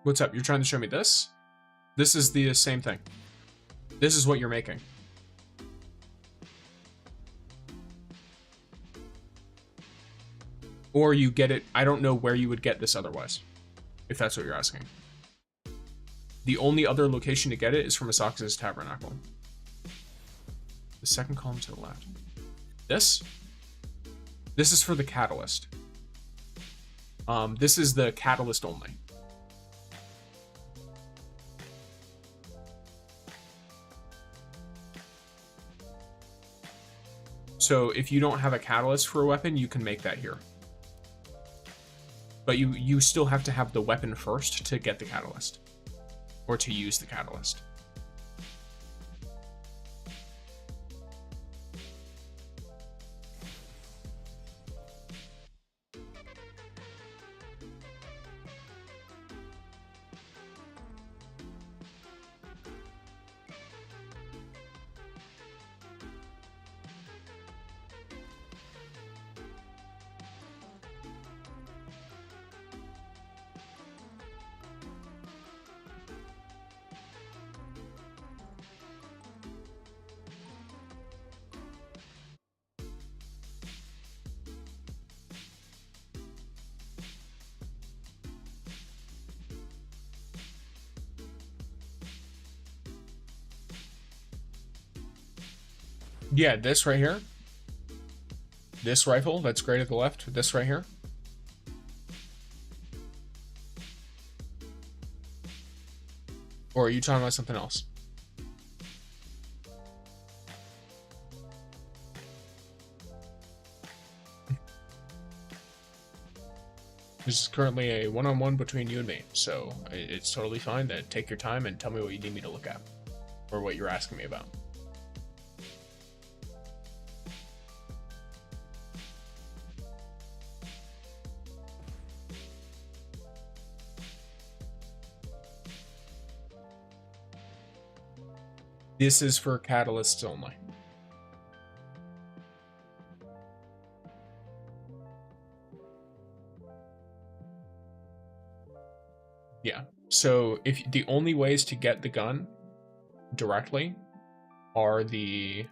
What's up? You're trying to show me this? This is the same thing. This is what you're making. Or you get it, I don't know where you would get this otherwise, if that's what you're asking. The only other location to get it is from Asaka's Tabernacle. The second column to the left. This is for the catalyst. This is the catalyst only. So if you don't have a catalyst for a weapon, you can make that here. But you still have to have the weapon first to get the catalyst. Or to use the catalyst. Yeah, this right here. This rifle that's great at the left. This right here. Or are you talking about something else? This is currently a one-on-one between you and me, so it's totally fine to take your time and tell me what you need me to look at. Or what you're asking me about. This is for catalysts only. Yeah, so if the only ways to get the gun directly are the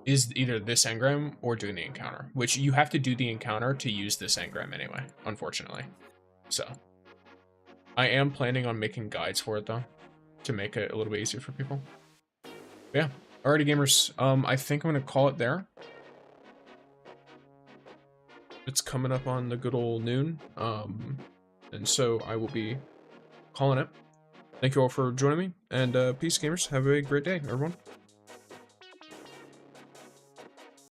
is either this engram or doing the encounter, which you have to do the encounter to use this engram anyway, unfortunately. So I am planning on making guides for it though, to make it a little bit easier for people. But yeah, alrighty gamers, I think I'm gonna call it there. It's coming up on the good old noon, and so I will be calling it. Thank you all for joining me, and peace gamers. Have a great day, everyone.